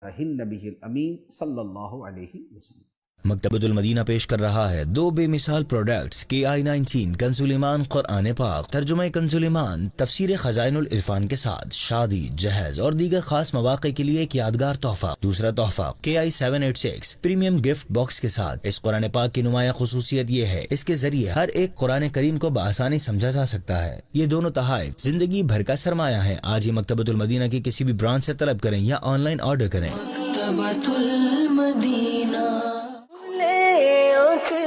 النبی الامین صلی اللہ علیہ وسلم۔ مکتبۃ المدینہ پیش کر رہا ہے دو بے مثال پروڈکٹس KI-19 کنز ایمان قرآن پاک، ترجمہ کنز ایمان، تفسیر خزائن العرفان کے ساتھ شادی، جہیز اور دیگر خاص مواقع کے لیے ایک یادگار تحفہ۔ دوسرا تحفہ KI-786 پریمیم گفٹ باکس کے ساتھ۔ اس قرآن پاک کی نمایاں خصوصیت یہ ہے اس کے ذریعے ہر ایک قرآن کریم کو بآسانی سمجھا جا سکتا ہے۔ یہ دونوں تحائف زندگی بھر کا سرمایہ ہے۔ آج ہی مکتبۃ المدینہ کی کسی بھی برانچ سے طلب کریں یا آن لائن آرڈر کریں۔ مکتبۃ المدینہ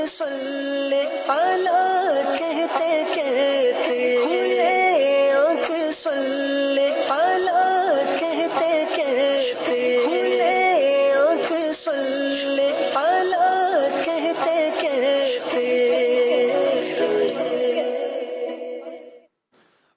صلی اللہ کہتے کہتے کھلے آنکھ صلی اللہ کہتے کہتے کھلے آنکھ صلی اللہ کہتے کہتے۔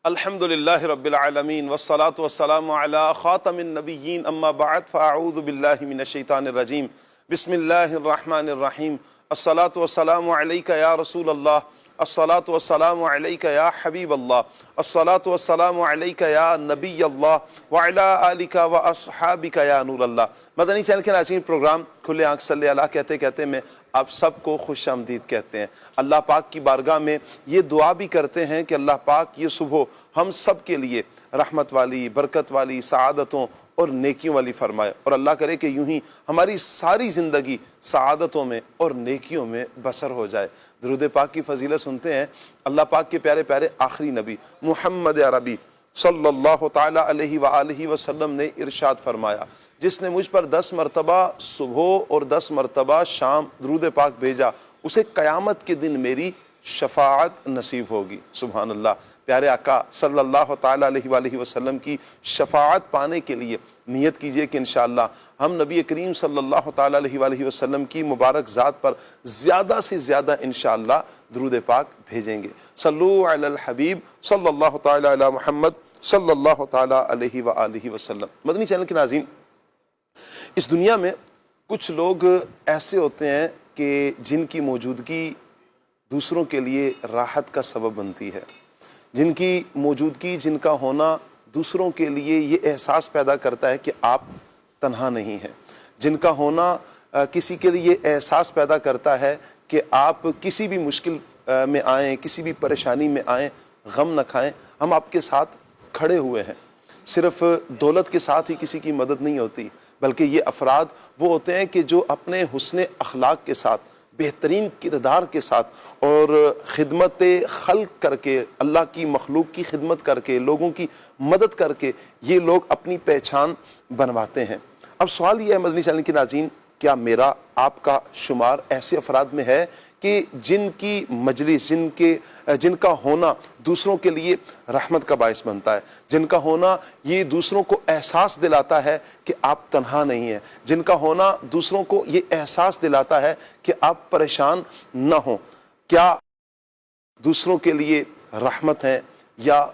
الحمدللہ رب العالمین والصلاة والسلام علی خاتم النبیین، اما بعد فاعوذ باللہ من الشیطان الرجیم، بسم اللہ الرحمن الرحیم۔ الصلاة والسلام علیک یا رسول اللہ، الصلاة والسلام علیک یا حبیب اللہ، الصلاة والسلام علیک یا نبی اللہ وعلی آلک و اصحابک یا نور اللہ۔ مدنی چینل کے ناظرین، پروگرام کھلے آنکھ صلی اللہ کہتے کہتے میں آپ سب کو خوش آمدید کہتے ہیں۔ اللہ پاک کی بارگاہ میں یہ دعا بھی کرتے ہیں کہ اللہ پاک یہ صبح ہم سب کے لیے رحمت والی، برکت والی، سعادتوں اور نیکیوں والی فرمائے، اور اللہ کرے کہ یوں ہی ہماری ساری زندگی سعادتوں میں اور نیکیوں میں بسر ہو جائے۔ درود پاک کی فضیلت سنتے ہیں۔ اللہ پاک کے پیارے پیارے آخری نبی محمد عربی صلی اللہ تعالیٰ علیہ وآلہ وسلم نے ارشاد فرمایا، جس نے مجھ پر 10 مرتبہ صبح اور 10 مرتبہ شام درود پاک بھیجا، اسے قیامت کے دن میری شفاعت نصیب ہوگی۔ سبحان اللہ۔ پیارے آقا صلی اللہ تعالیٰ علیہ وآلہ وسلم کی شفاعت پانے کے لیے نیت کیجئے کہ انشاءاللہ ہم نبی کریم صلی اللہ تعالیٰ علیہ وآلہ وسلم کی مبارک ذات پر زیادہ سے زیادہ انشاءاللہ درود پاک بھیجیں گے۔ صلو علی الحبیب صلی اللہ تعالیٰ علی محمد صلی اللہ تعالیٰ علیہ وآلہ وسلم۔ مدنی چینل کے ناظرین، اس دنیا میں کچھ لوگ ایسے ہوتے ہیں کہ جن کی موجودگی دوسروں کے لیے راحت کا سبب بنتی ہے، جن کی موجودگی، جن کا ہونا دوسروں کے لیے یہ احساس پیدا کرتا ہے کہ آپ تنہا نہیں ہیں، جن کا ہونا کسی کے لیے احساس پیدا کرتا ہے کہ آپ کسی بھی مشکل میں آئیں، کسی بھی پریشانی میں آئیں، غم نہ کھائیں، ہم آپ کے ساتھ کھڑے ہوئے ہیں۔ صرف دولت کے ساتھ ہی کسی کی مدد نہیں ہوتی، بلکہ یہ افراد وہ ہوتے ہیں کہ جو اپنے حسن اخلاق کے ساتھ، بہترین کردار کے ساتھ اور خدمت خلق کر کے، اللہ کی مخلوق کی خدمت کر کے، لوگوں کی مدد کر کے یہ لوگ اپنی پہچان بنواتے ہیں۔ اب سوال یہ ہے مدنی چینل کے ناظرین، کیا میرا آپ کا شمار ایسے افراد میں ہے کہ جن کی مجلس، جن کا ہونا دوسروں کے لیے رحمت کا باعث بنتا ہے، جن کا ہونا یہ دوسروں کو احساس دلاتا ہے کہ آپ تنہا نہیں ہیں، جن کا ہونا دوسروں کو یہ احساس دلاتا ہے کہ آپ پریشان نہ ہوں؟ کیا دوسروں کے لیے رحمت ہے یا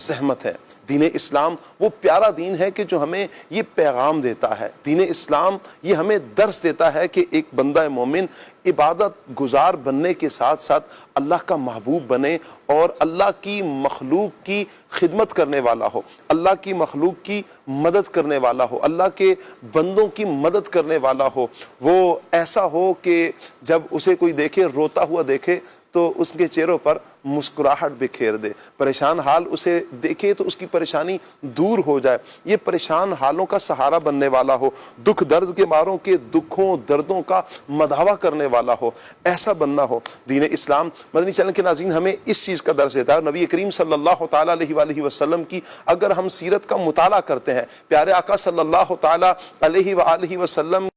زحمت ہے؟ دین اسلام وہ پیارا دین ہے کہ جو ہمیں یہ پیغام دیتا ہے۔ دین اسلام یہ ہمیں درس دیتا ہے کہ ایک بندہ مومن عبادت گزار بننے کے ساتھ ساتھ اللہ کا محبوب بنے اور اللہ کی مخلوق کی خدمت کرنے والا ہو، اللہ کی مخلوق کی مدد کرنے والا ہو، اللہ کے بندوں کی مدد کرنے والا ہو۔ وہ ایسا ہو کہ جب اسے کوئی دیکھے، روتا ہوا دیکھے تو اس کے چہروں پر مسکراہٹ بکھیر دے، پریشان حال اسے دیکھے تو اس کی پریشانی دور ہو جائے، یہ پریشان حالوں کا سہارا بننے والا ہو، دکھ درد کے ماروں کے دکھوں دردوں کا مداوا کرنے والا ہو، ایسا بننا ہو۔ دین اسلام مدنی چینل کے ناظرین ہمیں اس چیز کا درس دیتا ہے، اور نبی کریم صلی اللہ تعالیٰ علیہ وآلہ وسلم کی اگر ہم سیرت کا مطالعہ کرتے ہیں، پیارے آقا صلی اللہ تعالیٰ علیہ وآلہ وسلم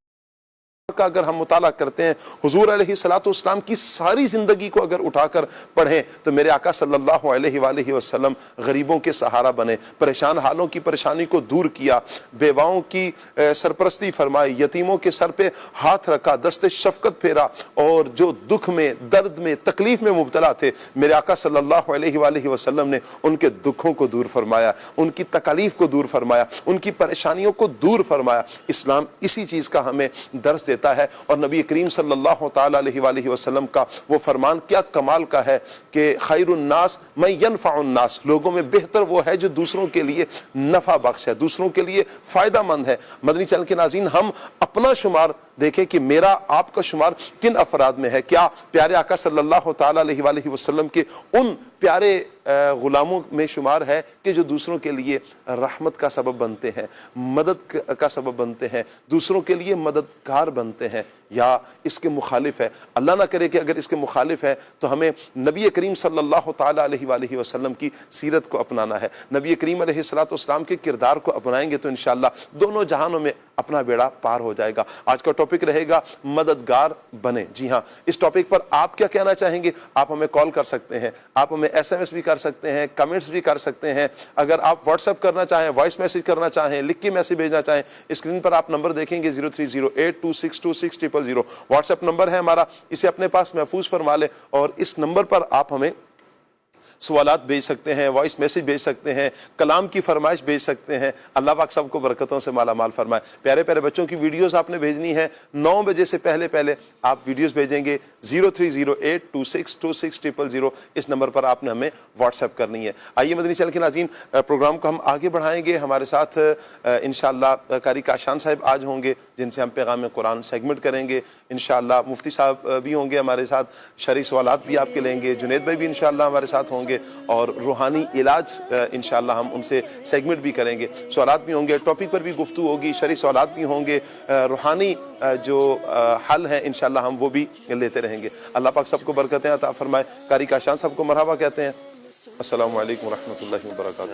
کا اگر ہم مطالعہ کرتے ہیں، حضور علیہ الصلوۃ والسلام کی ساری زندگی کو اگر اٹھا کر پڑھیں تو میرے آقا صلی اللہ علیہ وآلہ وسلم غریبوں کے سہارا بنے، پریشان حالوں کی پریشانی کو دور کیا، بیواؤں کی سرپرستی فرمائی، یتیموں کے سر پہ ہاتھ رکھا، دست شفقت پھیرا، اور جو دکھ میں، درد میں، تکلیف میں مبتلا تھے، میرے آقا صلی اللہ علیہ وآلہ وسلم نے ان کے دکھوں کو دور فرمایا، ان کی تکالیف کو دور فرمایا، ان کی پریشانیوں کو دور فرمایا۔ اسلام اسی چیز کا ہمیں درس دیتا دیتا ہے۔ اور نبی کریم صلی اللہ تعالیٰ علیہ وآلہ وسلم کا وہ فرمان کیا کمال کا ہے کہ خیر الناس من ینفع الناس، لوگوں میں بہتر وہ ہے جو دوسروں کے لیے نفع بخش ہے، دوسروں کے لیے فائدہ مند ہے۔ مدنی چینل کے ناظرین، ہم اپنا شمار دیکھیں کہ میرا آپ کا شمار کن افراد میں ہے۔ کیا پیارے آقا صلی اللہ تعالیٰ علیہ وآلہ وسلم کے ان پیارے غلاموں میں شمار ہے کہ جو دوسروں کے لیے رحمت کا سبب بنتے ہیں، مدد کا سبب بنتے ہیں، دوسروں کے لیے مددگار بنتے ہیں، یا اس کے مخالف ہے؟ اللہ نہ کرے کہ اگر اس کے مخالف ہے تو ہمیں نبی کریم صلی اللہ تعالیٰ علیہ وآلہ وسلم کی سیرت کو اپنانا ہے۔ نبی کریم علیہ السلام کے کردار کو اپنائیں گے تو انشاءاللہ دونوں جہانوں میں اپنا بیڑا پار ہو جائے گا۔ آج کا ٹاپک رہے گا مددگار بنے۔ جی ہاں، اس ٹاپک پر آپ کیا کہنا چاہیں گے؟ آپ ہمیں کال کر سکتے ہیں، آپ ہمیں SMS بھی کر سکتے ہیں، کمنٹس بھی کر سکتے ہیں۔ اگر آپ واٹس ایپ کرنا چاہیں، وائس میسیج کرنا چاہیں، لکھ کے میسیج بھیجنا چاہیں، اسکرین پر آپ نمبر دیکھیں گے 0308262600 واٹس ایپ نمبر ہے ہمارا، اسے اپنے پاس محفوظ فرما لیں اور اس نمبر پر آپ ہمیں سوالات بھیج سکتے ہیں، وائس میسیج بھیج سکتے ہیں، کلام کی فرمائش بھیج سکتے ہیں۔ اللہ پاک سب کو برکتوں سے مالا مال فرمائے۔ پیارے پیارے بچوں کی ویڈیوز آپ نے بھیجنی ہے 9 بجے سے پہلے آپ ویڈیوز بھیجیں گے 0308262600 اس نمبر پر آپ نے ہمیں واٹس ایپ کرنی ہے۔ آئیے مدنی چینل کے ناظرین، پروگرام کو ہم آگے بڑھائیں گے۔ ہمارے ساتھ انشاءاللہ قاری کاشان صاحب آج ہوں گے جن سے ہم پیغام قرآن سیگمنٹ کریں گے۔ انشاءاللہ مفتی صاحب بھی ہوں گے ہمارے ساتھ، شرعی سوالات بھی آپ کے لیں گے، جنید بھائی بھی انشاءاللہ ہمارے ساتھ ہوں گے، اور روحانی علاج انشاءاللہ ہم ان سے سیگمنٹ بھی کریں گے۔ سوالات بھی ہوں گے، ٹاپک پر بھی گفتگو ہوگی، شرعی سوالات بھی ہوں گے، روحانی جو حل ہیں انشاءاللہ ہم وہ بھی لیتے رہیں گے۔ اللہ پاک سب کو برکتیں عطا فرمائے۔ قاری کاشان صاحب کو مرحبا کہتے ہیں۔ السلام علیکم ورحمۃ اللہ وبرکاتہ۔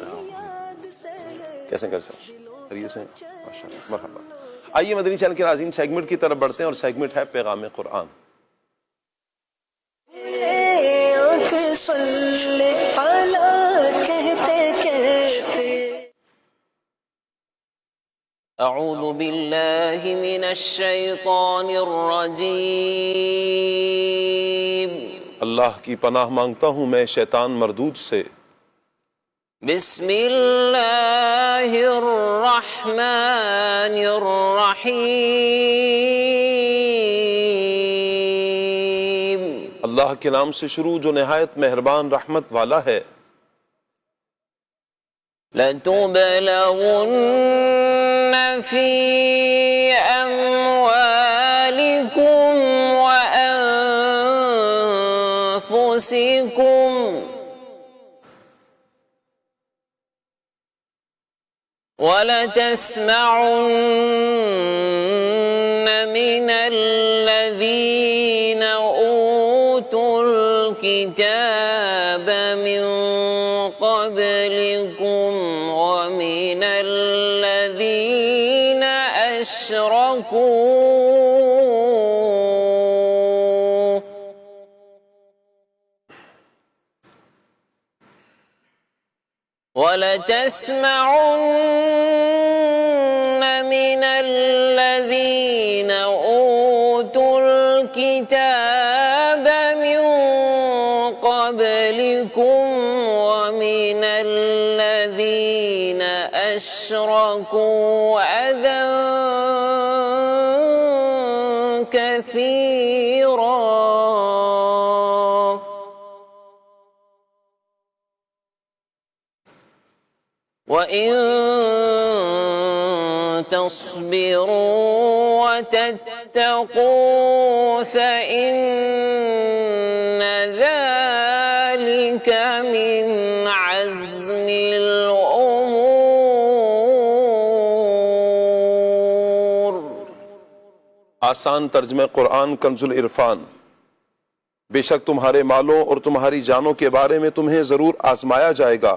کیسے کر سکتے خیریت سے؟ ماشاءاللہ، مرحبا۔ آئیے مدنی چینل کے ناظرین سیگمنٹ کی طرف بڑھتے ہیں، اور سیگمنٹ ہے پیغام قرآن۔ اعوذ باللہ من الشیطان الرجیم، اللہ کی پناہ مانگتا ہوں میں شیطان مردود سے۔ بسم اللہ الرحمن الرحیم، اللہ کے نام سے شروع جو نہایت مہربان رحمت والا ہے۔ لَتُبْلَوُنَّ فِي أَمْوَالِكُمْ وَأَنفُسِكُمْ وَلَتَسْمَعُنَّ مِنَ الَّذِينَ أُوتُوا الْكِتَابَ مِنْ قَبْلِكُمْ وَمِنَ الَّذِينَ أَشْرَكُوا وَلَتَسْمَعُنَّ مِنَ الَّذِينَ أُوتُوا الْكِتَابَ مِنْ قَبْلِكُمْ وَمِنَ الَّذِينَ أَشْرَكُوا أَذًى كَثِيرًا وَإِن تَصْبِرُوا وَتَتَّقُوا فَإِنَّ ذَلِكَ مِنْ عَزْمِ الْأُمُورِ۔ آسان ترجمہ قرآن کنز العرفان۔ بے شک تمہارے مالوں اور تمہاری جانوں کے بارے میں تمہیں ضرور آزمایا جائے گا،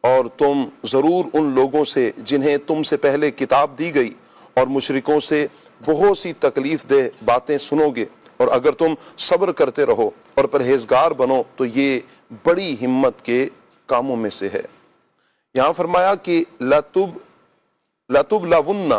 اور تم ضرور ان لوگوں سے جنہیں تم سے پہلے کتاب دی گئی اور مشرکوں سے بہت سی تکلیف دہ باتیں سنو گے، اور اگر تم صبر کرتے رہو اور پرہیزگار بنو تو یہ بڑی ہمت کے کاموں میں سے ہے۔ یہاں فرمایا کہ لَتُبْلَوُنَّ،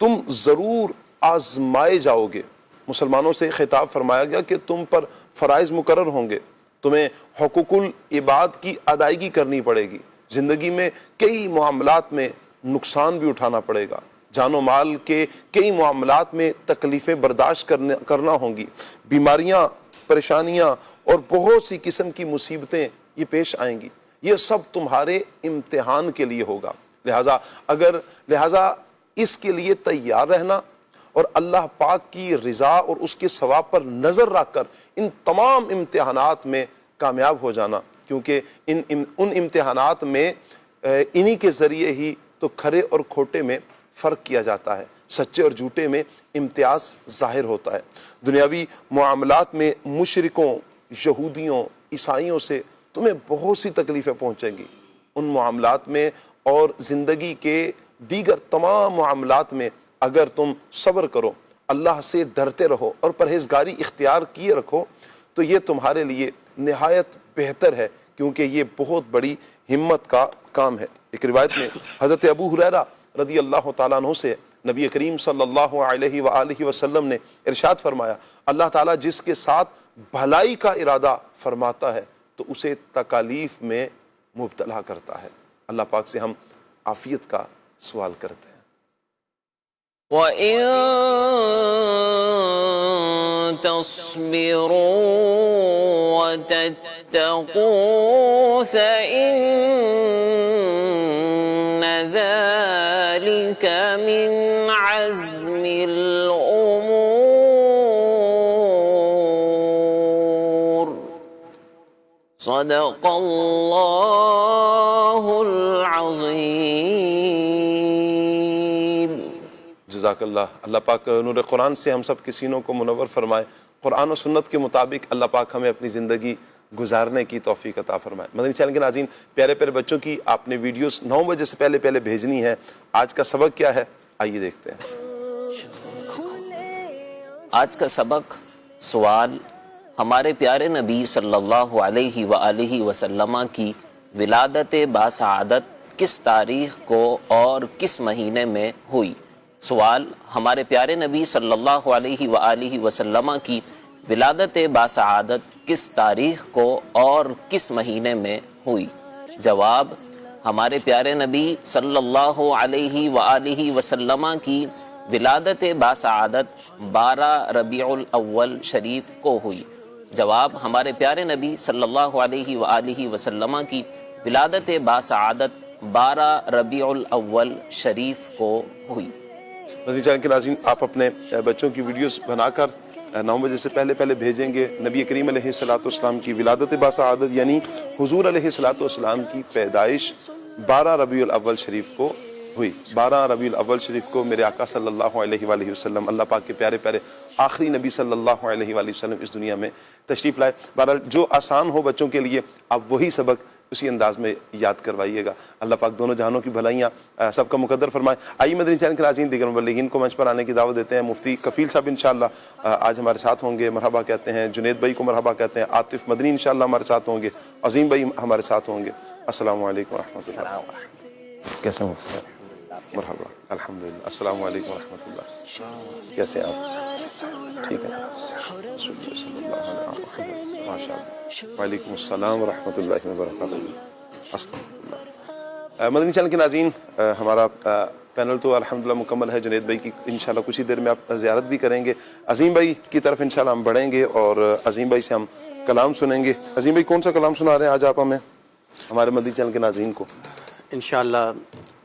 تم ضرور آزمائے جاؤ گے۔ مسلمانوں سے خطاب فرمایا گیا کہ تم پر فرائض مقرر ہوں گے، تمہیں حقوق العباد کی ادائیگی کرنی پڑے گی، زندگی میں کئی معاملات میں نقصان بھی اٹھانا پڑے گا، جان و مال کے کئی معاملات میں تکلیفیں برداشت کرنا ہوں گی، بیماریاں، پریشانیاں اور بہت سی قسم کی مصیبتیں یہ پیش آئیں گی، یہ سب تمہارے امتحان کے لیے ہوگا۔ لہٰذا اس کے لیے تیار رہنا اور اللہ پاک کی رضا اور اس کے ثواب پر نظر رکھ کر ان تمام امتحانات میں کامیاب ہو جانا، کیونکہ ان امتحانات میں انہی کے ذریعے ہی تو کھرے اور کھوٹے میں فرق کیا جاتا ہے، سچے اور جھوٹے میں امتیاز ظاہر ہوتا ہے۔ دنیاوی معاملات میں مشرکوں، یہودیوں، عیسائیوں سے تمہیں بہت سی تکلیفیں پہنچیں گی، ان معاملات میں اور زندگی کے دیگر تمام معاملات میں اگر تم صبر کرو، اللہ سے ڈرتے رہو اور پرہیزگاری اختیار کیے رکھو تو یہ تمہارے لیے نہایت بہتر ہے، کیونکہ یہ بہت بڑی ہمت کا کام ہے۔ ایک روایت میں حضرت ابو ہریرہ رضی اللہ تعالیٰ عنہ سے نبی کریم صلی اللہ علیہ وآلہ وسلم نے ارشاد فرمایا، اللہ تعالیٰ جس کے ساتھ بھلائی کا ارادہ فرماتا ہے تو اسے تکالیف میں مبتلا کرتا ہے۔ اللہ پاک سے ہم عافیت کا سوال کرتے ہیں۔ وَإِن تَصْبِرُوا وَتَتَّقُوا فَإِنَّ ذَلِكَ مِنْ عَزْمِ الْأُمُورِ صدق اللہ العظیم۔ جزاک اللہ۔ اللہ پاک نور قرآن سے ہم سب کے سینوں کو منور فرمائے، قرآن و سنت کے مطابق اللہ پاک ہمیں اپنی زندگی گزارنے کی توفیق عطا فرمائے۔ مدنی چینل کے ناظرین، پیارے پیارے بچوں کی آپ نے ویڈیوز 9 بجے سے پہلے بھیجنی ہے۔ آج کا سبق کیا ہے آئیے دیکھتے ہیں۔ آج کا سبق سوال ہمارے پیارے نبی صلی اللہ علیہ وآلہ وسلم کی ولادت باسعادت کس تاریخ کو اور کس مہینے میں ہوئی؟ سوال ہمارے پیارے نبی صلی اللہ علیہ وآلہ وسلم کی ولادت باسعادت کس تاریخ کو اور کس مہینے میں ہوئی؟ جواب ہمارے پیارے نبی صلی اللہ علیہ وآلہ وسلم کی ولادت باسعادت 12 ربیع الاول شریف کو ہوئی۔ جواب ہمارے پیارے نبی صلی اللہ علیہ وآلہ وسلم کی ولادت باسعادت 12 ربیع الاول شریف کو ہوئی۔ مدنی چینل کے ناظرین، آپ اپنے بچوں کی ویڈیوز بنا کر 9 بجے سے پہلے بھیجیں گے۔ نبی کریم علیہ السلام کی ولادت باسعادت یعنی حضور علیہ السلام کی پیدائش 12 ربیع الاول شریف کو ہوئی۔ 12 ربیع الاول شریف کو میرے آقا صلی اللہ علیہ وآلہ وسلم، اللہ پاک کے پیارے پیارے آخری نبی صلی اللہ علیہ وآلہ وسلم اس دنیا میں تشریف لائے۔ بہرحال جو آسان ہو بچوں کے لیے آپ وہی سبق اسی انداز میں یاد کروائیے گا۔ اللہ پاک دونوں جہانوں کی بھلائیاں سب کا مقدر فرمائے۔ آئیے مدنی چینل کے ناظرین، دیگر مبلغین کو منچ پر آنے کی دعوت دیتے ہیں۔ مفتی کفیل صاحب انشاءاللہ آج ہمارے ساتھ ہوں گے، مرحبا کہتے ہیں۔ جنید بھائی کو مرحبا کہتے ہیں۔ عاطف مدنی انشاءاللہ ہمارے ساتھ ہوں گے۔ عظیم بھائی ہمارے ساتھ ہوں گے۔ السلام علیکم ورحمۃ اللہ۔ کیسے ہیں مرحبا، الحمدللہ۔ السلام علیکم ورحمۃ اللہ۔ کیسے ہیں آپ؟ ٹھیک ہے، ماشاء اللہ۔ وعلیکم السلام ورحمۃ اللہ وبرکاتہ۔ مدنی چینل کے ناظرین، ہمارا پینل تو الحمدللہ مکمل ہے۔ جنید بھائی کی انشاءاللہ کچھ ہی دیر میں آپ زیارت بھی کریں گے۔ عظیم بھائی کی طرف انشاءاللہ ہم بڑھیں گے اور عظیم بھائی سے ہم کلام سنیں گے۔ عظیم بھائی کون سا کلام سنا رہے ہیں آج آپ ہمیں، ہمارے مدنی چینل کے ناظرین کو؟ انشاءاللہ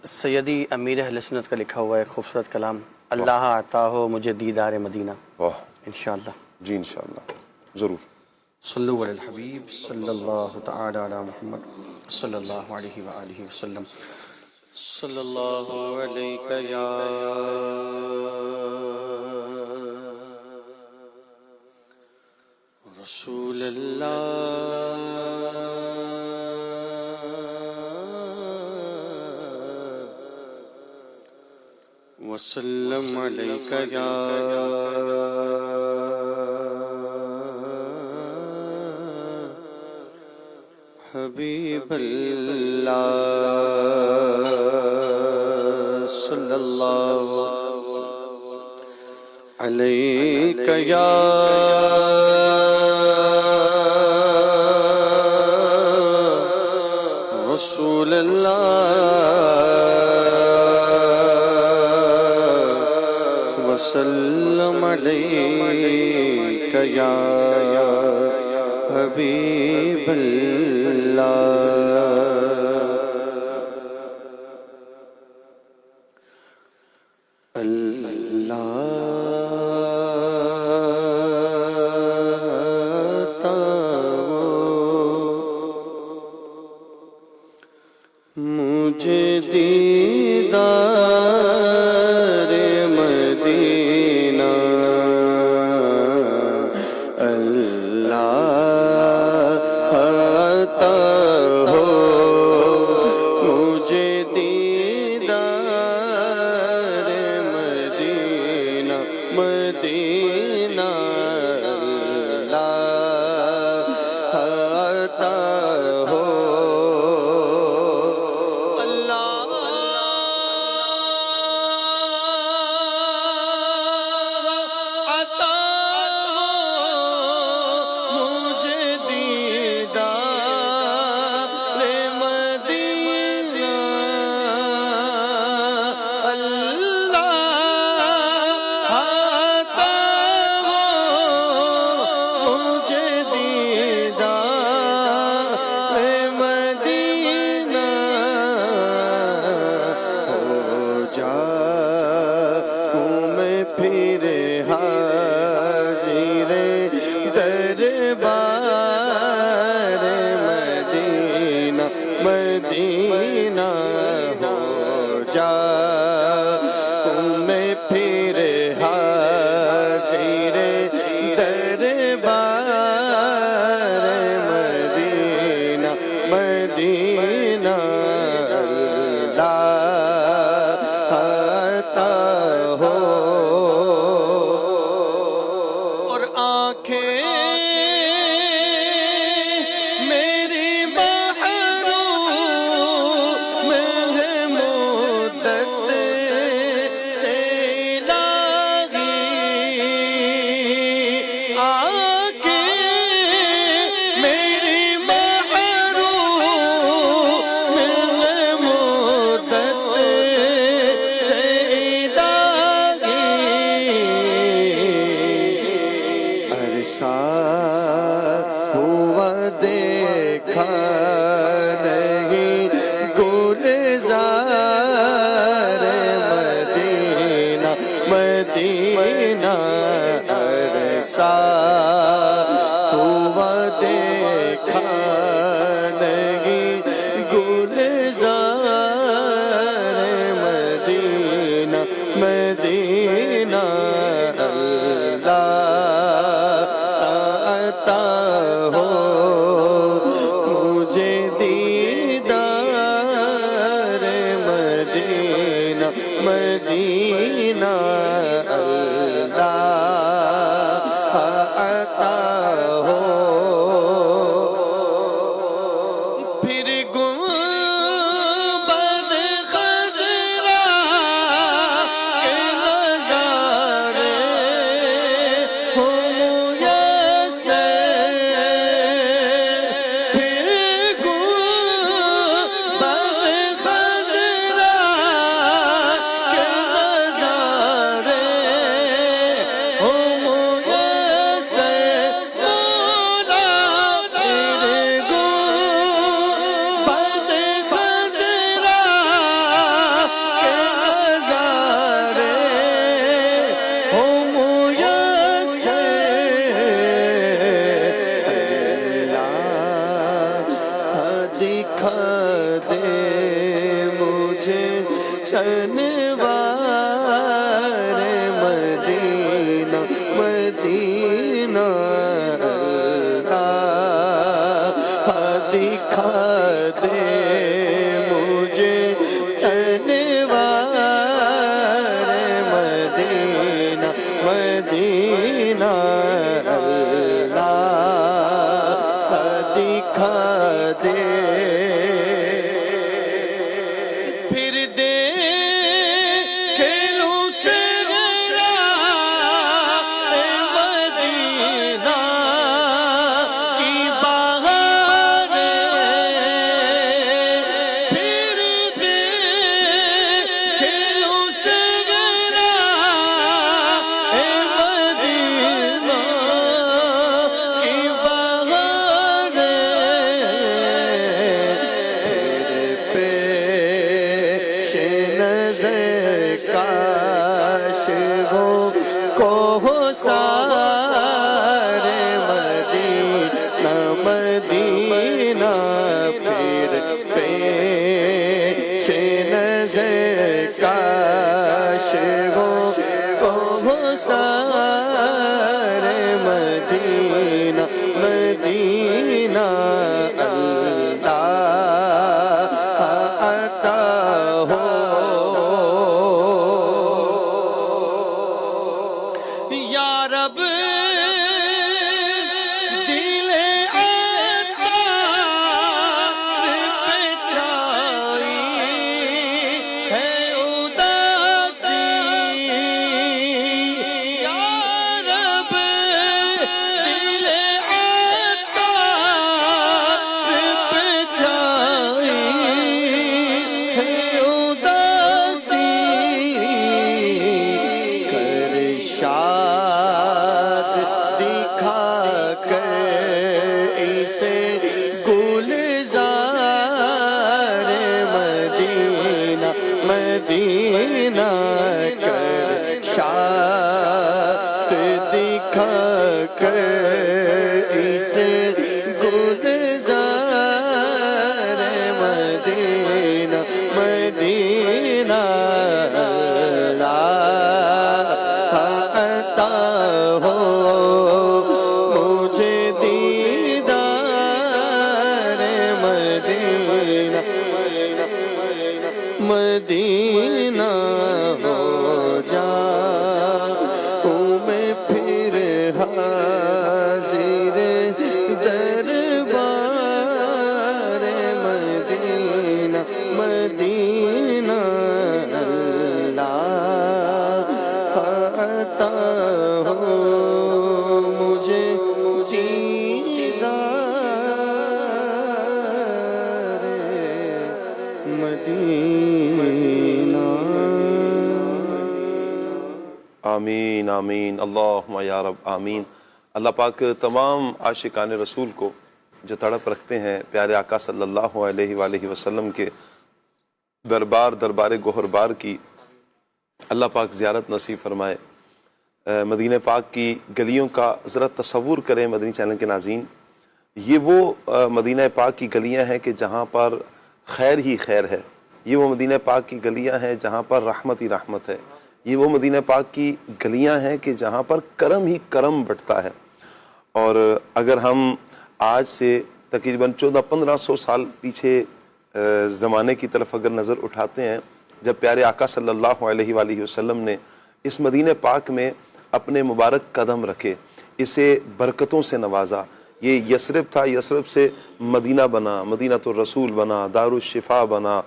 سیدی امیر اہل سنت کا لکھا ہوا ہے خوبصورت کلام، اللہ عطا ہو مجھے دیدار مدینہ۔ واہ، انشاءاللہ جی انشاءاللہ ضرور۔ صلو علی الحبیب صلی اللہ تعالی علی محمد صلی اللہ علیہ وآلہ وسلم۔ صلی اللہ علیہ یا رسول اللہ، وسلم علیک یا حبیب اللہ، صلی اللہ علیک یا رسول اللہ، وسلم علیک یا حبیب اللہ مجھے دیدار مدینہ اللہ عطا ہو مجھے دیدار مدینہ مدینہ اللہ عطا ہو مدینہ ہو جا میں پھر حاضر دربار مدینہ مدینہ اللہ عطا ہو اور آنکھیں ہوا دیکھا نہیں گلزار مدینہ مدینہ عرصہ ہوا دیکھا نہیں گلزار مدینہ مدینہ ہو مجھے دیدار مدینہ مدینہ اللہ عطا ہو پھر گنبد خضرا کے نظارے ہو دکھا دے مجھے انوار مدینہ مدینہ اللہ دکھا دے مجھے انوار مدینہ مدینہ اللہ دکھا دے پھر دے کھیلوں سے غرا مدینہ کی بہار پھر دے کھیلوں سے غرا سار مدینہ مدینہ اللہ عطا ہو یا رب دل عطار پہ چھائی ہے اداسی یا رب دل عطار پہ چھائی ہے اداسی کر شاد دکھا کر اسے گلزار مدینہ مدینہ کر شاد دکھا کر اسے گلزار مدینہ مدینہ عطا ہو مجھے دیدار مدینہ مدینہ ہو جاؤں میں پھر حاضر دربار مدینہ مدینہ اللہ عطا ہو مجھے دیدار مدینہ. آمین آمین اللہم یا رب آمین. اللہ پاک تمام عاشقان رسول کو جو تڑپ رکھتے ہیں پیارے آقا صلی اللہ علیہ وآلہ وسلم کے دربار گوہربار کی، اللہ پاک زیارت نصیب فرمائے. مدینہ پاک کی گلیوں کا ذرا تصور کریں مدنی چینل کے ناظرین. یہ وہ مدینہ پاک کی گلیاں ہیں کہ جہاں پر خیر ہی خیر ہے. یہ وہ مدینہ پاک کی گلیاں ہیں جہاں پر رحمت ہی رحمت ہے. یہ وہ مدینہ پاک کی گلیاں ہیں کہ جہاں پر کرم ہی کرم بٹتا ہے. اور اگر ہم آج سے تقریباً 1400-1500 سال پیچھے زمانے کی طرف اگر نظر اٹھاتے ہیں، جب پیارے آقا صلی اللہ علیہ وآلہ وسلم نے اس مدینہ پاک میں اپنے مبارک قدم رکھے، اسے برکتوں سے نوازا. یہ یثرب تھا، یثرب سے مدینہ بنا، مدینہ الرسول بنا، دارالشفا بنا،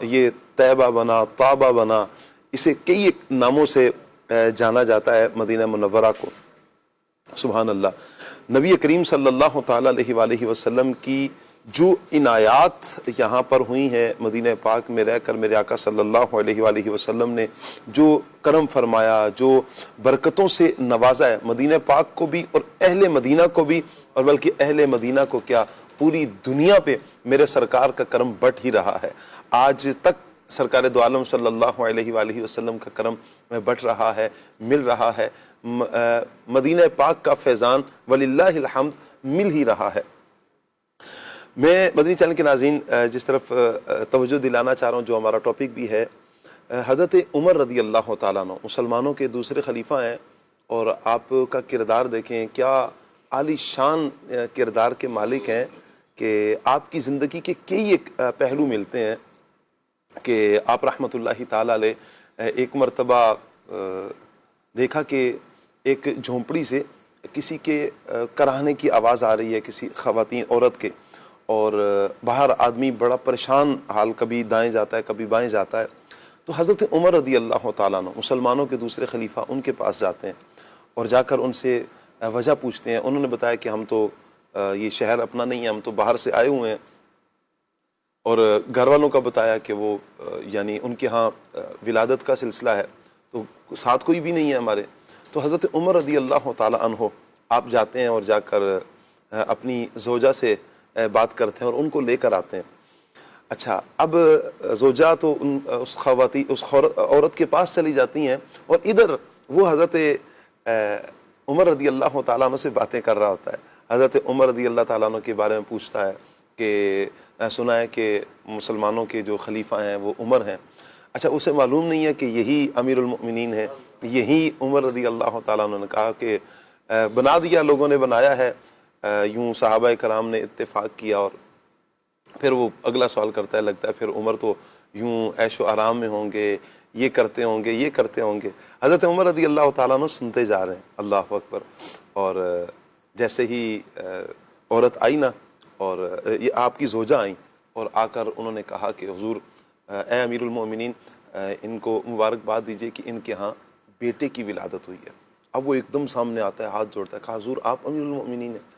یہ طیبہ بنا، طابہ بنا. اسے کئی ایک ناموں سے جانا جاتا ہے مدینہ منورہ کو. سبحان اللہ. نبی کریم صلی اللہ تعالیٰ علیہ وآلہ وسلم کی جو عنایات یہاں پر ہوئی ہیں مدینہ پاک میں رہ کر، میرے آقا صلی اللہ علیہ وآلہ وسلم نے جو کرم فرمایا، جو برکتوں سے نوازا ہے مدینہ پاک کو بھی اور اہل مدینہ کو بھی، اور بلکہ اہل مدینہ کو کیا پوری دنیا پہ میرے سرکار کا کرم بٹ ہی رہا ہے. آج تک سرکار دو عالم صلی اللہ علیہ وآلہ وسلم کا کرم بٹ رہا ہے، مل رہا ہے. مدینہ پاک کا فیضان وللہ الحمد مل ہی رہا ہے. میں مدنی چینل کے ناظرین جس طرف توجہ دلانا چاہ رہا ہوں، جو ہمارا ٹاپک بھی ہے، حضرت عمر رضی اللہ تعالیٰ عنہ مسلمانوں کے دوسرے خلیفہ ہیں، اور آپ کا کردار دیکھیں کیا عالی شان کردار کے مالک ہیں کہ آپ کی زندگی کے کئی ایک پہلو ملتے ہیں کہ آپ رحمۃ اللہ تعالیٰ علیہ ایک مرتبہ دیکھا کہ ایک جھونپڑی سے کسی کے کراہنے کی آواز آ رہی ہے، کسی خواتین عورت کے، اور باہر آدمی بڑا پریشان حال، کبھی دائیں جاتا ہے کبھی بائیں جاتا ہے. تو حضرت عمر رضی اللہ تعالیٰ عنہ مسلمانوں کے دوسرے خلیفہ ان کے پاس جاتے ہیں اور جا کر ان سے وجہ پوچھتے ہیں. انہوں نے بتایا کہ ہم تو یہ شہر اپنا نہیں ہے، ہم تو باہر سے آئے ہوئے ہیں. اور گھر والوں کا بتایا کہ وہ یعنی ان کے ہاں ولادت کا سلسلہ ہے، تو ساتھ کوئی بھی نہیں ہے ہمارے. تو حضرت عمر رضی اللہ تعالیٰ عنہ آپ جاتے ہیں اور جا کر اپنی زوجہ سے بات کرتے ہیں اور ان کو لے کر آتے ہیں. اچھا، اب زوجہ تو اس عورت کے پاس چلی جاتی ہیں، اور ادھر وہ حضرت عمر رضی اللہ تعالیٰ عنہ سے باتیں کر رہا ہوتا ہے. حضرت عمر رضی اللہ تعالیٰ عنہ کے بارے میں پوچھتا ہے کہ سنا ہے کہ مسلمانوں کے جو خلیفہ ہیں وہ عمر ہیں. اچھا اسے معلوم نہیں ہے کہ یہی امیر المؤمنین ہے، یہی عمر رضی اللہ تعالیٰ عنہ نے کہا کہ بنا دیا، لوگوں نے بنایا ہے، یوں صحابہ کرام نے اتفاق کیا، اور پھر وہ اگلا سوال کرتا ہے، لگتا ہے پھر عمر تو یوں عیش و آرام میں ہوں گے، یہ کرتے ہوں گے، یہ کرتے ہوں گے۔ حضرت عمر رضی اللہ تعالیٰ عنہ سنتے جا رہے ہیں، اللہ اکبر۔ اور جیسے ہی عورت آئی نا، اور یہ آپ کی زوجہ آئیں، اور آ کر انہوں نے کہا کہ حضور اے امیر المؤمنین، ان کو مبارکباد دیجئے کہ ان کے ہاں بیٹے کی ولادت ہوئی ہے۔ اب وہ ایک دم سامنے آتا ہے، ہاتھ جوڑتا ہے، کہا حضور آپ امیر المؤمنین ہیں۔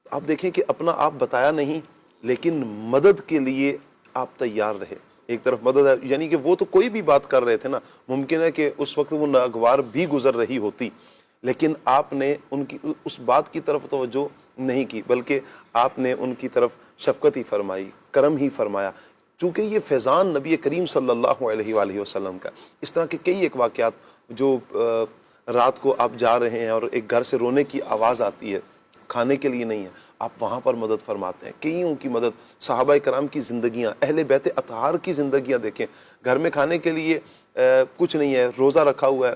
آپ دیکھیں کہ اپنا آپ بتایا نہیں، لیکن مدد کے لیے آپ تیار رہے۔ ایک طرف مدد ہے، یعنی کہ وہ تو کوئی بھی بات کر رہے تھے نا، ممکن ہے کہ اس وقت وہ ناگوار بھی گزر رہی ہوتی، لیکن آپ نے ان کی اس بات کی طرف توجہ نہیں کی، بلکہ آپ نے ان کی طرف شفقت ہی فرمائی، کرم ہی فرمایا، چونکہ یہ فیضان نبی کریم صلی اللہ علیہ وآلہ وسلم کا۔ اس طرح کے کئی ایک واقعات جو رات کو آپ جا رہے ہیں اور ایک گھر سے رونے کی آواز آتی ہے، کھانے کے لیے نہیں ہے، آپ وہاں پر مدد فرماتے ہیں، کئیوں کی مدد۔ صحابہ کرام کی زندگیاں، اہل بیت اطہار کی زندگیاں دیکھیں، گھر میں کھانے کے لیے کچھ نہیں ہے، روزہ رکھا ہوا ہے،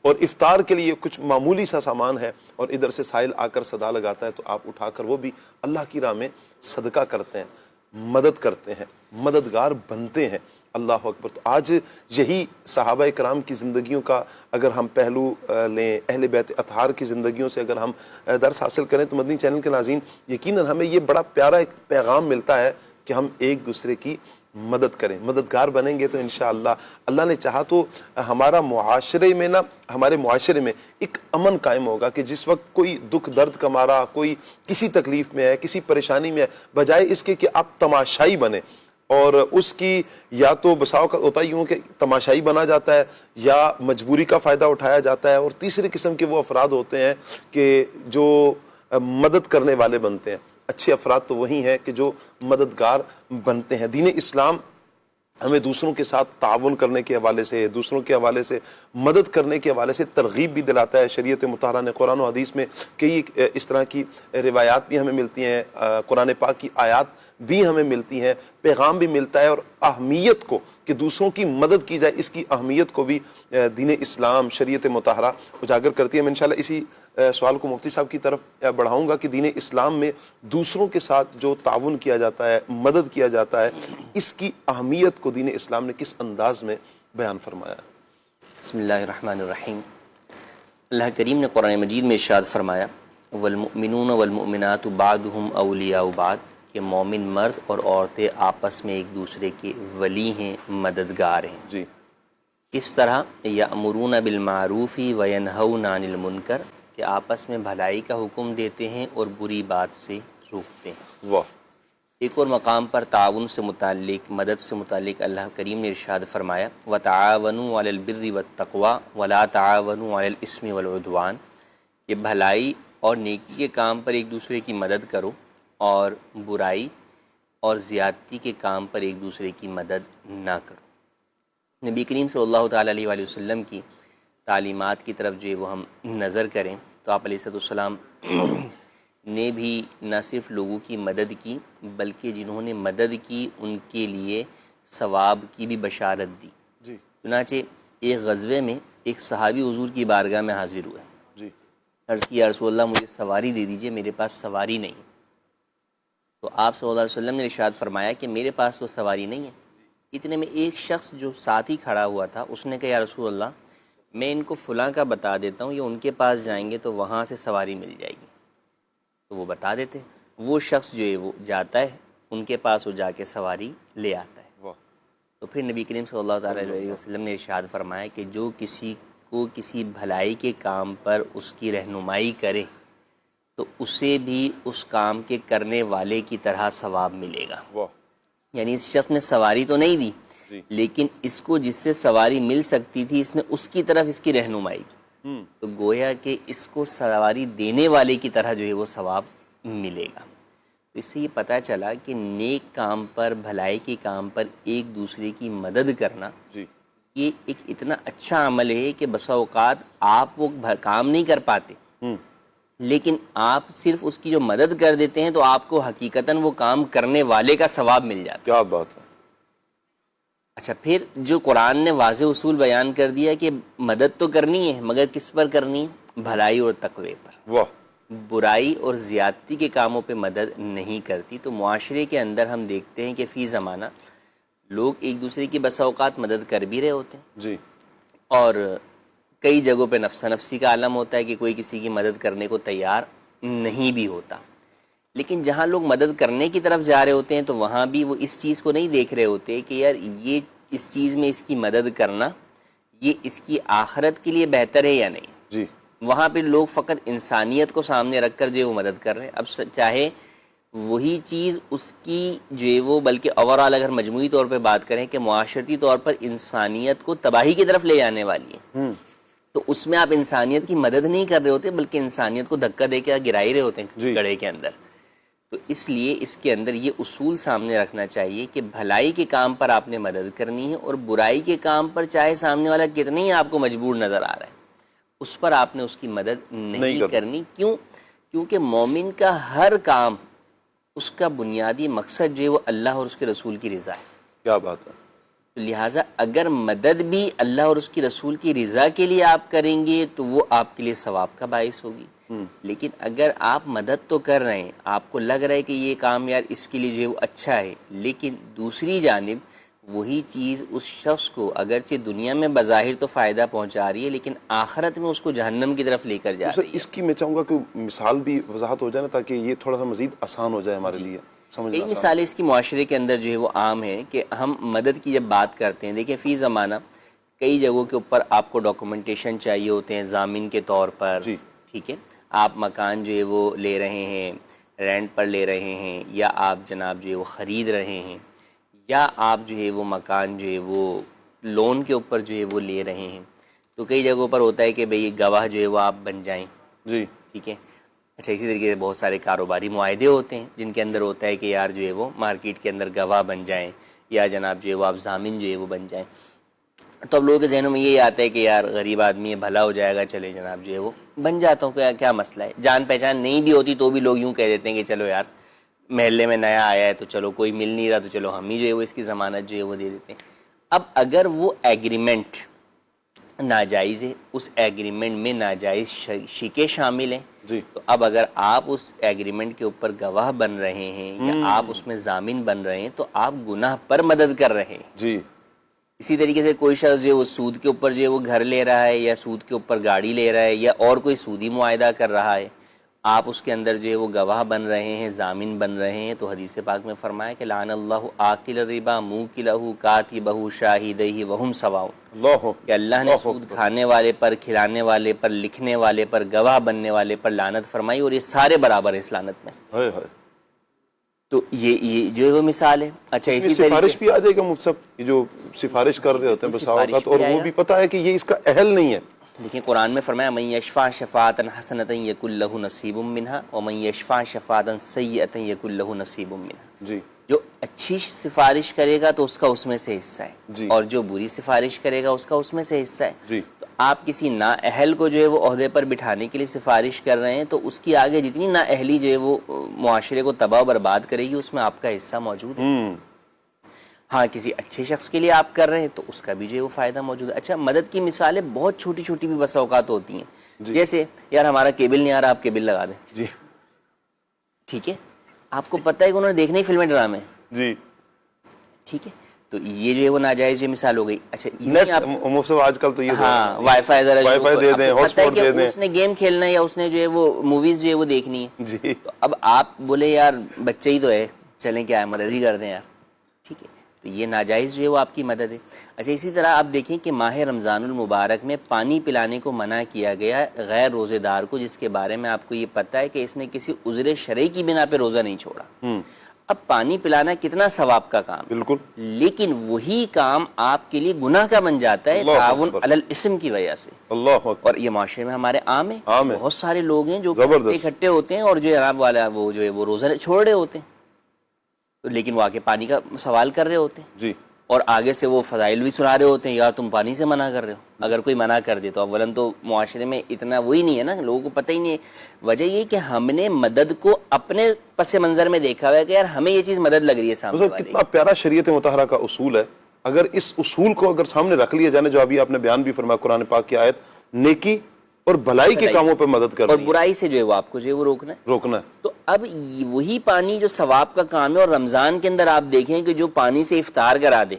اور افطار کے لیے کچھ معمولی سا سامان ہے، اور ادھر سے سائل آ کر صدا لگاتا ہے تو آپ اٹھا کر وہ بھی اللہ کی راہ میں صدقہ کرتے ہیں، مدد کرتے ہیں، مددگار بنتے ہیں۔ اللہ اکبر۔ تو آج یہی صحابہ کرام کی زندگیوں کا اگر ہم پہلو لیں، اہل بیت اطہار کی زندگیوں سے اگر ہم درس حاصل کریں، تو مدنی چینل کے ناظرین یقیناً ہمیں یہ بڑا پیارا ایک پیغام ملتا ہے کہ ہم ایک دوسرے کی مدد کریں، مددگار بنیں گے تو انشاءاللہ اللہ نے چاہا تو ہمارے معاشرے میں ایک امن قائم ہوگا، کہ جس وقت کوئی دکھ درد کا مارا، کوئی کسی تکلیف میں ہے، کسی پریشانی میں ہے، بجائے اس کے کہ آپ تماشائی بنیں، اور اس کی یا تو بساؤ کا ہوتا ہی ہوں کہ تماشائی بنا جاتا ہے، یا مجبوری کا فائدہ اٹھایا جاتا ہے، اور تیسری قسم کے وہ افراد ہوتے ہیں کہ جو مدد کرنے والے بنتے ہیں۔ اچھے افراد تو وہی ہیں کہ جو مددگار بنتے ہیں۔ دین اسلام ہمیں دوسروں کے ساتھ تعاون کرنے کے حوالے سے، دوسروں کے حوالے سے مدد کرنے کے حوالے سے ترغیب بھی دلاتا ہے۔ شریعت مطہرہ نے قرآن و حدیث میں کئی اس طرح کی روایات بھی ہمیں ملتی ہیں، قرآن پاک کی آیات بھی ہمیں ملتی ہیں، پیغام بھی ملتا ہے، اور اہمیت کو کہ دوسروں کی مدد کی جائے، اس کی اہمیت کو بھی دین اسلام، شریعت مطہرہ اجاگر کرتی ہے۔ میں انشاءاللہ اسی سوال کو مفتی صاحب کی طرف بڑھاؤں گا کہ دین اسلام میں دوسروں کے ساتھ جو تعاون کیا جاتا ہے، مدد کیا جاتا ہے، اس کی اہمیت کو دین اسلام نے کس انداز میں بیان فرمایا ہے؟ بسم اللہ الرحمن الرحیم۔ اللہ کریم نے قرآن مجید میں ارشاد فرمایا، والمؤمنون والمؤمنات بعضهم اولیاء بعض، کہ مومن مرد اور عورتیں آپس میں ایک دوسرے کے ولی ہیں، مددگار ہیں۔ جی۔ اس طرح یأمرون بالمعروف وینہون عن المنکر، کہ آپس میں بھلائی کا حکم دیتے ہیں اور بری بات سے روکتے ہیں۔ واہ۔ ایک اور مقام پر تعاون سے متعلق، مدد سے متعلق اللہ کریم نے ارشاد فرمایا، وتعاونوا علی البر والتقوی ولا تعاونوا علی الاسم والعدوان، کہ بھلائی اور نیکی کے کام پر ایک دوسرے کی مدد کرو، اور برائی اور زیادتی کے کام پر ایک دوسرے کی مدد نہ کرو۔ نبی کریم صلی اللہ تعالیٰ علیہ وآلہ وسلم کی تعلیمات کی طرف جو ہے وہ ہم نظر کریں تو آپ علیہ السلام نے بھی نہ صرف لوگوں کی مدد کی، بلکہ جنہوں نے مدد کی ان کے لیے ثواب کی بھی بشارت دی۔ جی۔ چنانچہ ایک غزوے میں ایک صحابی حضور کی بارگاہ میں حاضر ہوئے، جی۔ عرض کی یا رسول اللہ مجھے سواری دے دیجئے، میرے پاس سواری نہیں۔ تو آپ صلی اللہ علیہ وسلم نے ارشاد فرمایا کہ میرے پاس تو سواری نہیں ہے۔ اتنے میں ایک شخص جو ساتھ ہی کھڑا ہوا تھا، اس نے کہا یا رسول اللہ میں ان کو فلاں کا بتا دیتا ہوں، یہ ان کے پاس جائیں گے تو وہاں سے سواری مل جائے گی۔ تو وہ بتا دیتے، وہ شخص جو ہے وہ جاتا ہے ان کے پاس، وہ جا کے سواری لے آتا ہے۔ واہ۔ تو پھر نبی کریم صلی اللہ تعالیٰ علیہ وسلم نے ارشاد فرمایا کہ جو کسی کو کسی بھلائی کے کام پر اس کی رہنمائی کرے تو اسے بھی اس کام کے کرنے والے کی طرح ثواب ملے گا۔ واہ۔ یعنی اس شخص نے سواری تو نہیں دی، لیکن اس کو جس سے سواری مل سکتی تھی اس نے اس کی طرف اس کی رہنمائی کی، تو گویا کہ اس کو سواری دینے والے کی طرح جو ہے وہ ثواب ملے گا۔ تو اس سے یہ پتہ چلا کہ نیک کام پر، بھلائی کے کام پر ایک دوسرے کی مدد کرنا یہ ایک اتنا اچھا عمل ہے کہ بسا اوقات آپ وہ کام نہیں کر پاتے، لیکن آپ صرف اس کی جو مدد کر دیتے ہیں تو آپ کو حقیقتاً وہ کام کرنے والے کا ثواب مل جاتا ہے۔ کیا بات ہے۔ اچھا، پھر جو قرآن نے واضح اصول بیان کر دیا کہ مدد تو کرنی ہے مگر کس پر کرنی ہے؟ بھلائی اور تقوی پر. واہ. برائی اور زیادتی کے کاموں پہ مدد نہیں کرتی. تو معاشرے کے اندر ہم دیکھتے ہیں کہ فی زمانہ لوگ ایک دوسرے کی بسا اوقات مدد کر بھی رہے ہوتے ہیں جی. اور کئی جگہوں پہ نفسا نفسی کا عالم ہوتا ہے کہ کوئی کسی کی مدد کرنے کو تیار نہیں بھی ہوتا. لیکن جہاں لوگ مدد کرنے کی طرف جا رہے ہوتے ہیں تو وہاں بھی وہ اس چیز کو نہیں دیکھ رہے ہوتے کہ یار یہ اس چیز میں اس کی مدد کرنا یہ اس کی آخرت کے لیے بہتر ہے یا نہیں. جی. وہاں پہ لوگ فقط انسانیت کو سامنے رکھ کر جو ہے وہ مدد کر رہے ہیں. اب چاہے وہی چیز اس کی جو ہے وہ بلکہ اوورآل اگر مجموعی طور پہ بات کریں کہ معاشرتی طور پر انسانیت کو تباہی کی طرف لے جانے والی ہے تو اس میں آپ انسانیت کی مدد نہیں کر رہے ہوتے بلکہ انسانیت کو دھکا دے کے گرا ہی رہے ہوتے ہیں گڑھے کے اندر. تو اس لیے اس کے اندر یہ اصول سامنے رکھنا چاہیے کہ بھلائی کے کام پر آپ نے مدد کرنی ہے اور برائی کے کام پر چاہے سامنے والا کتنا ہی آپ کو مجبور نظر آ رہا ہے اس پر آپ نے اس کی مدد نہیں کرنی. کیوں؟ کیونکہ مومن کا ہر کام اس کا بنیادی مقصد جو ہے وہ اللہ اور اس کے رسول کی رضا ہے. کیا بات ہے. لہٰذا اگر مدد بھی اللہ اور اس کی رسول کی رضا کے لیے آپ کریں گے تو وہ آپ کے لیے ثواب کا باعث ہوگی. لیکن اگر آپ مدد تو کر رہے ہیں آپ کو لگ رہا ہے کہ یہ کام یار اس کے لیے جو ہے وہ اچھا ہے لیکن دوسری جانب وہی چیز اس شخص کو اگرچہ دنیا میں بظاہر تو فائدہ پہنچا رہی ہے لیکن آخرت میں اس کو جہنم کی طرف لے کر جا رہی ہے. اس کی میں چاہوں گا کہ مثال بھی وضاحت ہو جائے نا تاکہ یہ تھوڑا سا مزید آسان ہو جائے ہمارے لیے سمجھنا. کئی مثالیں اس کی معاشرے کے اندر جو ہے وہ عام ہے کہ ہم مدد کی جب بات کرتے ہیں دیکھیں فی زمانہ کئی جگہوں کے اوپر آپ کو ڈاکومنٹیشن چاہیے ہوتے ہیں ضامن کے طور پر. ٹھیک ہے، آپ مکان جو ہے وہ لے رہے ہیں رینٹ پر لے رہے ہیں یا آپ جناب جو ہے وہ خرید رہے ہیں یا آپ جو ہے وہ مکان جو ہے وہ لون کے اوپر جو ہے وہ لے رہے ہیں تو کئی جگہوں پر ہوتا ہے کہ بھئی گواہ جو ہے وہ آپ بن جائیں. جی. ٹھیک ہے. اچھا، اسی طریقے سے بہت سارے کاروباری معاہدے ہوتے ہیں جن کے اندر ہوتا ہے کہ یار جو ہے وہ مارکیٹ کے اندر گواہ بن جائیں یا جناب جو ہے وہ آپ ضامن جو ہے وہ بن جائیں. تو اب لوگوں کے ذہنوں میں یہ آتا ہے کہ یار غریب آدمی ہے بھلا ہو جائے گا چلے جناب جو ہے وہ بن جاتا ہوں کیا مسئلہ ہے. جان پہچان نہیں بھی ہوتی تو بھی لوگ یوں کہہ دیتے ہیں کہ چلو یار محلے میں نیا آیا ہے تو چلو کوئی مل نہیں رہا تو چلو ہم ہی جو ہے وہ اس کی ضمانت جو ہے وہ دے دیتے ہیں. اب اگر وہ ایگریمنٹ ناجائز ہے اس ایگریمنٹ میں ناجائز شیکیں شامل ہیں تو اب اگر آپ اس ایگریمنٹ کے اوپر گواہ بن رہے ہیں یا آپ اس میں ضامن بن رہے ہیں تو آپ گناہ پر مدد کر رہے ہیں. جی. اسی طریقے سے کوئی شخص جو ہے وہ سود کے اوپر جو ہے وہ گھر لے رہا ہے یا سود کے اوپر گاڑی لے رہا ہے یا اور کوئی سودی معاہدہ کر رہا ہے آپ اس کے اندر جو ہے وہ گواہ بن رہے ہیں ضامن بن رہے ہیں تو حدیث پاک میں فرمایا کہ لعن اللہ آکل الربا موکلہ کاتبہ شاہدیہ وہم سواء کہ اللہ نے سود کھانے والے پر کھلانے والے پر لکھنے والے پر گواہ بننے والے پر لعنت فرمائی اور یہ سارے برابر ہیں اس لعنت میں. تو یہ جو ہے وہ مثال ہے. اچھا، اسی طریقے سفارش بھی آ جائے گا مفتی صاحب یہ جو سفارش کر رہے ہوتے ہیں بسا اوقات اور وہ بھی پتہ ہے کہ یہ اس کا اہل نہیں ہے. دیکھیں قرآن میں فرمایا من یشفع شفاعۃ حسنۃ یکن لہ نصیب منها ومن یشفع شفاعۃ سیئۃ یکن لہ نصیب منها. جی. جو اچھی سفارش کرے گا تو اس کا اس میں سے حصہ ہے اور جو بری سفارش کرے گا اس کا اس میں سے حصہ ہے. تو آپ کسی نااہل کو جو ہے وہ عہدے پر بٹھانے کے لیے سفارش کر رہے ہیں تو اس کی آگے جتنی نااہلی جو ہے وہ معاشرے کو تباہ و برباد کرے گی اس میں آپ کا حصہ موجود ہے. ہاں کسی اچھے شخص کے لیے آپ کر رہے ہیں تو اس کا بھی جو ہے وہ فائدہ موجود ہے. اچھا، مدد کی مثالیں بہت چھوٹی چھوٹی بھی بسا اوقات ہوتی ہیں. جیسے یار ہمارا کیبل نہیں آ رہا آپ کیبل لگا دیں. جی. ٹھیک ہے، آپ کو پتہ ہے کہ انہوں نے دیکھنے ہی فلمیں ڈرامے. جی. ٹھیک ہے، تو یہ جو ہے وہ ناجائز یہ مثال ہو گئی. اچھا آج کل تو یہ ہاں وائی فائی دے دیں ہاٹ اسپاٹ دے دیں. اس نے گیم کھیلنا ہے یا اس نے جو ہے وہ موویز جو ہے وہ دیکھنی ہے. جی. تو اب آپ بولے یار بچے ہی تو ہے چلیں کیا ہے مدد ہی کر دیں یار. ٹھیک ہے، تو یہ ناجائز جو ہے وہ آپ کی مدد ہے. اچھا، اسی طرح آپ دیکھیں کہ ماہ رمضان المبارک میں پانی پلانے کو منع کیا گیا غیر روزے دار کو جس کے بارے میں آپ کو یہ پتہ ہے کہ اس نے کسی عذر شرعی کی بنا پہ روزہ نہیں چھوڑا. اب پانی پلانا کتنا ثواب کا کام بالکل، لیکن وہی کام آپ کے لیے گناہ کا بن جاتا ہے تعاون علی الاسم کی وجہ سے. اور یہ معاشرے میں ہمارے عام ہے. بہت سارے لوگ ہیں جو اکٹھے ہوتے ہیں اور جو جناب والا وہ جو ہے وہ روزہ چھوڑ رہے ہوتے ہیں لیکن وہ آ کے پانی کا سوال کر رہے ہوتے ہیں جی. اور آگے سے وہ فضائل بھی سنا رہے ہوتے ہیں یار تم پانی سے منع کر رہے ہو. اگر کوئی منع کر دے تو اولاً تو معاشرے میں اتنا وہی نہیں ہے نا، لوگوں کو پتہ ہی نہیں ہے. وجہ یہ کہ ہم نے مدد کو اپنے پس منظر میں دیکھا ہوا ہے کہ یار ہمیں یہ چیز مدد لگ رہی ہے سامنے والے. کتنا پیارا شریعت مطہرہ کا اصول ہے اگر اس اصول کو اگر سامنے رکھ لیا جائے جو ابھی آپ نے بیان بھی فرمایا قرآن پاک کی آیت، نیکی اور بھلائی کے کاموں پہ مدد اور کرنی ہے، برائی سے جو ہے وہ آپ کو جو ہے وہ روکنا ہے. روکنا ہے. تو اب وہی پانی جو ثواب کا کام ہے، اور رمضان کے اندر آپ دیکھیں کہ جو پانی سے افطار کرا دے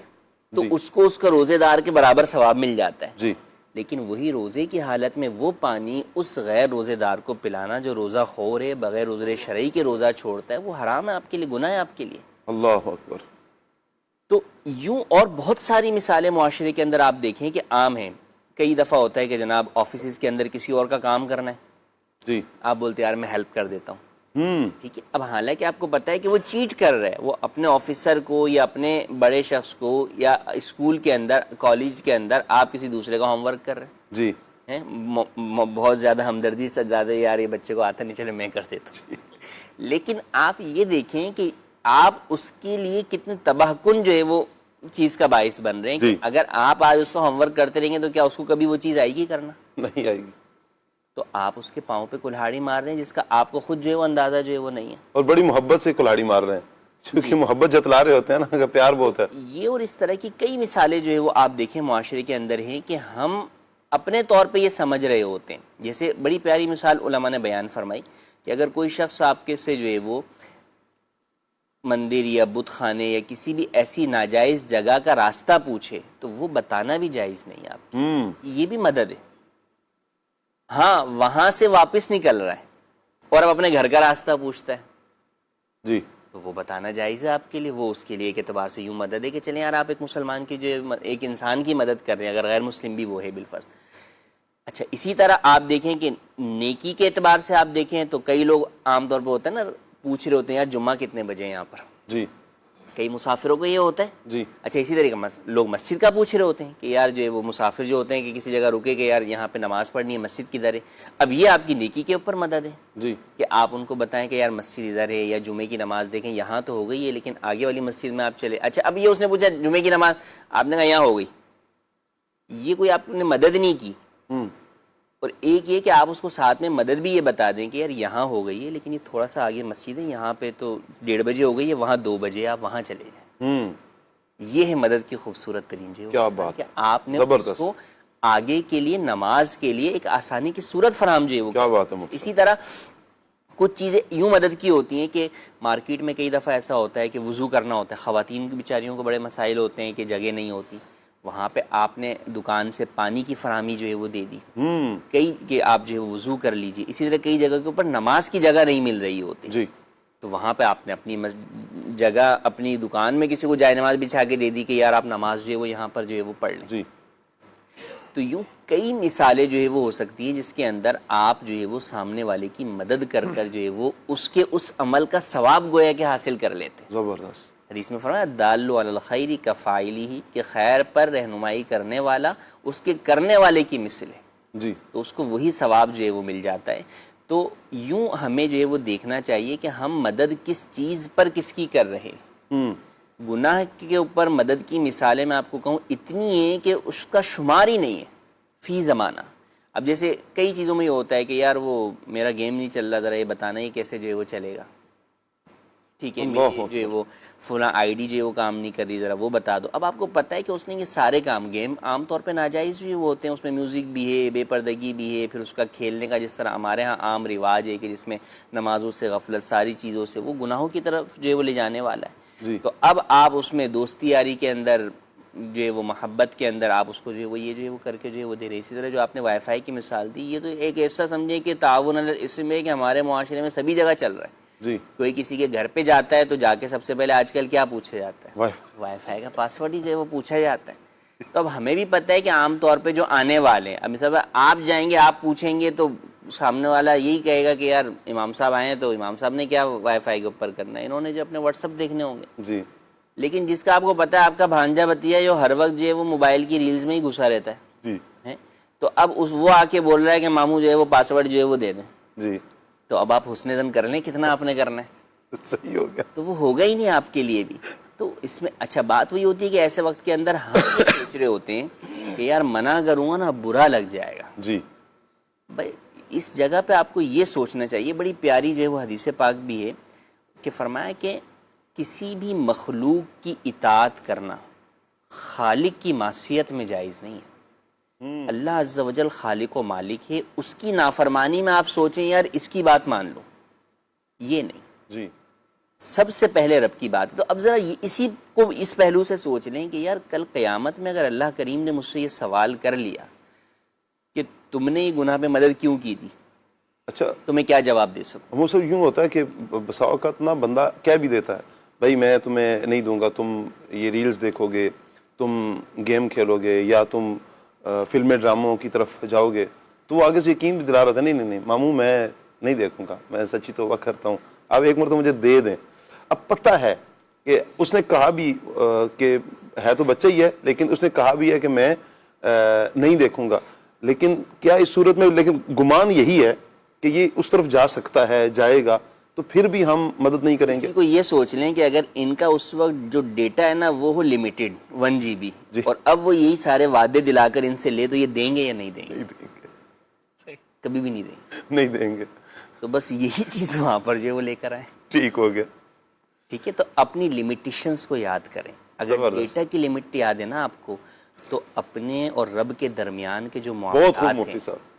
تو جی. اس کو اس کا روزے دار کے برابر ثواب مل جاتا ہے. جی لیکن وہی روزے کی حالت میں وہ پانی اس غیر روزے دار کو پلانا جو روزہ خور ہے، بغیر عذر شرعی کے روزہ چھوڑتا ہے، وہ حرام ہے آپ کے لیے، گناہ ہے آپ کے لیے. اللہ اکبر. تو یوں اور بہت ساری مثالیں معاشرے کے اندر آپ دیکھیں کہ عام ہیں. کئی دفعہ ہوتا ہے کہ جناب آفیسز کے اندر کسی اور کا کام کرنا ہے، جی آپ بولتے ہیں یار میں ہیلپ کر دیتا ہوں، ٹھیک ہے. اب حالانکہ آپ کو پتہ ہے کہ وہ چیٹ کر رہا ہے، وہ اپنے آفیسر کو یا اپنے بڑے شخص کو یا اسکول کے اندر کالج کے اندر آپ کسی دوسرے کا ہوم ورک کر رہے ہیں، جی بہت زیادہ ہمدردی سے، زیادہ یار یہ بچے کو آتا نہیں، چلے میں کر دیتا ہوں. لیکن آپ یہ دیکھیں کہ آپ اس کے لیے کتنے تباہ کن جو ہے وہ چیز کا باعث بن رہے ہیں کہ اگر آپ آج اس کو ہوم ورک کرتے رہیں گے تو کیا اس کو کبھی وہ چیز آئے گی کرنا؟ نہیں آئے گی. تو آپ اس کے پاؤں پہ کلہاڑی مار رہے ہیں جس کا آپ کو خود جو ہے وہ اندازہ جو ہے وہ نہیں ہے. اور بڑی محبت سے کلاڑی مار رہے ہیں کیونکہ محبت جتلا رہے ہوتے ہیں نا، اگر پیار بہت ہے. یہ اور اس طرح کی کئی مثالیں جو ہے وہ آپ دیکھیں معاشرے کے اندر ہیں کہ ہم اپنے طور پہ یہ سمجھ رہے ہوتے ہیں. جیسے بڑی پیاری مثال علماء نے بیان فرمائی کہ اگر کوئی شخص آپ کے سے جو ہے وہ مندر یا بت خانے یا کسی بھی ایسی ناجائز جگہ کا راستہ پوچھے تو وہ بتانا بھی جائز نہیں آپ کو. یہ بھی مدد ہے. ہاں وہاں سے واپس نکل رہا ہے اور اب اپنے گھر کا راستہ پوچھتا ہے جی تو وہ بتانا جائز ہے آپ کے لیے. وہ اس کے لیے ایک اعتبار سے یوں مدد ہے کہ چلیں یار آپ ایک مسلمان کی جو ایک انسان کی مدد کر رہے ہیں، اگر غیر مسلم بھی وہ ہے بالفرض. اچھا اسی طرح آپ دیکھیں کہ نیکی کے اعتبار سے آپ دیکھیں تو کئی لوگ عام طور پہ ہوتا ہے نا پوچھ رہے ہوتے ہیں یار جمعہ کتنے بجے ہیں یہاں پر. جی کئی مسافروں کو یہ ہوتا ہے. جی اچھا اسی طرح لوگ مسجد کا پوچھ رہے ہوتے ہیں کہ یار جو ہے وہ مسافر جو ہوتے ہیں کہ کسی جگہ رکے کہ یار یہاں پہ نماز پڑھنی ہے، مسجد کدھر ہے. اب یہ آپ کی نیکی کے اوپر مدد ہے جی کہ آپ ان کو بتائیں کہ یار مسجد ادھر ہے، یا جمعے کی نماز دیکھیں یہاں تو ہو گئی ہے لیکن آگے والی مسجد میں آپ چلے. اچھا اب یہ اس نے پوچھا جمعے کی نماز، آپ نے کہا یہاں ہو گئی. یہ کوئی آپ نے مدد نہیں کی. اور ایک یہ کہ آپ اس کو ساتھ میں مدد بھی یہ بتا دیں کہ یار یہاں ہو گئی ہے لیکن یہ تھوڑا سا آگے مسجد ہے، یہاں پہ تو 1:30 بجے ہو گئی ہے، وہاں 2 بجے آپ وہاں چلے جائیں. یہ ہے مدد کی خوبصورت ترین جو کیا بات کہ آپ نے زبردست. اس کو آگے کے لیے نماز کے لیے ایک آسانی کی صورت فراہم جو ہے وہ کیا بات ہے مفتی. اسی طرح کچھ چیزیں یوں مدد کی ہوتی ہیں کہ مارکیٹ میں کئی دفعہ ایسا ہوتا ہے کہ وضو کرنا ہوتا ہے، خواتین کی بیچاریوں کو بڑے مسائل ہوتے ہیں کہ جگہ نہیں ہوتی، وہاں پہ آپ نے دکان سے پانی کی فراہمی جو ہے وہ دے دی. کئی کہ آپ جو ہے وضو کر لیجئے. اسی طرح کئی جگہ کے اوپر نماز کی جگہ نہیں مل رہی ہوتی جی تو وہاں پہ آپ نے اپنی جگہ اپنی دکان میں کسی کو جائے نماز بچھا کے دے دی کہ یار آپ نماز جو ہے وہ یہاں پر جو ہے وہ پڑھ لیں. جی تو یوں کئی مثالیں جو ہے وہ ہو سکتی ہیں جس کے اندر آپ جو ہے وہ سامنے والے کی مدد کر کر جو ہے وہ اس کے اس عمل کا ثواب گویا کہ حاصل کر لیتے ہیں. زبردست. حدیث میں فرمایا دال علی الخیر کفاعلہ، کہ خیر پر رہنمائی کرنے والا اس کے کرنے والے کی مثل ہے. جی تو اس کو وہی ثواب جو ہے وہ مل جاتا ہے. تو یوں ہمیں جو ہے وہ دیکھنا چاہیے کہ ہم مدد کس چیز پر کس کی کر رہے ہیں. گناہ کے اوپر مدد کی مثالیں میں آپ کو کہوں اتنی ہیں کہ اس کا شمار ہی نہیں ہے فی زمانہ. اب جیسے کئی چیزوں میں یہ ہوتا ہے کہ یار وہ میرا گیم نہیں چل رہا، ذرا یہ بتانا ہی کیسے جو ہے وہ چلے گا، ٹھیک ہے میری جو ہے وہ فلاں آئی ڈی جو ہے وہ کام نہیں کر رہی، ذرا وہ بتا دو. اب آپ کو پتہ ہے کہ اس نے یہ سارے کام گیم عام طور پہ ناجائز جو وہ ہوتے ہیں، اس میں میوزک بھی ہے، بے پردگی بھی ہے، پھر اس کا کھیلنے کا جس طرح ہمارے ہاں عام رواج ہے کہ جس میں نمازوں سے غفلت ساری چیزوں سے وہ گناہوں کی طرف جو ہے وہ لے جانے والا ہے. تو اب آپ اس میں دوستی یاری کے اندر جو ہے وہ محبت کے اندر آپ اس کو جو ہے وہ یہ جو ہے وہ کر کے جو ہے وہ دے رہے. اسی طرح جو آپ نے وائی فائی کی مثال دی، یہ تو ایک ایسا سمجھیں کہ تعاون اس میں کہ ہمارے معاشرے میں سبھی جگہ چل رہا ہے. جی کوئی کسی کے گھر پہ جاتا ہے تو جا کے سب سے پہلے آج کل کیا پوچھا جاتا ہے؟ وائی فائی کا پاسورڈ ہی جو ہے وہ پوچھا جاتا ہے. تو اب ہمیں بھی پتہ ہے کہ عام طور پہ جو آنے والے ہیں، اب مثلا آپ جائیں گے آپ پوچھیں گے تو سامنے والا یہی کہے گا کہ یار امام صاحب آئے ہیں تو امام صاحب نے کیا وائی فائی کے اوپر کرنا ہے، انہوں نے جو اپنے واٹس ایپ دیکھنے ہوں گے. جی لیکن جس کا آپ کو پتہ ہے آپ کا بھانجا بتیا جو ہر وقت جو ہے وہ موبائل کی ریلز میں ہی گھسا رہتا ہے جی تو اب وہ آ کے بول رہا ہے کہ ماموں جو ہے وہ پاسورڈ جو ہے وہ دے دیں. جی تو اب آپ حسن ظن کر لیں کتنا آپ نے کرنا ہے، صحیح ہو گیا. تو وہ ہوگا ہی نہیں آپ کے لیے بھی. تو اس میں اچھا بات وہی ہوتی ہے کہ ایسے وقت کے اندر ہم یہ سوچ رہے ہوتے ہیں کہ یار منع کروں گا نا برا لگ جائے گا. جی بھائی اس جگہ پہ آپ کو یہ سوچنا چاہیے، بڑی پیاری جو ہے وہ حدیث پاک بھی ہے کہ فرمایا کہ کسی بھی مخلوق کی اطاعت کرنا، خالق کی معصیت میں جائز نہیں ہے. اللہ عز و جل خالق و مالک ہے، اس کی نافرمانی میں آپ سوچیں یار اس کی بات مان لو، یہ نہیں. جی سب سے پہلے رب کی بات ہے. تو اب ذرا اسی کو اس پہلو سے سوچ لیں کہ یار کل قیامت میں اگر اللہ کریم نے مجھ سے یہ سوال کر لیا کہ تم نے یہ گناہ پہ مدد کیوں کی تھی، اچھا تو میں کیا جواب دے سکوں؟ وہ سب یوں ہوتا ہے کہ بسا اوقات نا بندہ کہہ بھی دیتا ہے بھائی میں تمہیں نہیں دوں گا، تم یہ ریلز دیکھو گے، تم گیم کھیلو گے، یا تم فلمیں ڈراموں کی طرف جاؤ گے، تو وہ آگے سے یقین بھی دلا رہا تھا نہیں ماموں میں نہیں دیکھوں گا، میں سچی توبہ کرتا ہوں، آپ ایک مرتبہ مجھے دے دیں. اب پتہ ہے کہ اس نے کہا بھی کہ ہے تو بچہ ہی ہے، لیکن اس نے کہا بھی ہے کہ میں نہیں دیکھوں گا، لیکن کیا اس صورت میں لیکن گمان یہی ہے کہ یہ اس طرف جا سکتا ہے، جائے گا، تو پھر بھی ہم مدد نہیں کریں گے. کسی کو یہ سوچ لیں کہ اگر ان کا اس وقت جو ڈیٹا ہے نا وہ ہو لمیٹڈ 1 GB، اور اب وہ یہی سارے وعدے دلا کر ان سے لے، تو یہ دیں گے یا نہیں دیں گے؟ کبھی بھی نہیں دیں گے. نہیں دیں گے. تو بس یہی چیز وہاں پر جو ہے وہ لے کر آئے. ٹھیک ہو گیا. ٹھیک ہے، تو اپنی لمیٹیشنز کو یاد کریں. اگر ڈیٹا کی لمٹ یاد ہے نا آپ کو، تو اپنے اور رب کے درمیان کے جو بہت معاملات خوب مفتی ہیں صاحب،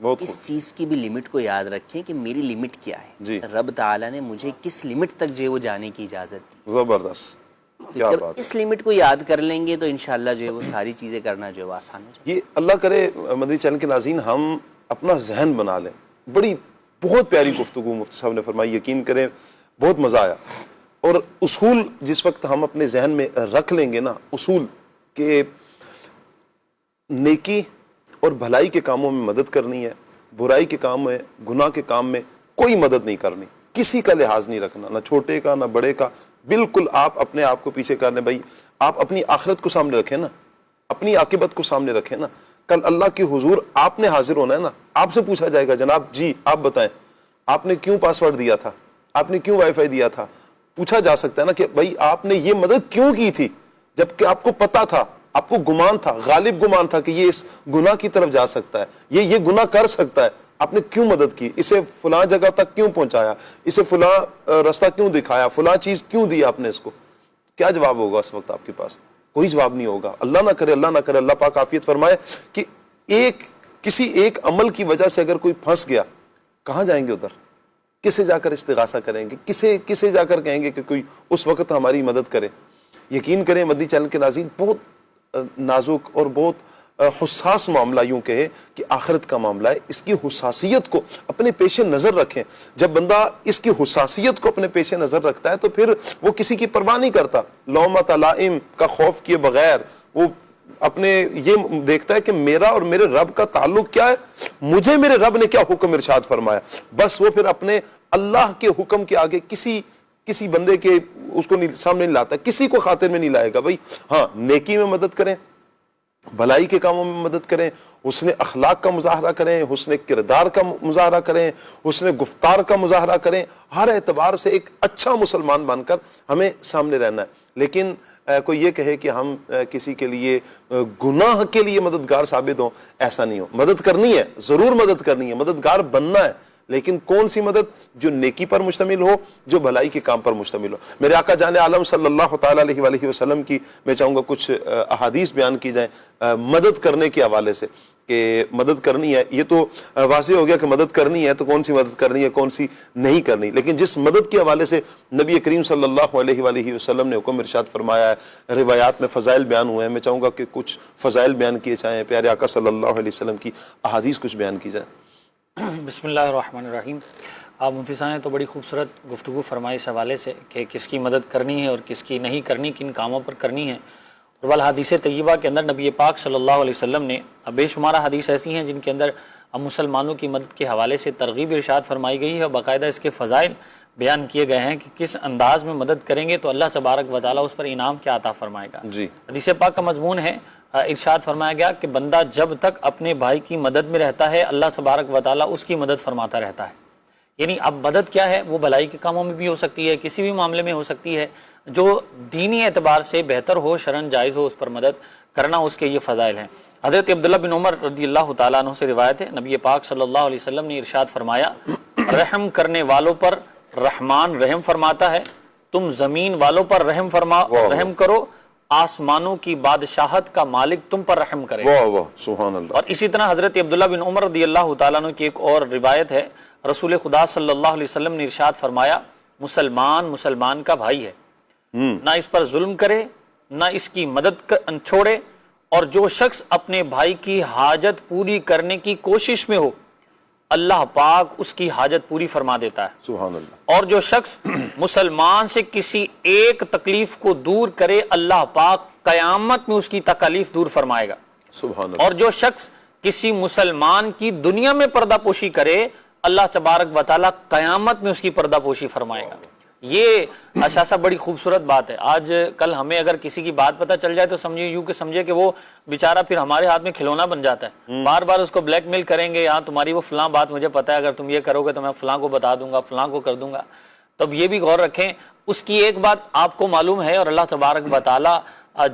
بہت اس چیز کی بھی لمٹ کو یاد رکھیں کہ میری لمٹ کیا ہے. جی. رب تعالیٰ نے مجھے کس لمٹ تک جو ہے وہ جانے کی اجازت دی. زبردست. کیا جب بات. اس لمٹ کو یاد کر لیں گے تو انشاءاللہ جو ہے وہ ساری چیزیں کرنا جو ہے وہ آسان ہو جائے. یہ اللہ کرے مدنی چینل کے ناظرین ہم اپنا ذہن بنا لیں. بڑی بہت پیاری گفتگو مفتی صاحب نے فرمائی، یقین کریں بہت مزہ آیا. اور اصول جس وقت ہم اپنے ذہن میں رکھ لیں گے نا، اصول کہ نیکی اور بھلائی کے کاموں میں مدد کرنی ہے، برائی کے کام میں، گناہ کے کام میں کوئی مدد نہیں کرنی، کسی کا لحاظ نہیں رکھنا، نہ چھوٹے کا نہ بڑے کا. بالکل آپ اپنے آپ کو پیچھے کر لیں. بھائی آپ اپنی آخرت کو سامنے رکھیں نا، اپنی عاقبت کو سامنے رکھیں نا. کل اللہ کے حضور آپ نے حاضر ہونا ہے نا، آپ سے پوچھا جائے گا جناب جی آپ بتائیں آپ نے کیوں پاسورڈ دیا تھا، آپ نے کیوں وائی فائی دیا تھا. پوچھا جا سکتا ہے نا کہ بھائی آپ نے یہ مدد کیوں کی تھی، جبکہ آپ کو پتا تھا، آپ کو گمان تھا، غالب گمان تھا کہ یہ اس گناہ کی طرف جا سکتا ہے، یہ گناہ کر سکتا ہے. آپ نے کیوں مدد کی، اسے فلاں جگہ تک کیوں پہنچایا، اسے فلاں راستہ کیوں دکھایا، فلاں چیز کیوں دی آپ نے اس کو. کیا جواب ہوگا اس وقت آپ کے پاس؟ کوئی جواب نہیں ہوگا. اللہ نہ کرے اللہ پاک عافیت فرمائے کہ کسی ایک عمل کی وجہ سے اگر کوئی پھنس گیا، کہاں جائیں گے ادھر؟ کسے جا کر استغاثہ کریں گے؟ کسے جا کر کہیں گے کہ کوئی اس وقت ہماری مدد کرے؟ یقین کریں مدنی چینل کے ناظرین بہت نازک اور بہت حساس معاملہ یوں کہے کہ آخرت کا معاملہ ہے. اس کی حساسیت کو اپنے پیش نظر رکھیں. جب بندہ اس کی حساسیت کو اپنے پیش نظر رکھتا ہے تو پھر وہ کسی کی پرواہ نہیں کرتا. لومۃ لائم کا خوف کیے بغیر وہ اپنے یہ دیکھتا ہے کہ میرا اور میرے رب کا تعلق کیا ہے، مجھے میرے رب نے کیا حکم ارشاد فرمایا. بس وہ پھر اپنے اللہ کے حکم کے آگے کسی بندے کے اس کو سامنے نہیں لاتا، کسی کو خاطر میں نہیں لائے گا. بھائی ہاں نیکی میں مدد کریں، بھلائی کے کاموں میں مدد کریں، حسن اخلاق کا مظاہرہ کریں، حسن کردار کا مظاہرہ کریں، حسن گفتار کا مظاہرہ کریں. ہر اعتبار سے ایک اچھا مسلمان بن کر ہمیں سامنے رہنا ہے. لیکن کوئی یہ کہے کہ ہم کسی کے لیے گناہ کے لیے مددگار ثابت ہوں، ایسا نہیں ہو. مدد کرنی ہے، ضرور مدد کرنی ہے، مددگار بننا ہے، لیکن کون سی مدد؟ جو نیکی پر مشتمل ہو، جو بھلائی کے کام پر مشتمل ہو. میرے آقا جان عالم صلی اللہ تعالیٰ علیہ وآلہ وسلم کی میں چاہوں گا کچھ احادیث بیان کی جائیں مدد کرنے کے حوالے سے کہ مدد کرنی ہے. یہ تو واضح ہو گیا کہ مدد کرنی ہے، تو کون سی مدد کرنی ہے کون سی نہیں کرنی. لیکن جس مدد کے حوالے سے نبی کریم صلی اللہ علیہ وآلہ وسلم نے حکم ارشاد فرمایا ہے، روایات میں فضائل بیان ہوئے ہیں، میں چاہوں گا کہ کچھ فضائل بیان کیے جائیں، پیارے آقا صلی اللہ علیہ وسلم کی احادیث کچھ بیان کی جائیں. بسم اللہ الرحمن الرحیم. آپ مفتی صاحب نے تو بڑی خوبصورت گفتگو فرمائی اس حوالے سے کہ کس کی مدد کرنی ہے اور کس کی نہیں کرنی، کن کاموں پر کرنی ہے. اور والحدیث طیبہ کے اندر نبی پاک صلی اللہ علیہ وسلم نے بے شمار حدیث ایسی ہیں جن کے اندر مسلمانوں کی مدد کے حوالے سے ترغیب ارشاد فرمائی گئی ہے، اور باقاعدہ اس کے فضائل بیان کیے گئے ہیں کہ کس انداز میں مدد کریں گے تو اللہ تبارک و تعالیٰ اس پر انعام کیا عطا فرمائے گا. جی حدیث پاک کا مضمون ہے، ارشاد فرمایا گیا کہ بندہ جب تک اپنے بھائی کی مدد میں رہتا ہے اللہ تبارک و تعالیٰ اس کی مدد فرماتا رہتا ہے. یعنی اب مدد کیا ہے؟ وہ بھلائی کے کاموں میں بھی ہو سکتی ہے، کسی بھی معاملے میں ہو سکتی ہے جو دینی اعتبار سے بہتر ہو، شرعاً جائز ہو، اس پر مدد کرنا اس کے یہ فضائل ہیں. حضرت عبداللہ بن عمر رضی اللہ تعالیٰ عنہ سے روایت ہے، نبی پاک صلی اللہ علیہ وسلم نے ارشاد فرمایا، رحم کرنے والوں پر رحمان رحم فرماتا ہے، تم زمین والوں پر رحم کرو آسمانوں کی بادشاہت کا مالک تم پر رحم کرے. واہ واہ سبحان اللہ. اور اسی طرح حضرت عبداللہ بن عمر رضی اللہ تعالیٰ عنہ کی ایک اور روایت ہے, رسول خدا صلی اللہ علیہ وسلم نے ارشاد فرمایا مسلمان کا بھائی ہے, نہ اس پر ظلم کرے نہ اس کی مدد چھوڑے, اور جو شخص اپنے بھائی کی حاجت پوری کرنے کی کوشش میں ہو اللہ پاک اس کی حاجت پوری فرما دیتا ہے. سبحان اللہ. اور جو شخص مسلمان سے کسی ایک تکلیف کو دور کرے اللہ پاک قیامت میں اس کی تکالیف دور فرمائے گا. سبحان اللہ. اور جو شخص کسی مسلمان کی دنیا میں پردہ پوشی کرے اللہ تبارک و تعالیٰ قیامت میں اس کی پردہ پوشی فرمائے گا. یہ اشاسا بڑی خوبصورت بات ہے. آج کل ہمیں اگر کسی کی بات پتہ چل جائے تو سمجھے کہ وہ بیچارہ پھر ہمارے ہاتھ میں کھلونا بن جاتا ہے. بار بار اس کو بلیک میل کریں گے, ہاں تمہاری وہ فلاں بات مجھے پتہ ہے, اگر تم یہ کرو گے تو میں فلاں کو بتا دوں گا, فلاں کو کر دوں گا. تب یہ بھی غور رکھیں, اس کی ایک بات آپ کو معلوم ہے اور اللہ تبارک و تعالیٰ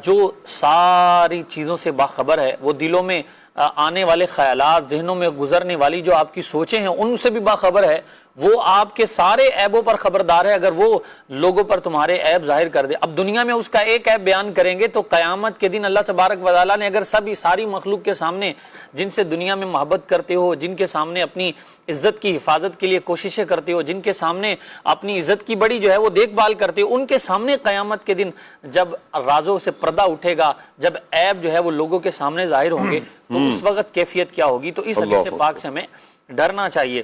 جو ساری چیزوں سے باخبر ہے, وہ دلوں میں آنے والے خیالات, ذہنوں میں گزرنے والی جو آپ کی سوچیں ہیں ان سے بھی باخبر ہے. وہ آپ کے سارے عیبوں پر خبردار ہے اگر وہ لوگوں پر تمہارے عیب ظاہر کر دے. اب دنیا میں اس کا ایک عیب بیان کریں گے تو قیامت کے دن اللہ تبارک و تعالیٰ نے اگر ساری مخلوق کے سامنے جن سے دنیا میں محبت کرتے ہو, جن کے سامنے اپنی عزت کی حفاظت کے لیے کوششیں کرتے ہو, جن کے سامنے اپنی عزت کی بڑی جو ہے وہ دیکھ بھال کرتے ہو, ان کے سامنے قیامت کے دن جب رازوں سے پردہ اٹھے گا, جب عیب جو ہے وہ لوگوں کے سامنے ظاہر ہوں گے تو اس وقت کیفیت کیا ہوگی. تو اس حدیث پاک سے ہمیں ڈرنا چاہیے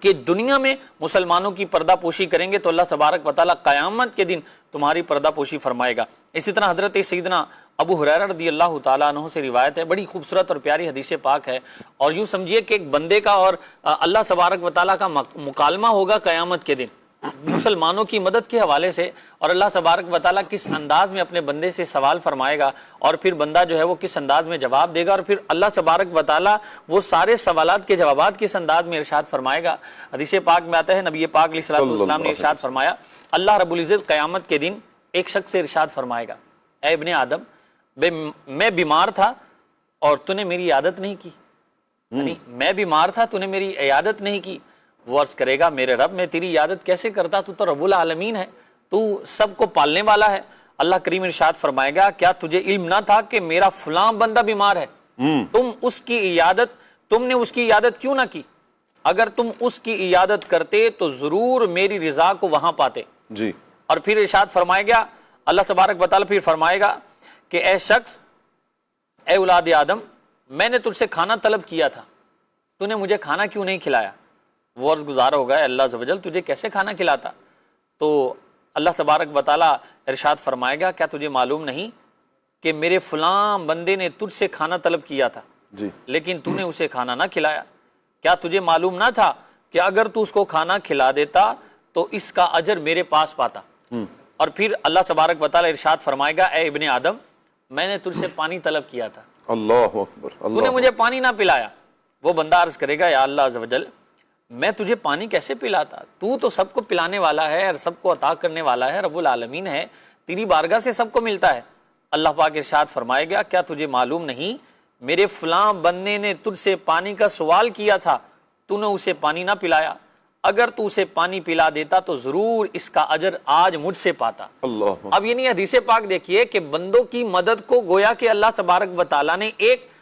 کہ دنیا میں مسلمانوں کی پردہ پوشی کریں گے تو اللہ تبارک و تعالیٰ قیامت کے دن تمہاری پردہ پوشی فرمائے گا. اسی طرح حضرت سیدنا ابو ہریرہ رضی اللہ تعالیٰ عنہ سے روایت ہے, بڑی خوبصورت اور پیاری حدیث پاک ہے, اور یوں سمجھیے کہ ایک بندے کا اور اللہ تبارک و تعالیٰ کا مکالمہ ہوگا قیامت کے دن مسلمانوں کی مدد کے حوالے سے, اور اللہ تبارک و تعالیٰ کس انداز میں اپنے بندے سے سوال فرمائے گا اور پھر بندہ جو ہے وہ کس انداز میں جواب دے گا, اور پھر اللہ تبارک و تعالیٰ وہ سارے سوالات کے جوابات کس انداز میں ارشاد فرمائے گا. حدیث پاک میں آتا ہے نبی پاک علیہ الصلوۃ والسلام نے ارشاد فرمایا, اللہ رب العزت قیامت کے دن ایک شخص سے ارشاد فرمائے گا, اے ابن آدم میں بیمار تھا اور تو نے میری عیادت نہیں کی. یعنی میں بیمار تھا تو نے میری عیادت نہیں کی. وہ عرض کرے گا میرے رب میں تیری عیادت کیسے کرتا, تو رب العالمین ہے, تو سب کو پالنے والا ہے. اللہ کریم ارشاد فرمائے گا کیا تجھے علم نہ تھا کہ میرا فلاں بندہ بیمار ہے, تم اس کی عیادت کیوں نہ کی؟ اگر تم اس کی عیادت کرتے تو ضرور میری رضا کو وہاں پاتے. جی. اور پھر ارشاد فرمائے گا اللہ تبارک و تعالیٰ پھر فرمائے گا کہ اے شخص, اے اولاد آدم, میں نے تجھ سے کھانا طلب کیا تھا, تو نے مجھے کھانا کیوں نہیں کھلایا؟ وہ عرض گزار ہوگا اللہ عز و جل تجھے کیسے کھانا کھلاتا؟ تو اللہ تبارک و تعالیٰ ارشاد فرمائے گا کیا تجھے معلوم نہیں کہ میرے فلاں بندے نے تجھ سے کھانا طلب کیا تھا, جی, لیکن تو نے اسے کھانا نہ کھلایا؟ کیا تجھے معلوم نہ تھا کہ اگر تو اس کو کھانا کھلا دیتا تو اس کا اجر میرے پاس پاتا؟ اور پھر اللہ تبارک و تعالیٰ ارشاد فرمائے گا اے ابن آدم, میں نے تجھ سے پانی طلب کیا تھا, اللہ اکبر, تو نے مجھے پانی نہ پلایا. وہ بندہ عرض کرے گا یا اللہ عز و جل, میں تجھے پانی کیسے پلاتا, تو سب کو پلانے والا ہے اور سب کو عطا کرنے والا ہے, رب العالمین ہے, تیری بارگاہ سے سب کو ملتا ہے. اللہ پاک ارشاد فرمائے گا کیا تجھے معلوم نہیں میرے فلاں بندے نے تجھ سے پانی کا سوال کیا تھا, تو نے اسے پانی نہ پلایا, اگر تو اسے پانی پلا دیتا تو ضرور اس کا اجر آج مجھ سے پاتا. اللہ. اب یہ نہیں حدیث پاک دیکھیے کہ بندوں کی مدد کو گویا کہ اللہ تبارک و تعالیٰ نے ایک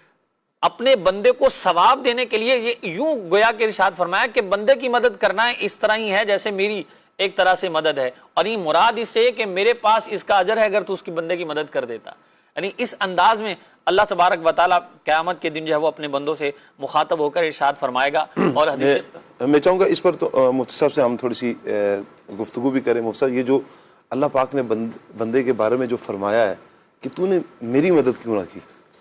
اپنے بندے کو ثواب دینے کے لیے یہ یوں گویا کہ ارشاد فرمایا کہ بندے کی مدد کرنا ہے اس طرح ہی ہے جیسے میری ایک طرح سے مدد ہے, اور یہ مراد اس سے کہ میرے پاس اس کا اجر ہے اگر تو اس کی بندے کی مدد کر دیتا. یعنی اس انداز میں اللہ تبارک و تعالیٰ قیامت کے دن جو ہے وہ اپنے بندوں سے مخاطب ہو کر ارشاد فرمائے گا. اور میں چاہوں گا اس پر تو مفتی صاحب سے ہم تھوڑی سی گفتگو بھی کریں. مفتی صاحب, یہ جو اللہ پاک نے بندے کے بارے میں جو فرمایا ہے کہ تو نے میری مدد کیوں نہ کی,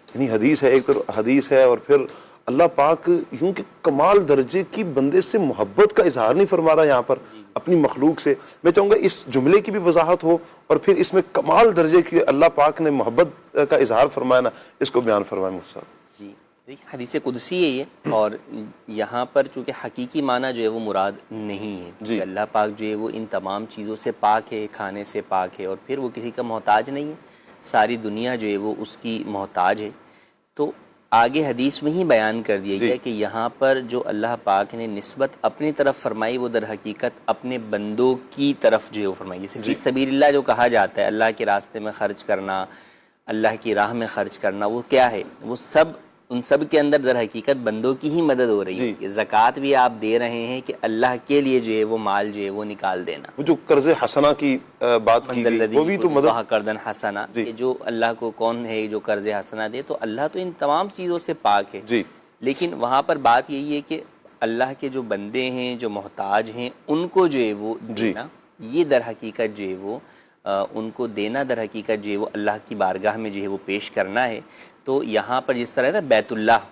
یعنی حدیث ہے, ایک تو حدیث ہے, اور پھر اللہ پاک یوں کہ کمال درجے کی بندے سے محبت کا اظہار نہیں فرما رہا یہاں پر اپنی مخلوق سے. میں چاہوں گا اس جملے کی بھی وضاحت ہو, اور پھر اس میں کمال درجے کی اللہ پاک نے محبت کا اظہار فرمایا نا, اس کو بیان فرمائیں مفتی صاحب. جی دیکھیے حدیث قدسی ہے یہ, اور یہاں پر چونکہ حقیقی معنی جو ہے وہ مراد نہیں ہے, جی, کہ اللہ پاک جو ہے وہ ان تمام چیزوں سے پاک ہے, کھانے سے پاک ہے, اور پھر وہ کسی کا محتاج نہیں ہے, ساری دنیا جو ہے وہ اس کی محتاج ہے. تو آگے حدیث میں ہی بیان کر دیا گیا کہ یہاں پر جو اللہ پاک نے نسبت اپنی طرف فرمائی وہ در حقیقت اپنے بندوں کی طرف جو ہے وہ فرمائی. جیسے فی سبیل اللہ جو کہا جاتا ہے، اللہ کے راستے میں خرچ کرنا، اللہ کی راہ میں خرچ کرنا، وہ کیا ہے؟ وہ سب ان سب کے اندر در حقیقت بندوں کی ہی مدد ہو رہی ہے. زکوٰۃ بھی آپ دے رہے ہیں کہ اللہ کے لیے جو ہے وہ مال جو ہے وہ نکال دینا. وہ جو قرض حسنہ کی بات کی گئی وہ بھی تو مدد. قرضاً حسنہ، کہ جو اللہ کو کون ہے جو قرض حسنہ دے، تو اللہ تو ان تمام چیزوں سے پاک ہے. لیکن وہاں پر بات یہی ہے کہ اللہ کے جو بندے ہیں جو محتاج ہیں ان کو جو ہے وہ دینا، یہ در حقیقت جو ہے وہ ان کو دینا در حقیقت جو ہے وہ اللہ کی بارگاہ میں جو ہے وہ پیش کرنا ہے. تو یہاں پر جس طرح نا بیت اللہ،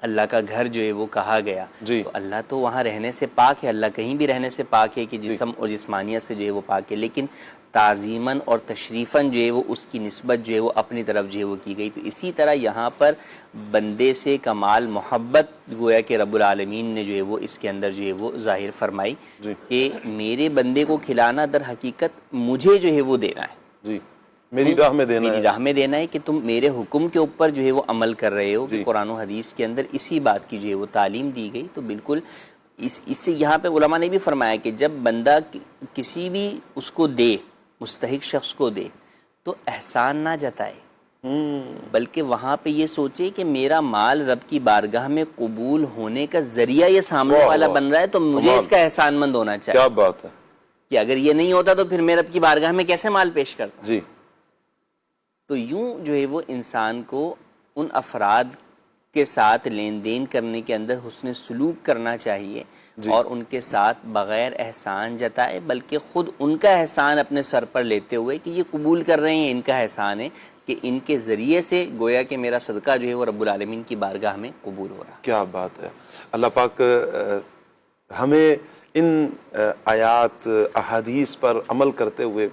اللہ کا گھر جو ہے وہ کہا گیا، تو اللہ تو وہاں رہنے سے پاک ہے، اللہ کہیں بھی رہنے سے پاک ہے کہ جسم اور جسمانیت سے جو ہے وہ پاک ہے، لیکن تعظیماً اور تشریفاً جو ہے وہ اس کی نسبت جو ہے وہ اپنی طرف جو ہے وہ کی گئی. تو اسی طرح یہاں پر بندے سے کمال محبت گویا کہ رب العالمین نے جو ہے وہ اس کے اندر جو ہے وہ ظاہر فرمائی کہ میرے بندے کو کھلانا در حقیقت مجھے جو ہے وہ دینا ہے، میری راہ میں دینا ہے، میری راہ میں دینا ہے کہ تم میرے حکم کے اوپر جو ہے وہ عمل کر رہے ہو. کہ قرآن و حدیث کے اندر اسی بات کی جو ہے وہ تعلیم دی گئی. تو بالکل اس سے یہاں پہ علماء نے بھی فرمایا کہ جب بندہ کسی بھی اس کو دے، مستحق شخص کو دے، تو احسان نہ جتائے، بلکہ وہاں پہ یہ سوچے کہ میرا مال رب کی بارگاہ میں قبول ہونے کا ذریعہ یہ سامنے والا بن رہا ہے، تو مجھے اس کا احسان مند ہونا چاہیے. کیا بات ہے کہ اگر یہ نہیں ہوتا تو پھر میں رب کی بارگاہ میں کیسے مال پیش کرتا. تو یوں جو ہے وہ انسان کو ان افراد کے ساتھ لین دین کرنے کے اندر حسن سلوک کرنا چاہیے اور ان کے ساتھ بغیر احسان جتائے، بلکہ خود ان کا احسان اپنے سر پر لیتے ہوئے کہ یہ قبول کر رہے ہیں، ان کا احسان ہے کہ ان کے ذریعے سے گویا کہ میرا صدقہ جو ہے وہ رب العالمین کی بارگاہ میں قبول ہو رہا. کیا بات ہے. اللہ پاک ہمیں ان آیات احادیث پر عمل کرتے ہوئے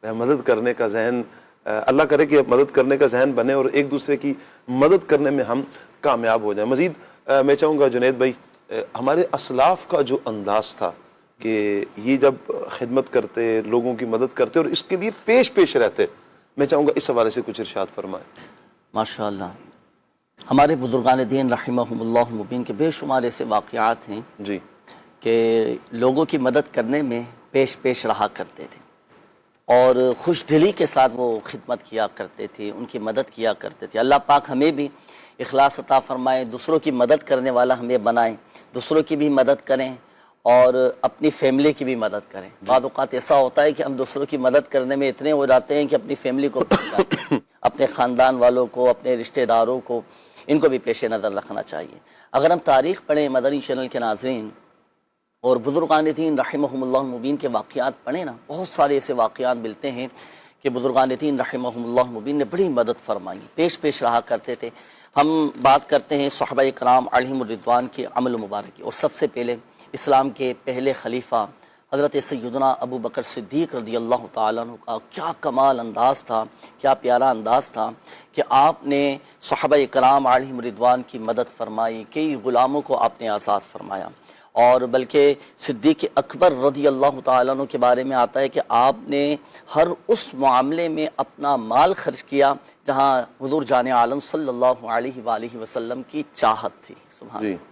مدد کرنے کا ذہن، اللہ کرے کہ مدد کرنے کا ذہن بنے اور ایک دوسرے کی مدد کرنے میں ہم کامیاب ہو جائیں. مزید میں چاہوں گا جنید بھائی، ہمارے اسلاف کا جو انداز تھا کہ یہ جب خدمت کرتے، لوگوں کی مدد کرتے اور اس کے لیے پیش رہتے، میں چاہوں گا اس حوالے سے کچھ ارشاد فرمائیں. ماشاء اللہ، ہمارے بزرگان دین رحمہم اللہ مبین کے بے شمار ایسے واقعات ہیں کہ لوگوں کی مدد کرنے میں پیش رہا کرتے تھے اور خوش دلی کے ساتھ وہ خدمت کیا کرتے تھے، ان کی مدد کیا کرتے تھے. اللہ پاک ہمیں بھی اخلاص عطا فرمائے، دوسروں کی مدد کرنے والا ہمیں بنائیں، دوسروں کی بھی مدد کریں اور اپنی فیملی کی بھی مدد کریں. بعض اوقات ایسا ہوتا ہے کہ ہم دوسروں کی مدد کرنے میں اتنے ہو جاتے ہیں کہ اپنی فیملی کو، اپنے خاندان والوں کو، اپنے رشتہ داروں کو، ان کو بھی پیش نظر رکھنا چاہیے. اگر ہم تاریخ پڑھیں مدنی چینل کے ناظرین اور بزرگان دین رحمہم اللہ مبین کے واقعات پڑھیں نا، بہت سارے ایسے واقعات ملتے ہیں کہ بزرگان دین رحمہم اللہ مبین نے بڑی مدد فرمائی، پیش رہا کرتے تھے. ہم بات کرتے ہیں صحابہ کرام علیہم الرضوان کے عمل مبارک کی، اور سب سے پہلے اسلام کے پہلے خلیفہ حضرت سیدنا ابو بکر صدیق رضی اللہ تعالیٰ عنہ کا کیا کمال انداز تھا، کیا پیارا انداز تھا کہ آپ نے صحابہ کرام علیہم الرضوان کی مدد فرمائی، کئی غلاموں کو آپ نے آزاد فرمایا. اور بلکہ صدیق اکبر رضی اللہ تعالیٰ عنہ کے بارے میں آتا ہے کہ آپ نے ہر اس معاملے میں اپنا مال خرچ کیا جہاں حضور جان عالم صلی اللہ علیہ وآلہ وسلم کی چاہت تھی. سبحان اللہ.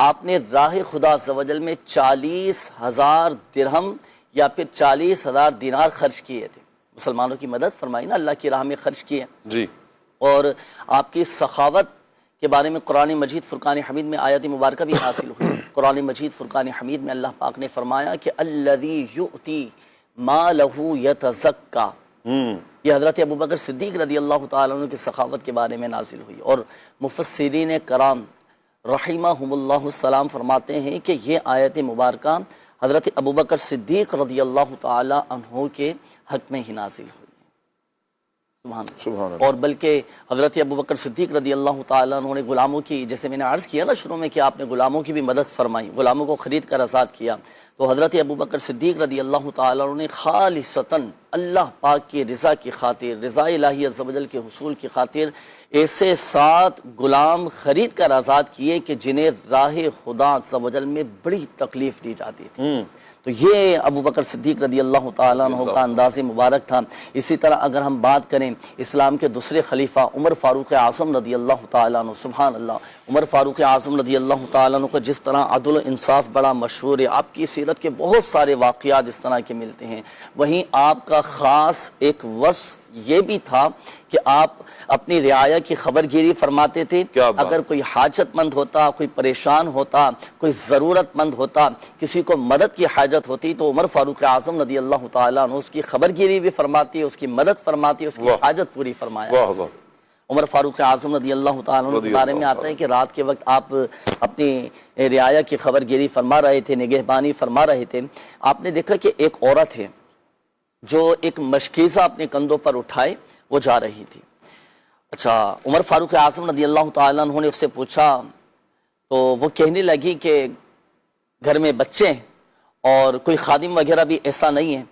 آپ نے راہ خدا عز و جل میں 40,000 درہم یا پھر 40,000 دینار خرچ کیے تھے. مسلمانوں کی مدد فرمائی نا، اللہ کی راہ میں خرچ کیے. اور آپ کی سخاوت کے بارے میں قرآن مجید فرقان حمید میں آیت مبارکہ بھی حاصل ہوئی. قرآن مجید فرقان حمید میں اللہ پاک نے فرمایا کہ الذی یؤتی مالہ یتزکا، یہ حضرت ابو بکر صدیق رضی اللہ تعالیٰ عنہ کی سخاوت کے بارے میں نازل ہوئی. اور مفسرین کرام رحمہم اللہ السلام فرماتے ہیں کہ یہ آیت مبارکہ حضرت ابو بکر صدیق رضی اللہ تعالیٰ عنہ کے حق میں ہی نازل ہوئی. سبحان اللہ. اور بلکہ حضرت ابو بکر صدیق رضی اللہ تعالیٰ عنہ نے غلاموں کی، جیسے میں نے عرض کیا نا شروع میں کہ آپ نے غلاموں کی بھی مدد فرمائی، غلاموں کو خرید کر آزاد کیا. تو حضرت ابوبکر صدیق رضی اللہ تعالیٰ عنہ نے خالصتاً اللہ پاک کی رضا کی خاطر، رضا الہی عز و جل کے حصول کی خاطر ایسے 7 غلام خرید کر آزاد کیے کہ جنہیں راہ خدا عز و جل میں بڑی تکلیف دی جاتی تھی. تو یہ ابوبکر صدیق رضی اللہ تعالیٰ عنہ کا انداز مبارک تھا. اسی طرح اگر ہم بات کریں اسلام کے دوسرے خلیفہ عمر فاروق اعظم رضی اللہ تعالیٰ عنہ، سبحان اللہ، عمر فاروق اعظم رضی اللہ تعالیٰ عنہ کو جس طرح عدل و انصاف بڑا مشہور ہے، آپ کی سیرت کے بہت سارے واقعات اس طرح کے ملتے ہیں، وہیں آپ کا خاص ایک وصف یہ بھی تھا کہ آپ اپنی رعایا کی خبر گیری فرماتے تھے. اگر کوئی حاجت مند ہوتا، کوئی پریشان ہوتا، کوئی ضرورت مند ہوتا، کسی کو مدد کی حاجت ہوتی تو عمر فاروق اعظم رضی اللہ تعالیٰ عنہ اس کی خبر گیری بھی فرماتی، اس کی مدد فرماتی، اس کی حاجت پوری فرمایا. عمر فاروق اعظم رضی اللہ تعالیٰ عنہ کے بارے میں آتا ہے کہ رات کے وقت آپ اپنی رعایا کی خبر گیری فرما رہے تھے، نگہبانی فرما رہے تھے. آپ نے دیکھا کہ ایک عورت ہے جو ایک مشکیزہ اپنے کندھوں پر اٹھائے وہ جا رہی تھی. اچھا، عمر فاروق اعظم رضی اللہ تعالیٰ عنہ نے اس سے پوچھا تو وہ کہنے لگی کہ گھر میں بچے ہیں اور کوئی خادم وغیرہ بھی ایسا نہیں ہے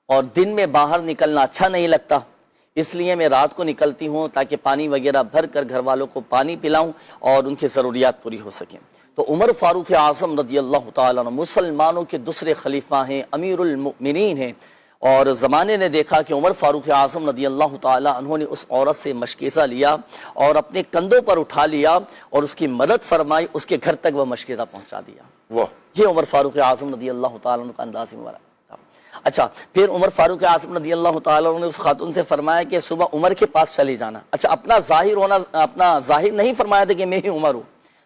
اور دن میں باہر نکلنا اچھا نہیں لگتا، اس لیے میں رات کو نکلتی ہوں تاکہ پانی وغیرہ بھر کر گھر والوں کو پانی پلاؤں اور ان کی ضروریات پوری ہو سکیں. تو عمر فاروق اعظم رضی اللہ تعالیٰ عنہ مسلمانوں کے دوسرے خلیفہ ہیں، امیر المؤمنین ہیں، اور زمانے نے دیکھا کہ عمر فاروق اعظم رضی اللہ تعالیٰ عنہ نے اس عورت سے مشکیزہ لیا اور اپنے کندھوں پر اٹھا لیا اور اس کی مدد فرمائی، اس کے گھر تک وہ مشکیزہ پہنچا دیا. یہ عمر فاروق اعظم رضی اللہ تعالیٰ عنہ کا انداز مبارک تھا. اچھا، پھر عمر فاروق اعظم رضی اللہ تعالیٰ عنہ نے اس خاتون سے فرمایا کہ صبح عمر کے پاس چلی جانا. اچھا، اپنا ظاہر نہیں فرمایا تھا کہ میں ہی عمر ہوں،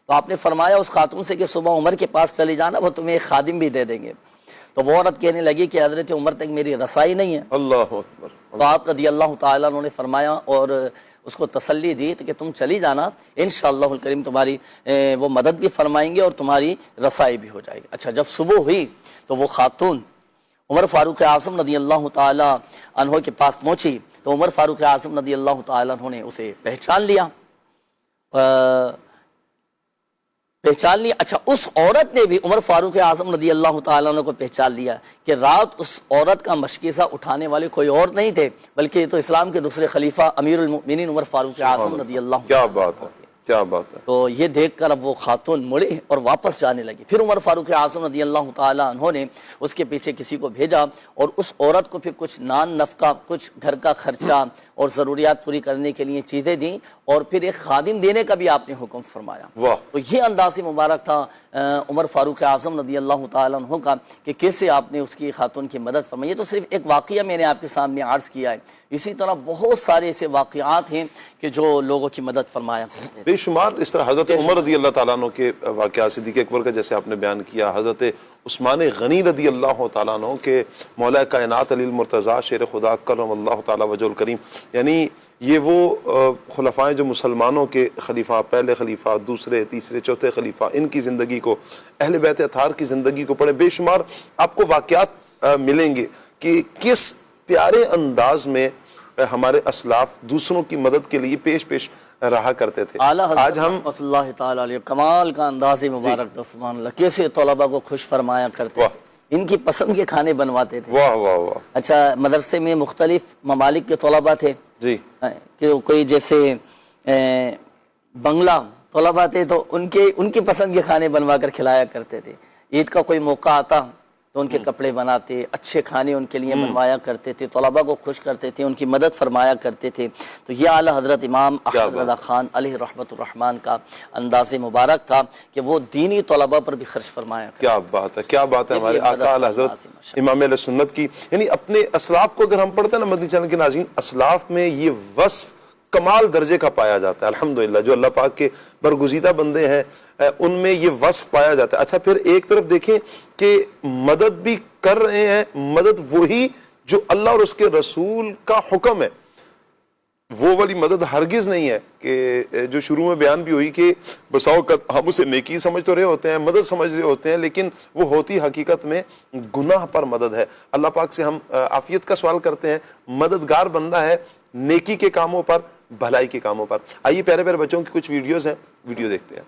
تو آپ نے فرمایا اس خاتون سے کہ صبح عمر کے پاس چلی جانا، وہ تمہیں ایک خادم بھی دے دیں گے. تو وہ عورت کہنے لگی کہ حضرت عمر تک میری رسائی نہیں ہے. اللہ اکبر. تو آپ رضی اللہ تعالیٰ عنہ نے فرمایا اور اس کو تسلی دی کہ تم چلی جانا، انشاءاللہ الکریم تمہاری وہ مدد بھی فرمائیں گے اور تمہاری رسائی بھی ہو جائے گی. اچھا، جب صبح ہوئی تو وہ خاتون عمر فاروق اعظم رضی اللہ تعالیٰ عنہ کے پاس پہنچی تو عمر فاروق اعظم رضی اللہ تعالیٰ عنہ نے اسے پہچان لیا. اچھا، اس عورت نے بھی عمر فاروق اعظم رضی اللہ تعالیٰ عنہ کو پہچان لیا کہ رات اس عورت کا مشکیزہ اٹھانے والے کوئی اور نہیں تھے بلکہ یہ تو اسلام کے دوسرے خلیفہ امیر المؤمنین عمر فاروق اعظم رضی اللہ کیا بات ہے، کیا بات ہے. تو یہ دیکھ کر اب وہ خاتون مڑی اور واپس جانے لگی. پھر عمر فاروق اعظم رضی اللہ تعالیٰ عنہ نے اس کے پیچھے کسی کو بھیجا اور اس عورت کو پھر کچھ نان نفقہ، کچھ گھر کا خرچہ اور ضروریات پوری کرنے کے لیے چیزیں دیں اور پھر ایک خادم دینے کا بھی آپ نے حکم فرمایا. تو یہ انداز مبارک تھا عمر فاروق اعظم رضی اللہ تعالیٰ عنہ کا کہ کیسے آپ نے اس کی خاتون کی مدد فرمائی. یہ تو صرف ایک واقعہ میں نے آپ کے سامنے عرض کیا ہے، اسی طرح بہت سارے ایسے واقعات ہیں کہ جو لوگوں کی مدد فرمایا. بے شمار اس طرح حضرت عمر رضی اللہ تعالیٰ عنہ کے واقعات، صدیق اکبر کا جیسے آپ نے بیان کیا، حضرت عثمان غنی رضی اللہ تعالیٰ عنہ کے مولا کائنات علی المرتضیٰ شیر خدا کرم اللہ تعالیٰ وجہ الکریم، یعنی یہ وہ خلفائیں جو مسلمانوں کے خلیفہ، پہلے خلیفہ، دوسرے، تیسرے، چوتھے خلیفہ، ان کی زندگی کو، اہل بیت اطہار کی زندگی کو پڑھیں، بے شمار آپ کو واقعات ملیں گے کہ کس پیارے انداز میں ہمارے اسلاف دوسروں کی مدد کے لیے پیش رہا کرتے تھے. آج ہم رحمۃ اللہ تعالیٰ علیہ کمال کا انداز مبارک تھا، سبحان اللہ، کیسے طلباء کو خوش فرمایا کرتے، ان کی پسند کے کھانے بنواتے تھے. واہ واہ واہ. اچھا، مدرسے میں مختلف ممالک کے طلباء تھے جی، کہ کوئی جیسے بنگلہ طلباء تھے تو ان کی پسند کے کھانے بنوا کر کھلایا کرتے تھے. عید کا کوئی موقع آتا تو ان کے کپڑے بناتے، اچھے کھانے ان کے لیے بنوایا کرتے تھے، طلباء کو خوش کرتے تھے، ان کی مدد فرمایا کرتے تھے. تو یہ اعلیٰ حضرت امام احمد رضا خان علیہ رحمۃ الرحمن کا انداز مبارک تھا کہ وہ دینی طلباء پر بھی خرچ فرمایا کرتے. کیا بات ہے، کیا بات ہے ہمارے آقا اعلیٰ حضرت امام اہل سنت کی. یعنی اپنے اسلاف کو اگر ہم پڑھتے ہیں نا مدنی چینل کے ناظرین، اسلاف میں یہ وصف کمال درجے کا پایا جاتا ہے. الحمدللہ جو اللہ پاک کے برگزیدہ بندے ہیں ان میں یہ وصف پایا جاتا ہے. اچھا، پھر ایک طرف دیکھیں کہ مدد بھی کر رہے ہیں، مدد وہی جو اللہ اور اس کے رسول کا حکم ہے، وہ والی مدد ہرگز نہیں ہے کہ جو شروع میں بیان بھی ہوئی کہ بسا اوقات ہم اسے نیکی سمجھ تو رہے ہوتے ہیں، مدد سمجھ رہے ہوتے ہیں، لیکن وہ ہوتی حقیقت میں گناہ پر مدد ہے. اللہ پاک سے ہم عافیت کا سوال کرتے ہیں، مددگار بندہ ہے نیکی کے کاموں پر، بھلائی کے کاموں پر. آئیے پیارے پیارے بچوں کی کچھ ویڈیوز ہیں، ویڈیو دیکھتے ہیں.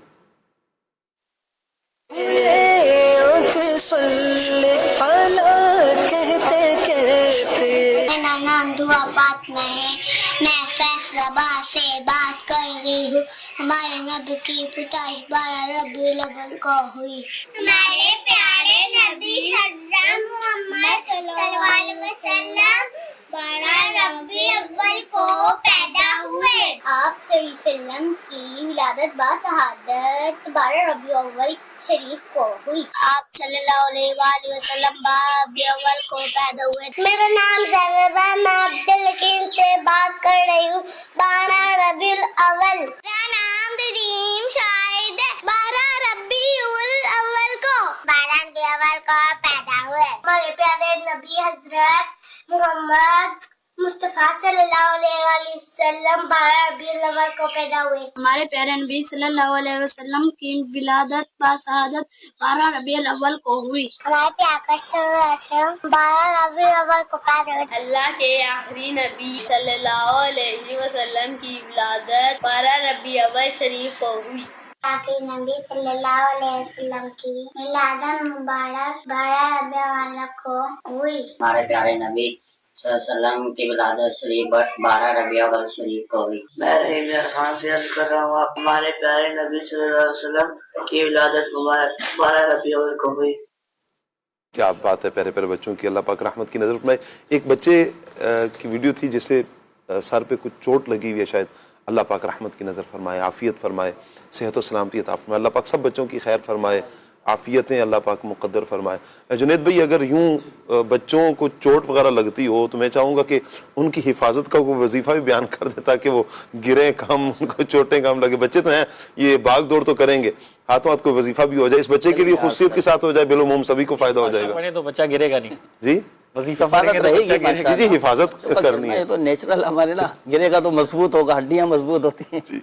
ہمارے نبی کی پیدائش 12 ربیع الاول کو ہوئی. ہمارے پیارے نبی حضرت محمد صلی اللہ علیہ وسلم 12 ربیع الاول کو پیدا ہوئے. آپ صلی اللہ علیہ وسلم کی ولادت باشہادت 12 ربیع الاول شریف کو ہوئی. آپ صلی اللہ علیہ وآلہ وسلم 12 ربیع الاول کو پیدا ہوئے. میرا نام زینب ہے، میں عبدالحکیم سے بات کر رہی ہوں. 12 ربیع الاول. میرا نام دریم شاہد ہے. 12 ربیع الاول کو 12 ربیع الاول کو پیدا ہوئے. ہمارے پیارے نبی حضرت محمد مصطفیٰ صلی اللہ علیہ وآلہ وسلم 12 ربیع الاول کو پیدا ہوئے. ہمارے پیارے نبی صلی اللہ علیہ وسلم کی ولادت باشہادت 12 ربیع الاول کو ہوئی. ہمارے پیارے صلی اللہ علیہ وسلم 12 ربیع الاول کو پیدا ہوئے. اللہ کے آخری نبی صلی اللہ علیہ وسلم کی ولادت 12 ربیع الاول شریف کو ہوئی. آخری نبی صلی اللہ علیہ وسلم کی ولادت مبارک 12 ربیع الاول کو ہوئی. ہمارے پیارے نبی صلی اللہ علیہ وسلم کی ولادت شریف 12 ربیع الاول شریف کو ہوئی. میں رحیم خان سے عرض کر رہا ہوں، ہمارے پیارے نبی صلی اللہ علیہ وسلم کی ولادت مبارک 12 ربیع الاول کو ہوئی. کیا بات ہے پیارے پیارے بچوں کی، اللہ پاک رحمت کی نظر فرمائے. ایک بچے کی ویڈیو تھی جسے سر پہ کچھ چوٹ لگی ہوئی ہے، شاید اللہ پاک رحمت کی نظر فرمائے، عافیت فرمائے، صحت و سلامتی عطا فرمائے. اللہ پاک سب بچوں کی خیر فرمائے، عافیتیں اللہ پاک مقدر فرمائے. جنید بھائی، اگر یوں بچوں کو چوٹ وغیرہ لگتی ہو تو میں چاہوں گا کہ ان کی حفاظت کا کوئی وظیفہ بھی بیان کر دے تاکہ وہ گریں کم، ان کو چوٹیں کم لگے. بچے تو ہیں، یہ بھاگ دوڑ تو کریں گے، ہاتھوں ہاتھ کوئی وظیفہ بھی ہو جائے اس بچے کے لیے خصوصیت کے ساتھ ہو جائے، بالعموم سبھی کو فائدہ ہو جائے گا. تو بچہ گرے گا نہیں جی، وظیفہ حفاظت رہے گی. جی حفاظت کرنی ہے. یہ تو نیچرل ہمارے نا، گرے گا تو مضبوط ہوگا، ہڈیاں مضبوط ہوتی ہیں.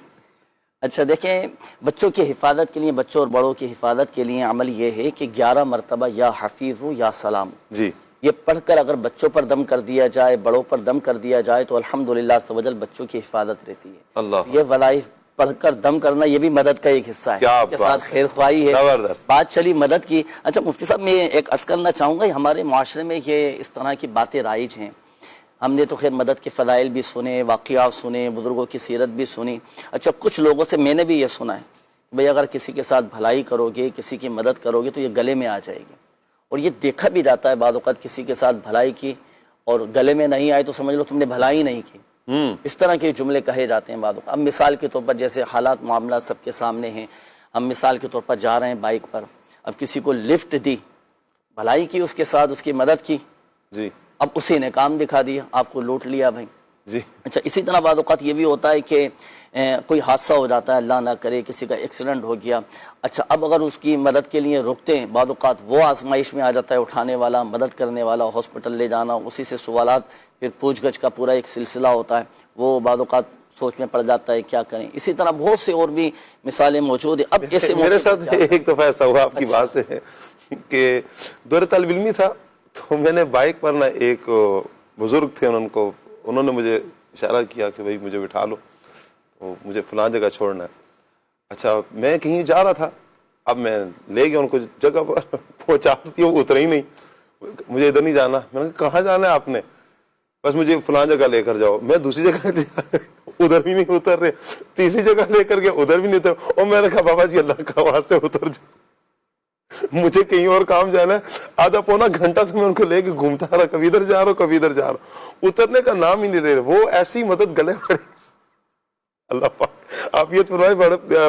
اچھا دیکھیں، بچوں کی حفاظت کے لیے، بچوں اور بڑوں کی حفاظت کے لیے عمل یہ ہے کہ 11 مرتبہ یا حفیظ ہو یا سلام، جی یہ پڑھ کر اگر بچوں پر دم کر دیا جائے، بڑوں پر دم کر دیا جائے تو الحمدللہ عز و جل بچوں کی حفاظت رہتی ہے. اللہ، یہ وظائف پڑھ کر دم کرنا یہ بھی مدد کا ایک حصہ ہے، کے ساتھ خیر خواہی ہے. بات چلی مدد کی. اچھا مفتی صاحب، میں ایک عرض کرنا چاہوں گا، ہمارے معاشرے میں یہ اس طرح کی باتیں رائج ہیں. ہم نے تو خیر مدد کے فضائل بھی سنے، واقعات سنے، بزرگوں کی سیرت بھی سنی. اچھا کچھ لوگوں سے میں نے بھی یہ سنا ہے کہ بھئی اگر کسی کے ساتھ بھلائی کرو گے، کسی کی مدد کرو گے تو یہ گلے میں آ جائے گی. اور یہ دیکھا بھی جاتا ہے بعض اوقات، کسی کے ساتھ بھلائی کی اور گلے میں نہیں آئے تو سمجھ لو تم نے بھلائی نہیں کی. اس طرح کے جملے کہے جاتے ہیں بعض اوقات. اب مثال کے طور پر جیسے حالات معاملات سب کے سامنے ہیں، ہم مثال کے طور پر جا رہے ہیں بائک پر، اب کسی کو لفٹ دی، بھلائی کی اس کے ساتھ، اس کی مدد کی، جی، اب اسی نے کام دکھا دیا، آپ کو لوٹ لیا بھائی. جی. اچھا اسی طرح بعض اوقات یہ بھی ہوتا ہے کہ کوئی حادثہ ہو جاتا ہے، اللہ نہ کرے کسی کا ایکسیڈنٹ ہو گیا. اچھا اب اگر اس کی مدد کے لیے رکتے ہیں، بعض اوقات وہ آزمائش میں آ جاتا ہے، اٹھانے والا، مدد کرنے والا، ہاسپٹل لے جانا، اسی سے سوالات، پھر پوچھ گچھ کا پورا ایک سلسلہ ہوتا ہے. وہ بعض اوقات سوچ میں پڑ جاتا ہے کیا کریں. اسی طرح بہت سے اور بھی مثالیں موجود ہیں. اب ایسے میرے ساتھ ایک دفعہ ایسا ہوا آپ کی بات سے کہ دور طالب علمی تھا، تو میں نے بائک پر نا، ایک بزرگ تھے، انہوں نے مجھے اشارہ کیا کہ بھائی مجھے بٹھا لو، مجھے فلاں جگہ چھوڑنا ہے. اچھا میں کہیں جا رہا تھا، اب میں لے گیا ان کو جگہ پر پہنچا دی، وہ اترے ہی نہیں، مجھے ادھر نہیں جانا. میں نے کہا کہاں جانا ہے آپ نے؟ بس مجھے فلاں جگہ لے کر جاؤ. میں دوسری جگہ ادھر بھی نہیں اتر رہے، تیسری جگہ لے کر کے ادھر بھی نہیں اتر. اور میں نے کہا بابا جی اللہ کا واسطے اتر جاؤ، مجھے کہیں اور کام جانا ہے. آدھا پونا گھنٹہ سے میں ان کو لے کے گھومتا رہا، کبھی ادھر جا رہا ہوں کبھی ادھر جا رہا ہوں، اترنے کا نام ہی نہیں لے رہے. وہ ایسی مدد گلے پڑی. اللہ پاک آپ یہ فرمائے.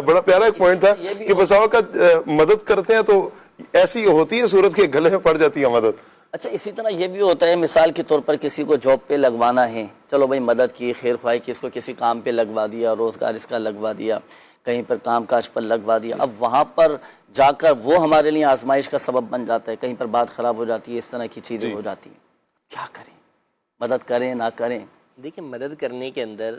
بڑا پیارا ایک پوائنٹ تھا کہ بسا اوقات مدد کرتے ہیں تو ایسی ہوتی ہے صورت کے گلے میں پڑ جاتی ہے مدد. اچھا اسی طرح یہ بھی ہوتا ہے، مثال کے طور پر کسی کو جاب پہ لگوانا ہے، چلو بھائی مدد کی، خیر خواہی کی، اس کو کسی کام پہ لگوا دیا، روزگار اس کا لگوا دیا، کہیں پر کام کاج پر لگوا دیا. اب وہاں پر جا کر وہ ہمارے لیے آزمائش کا سبب بن جاتا ہے، کہیں پر بات خراب ہو جاتی ہے، اس طرح کی چیزیں ہو جاتی ہیں. کیا کریں، مدد کریں نہ کریں؟ دیکھیں مدد کرنے کے اندر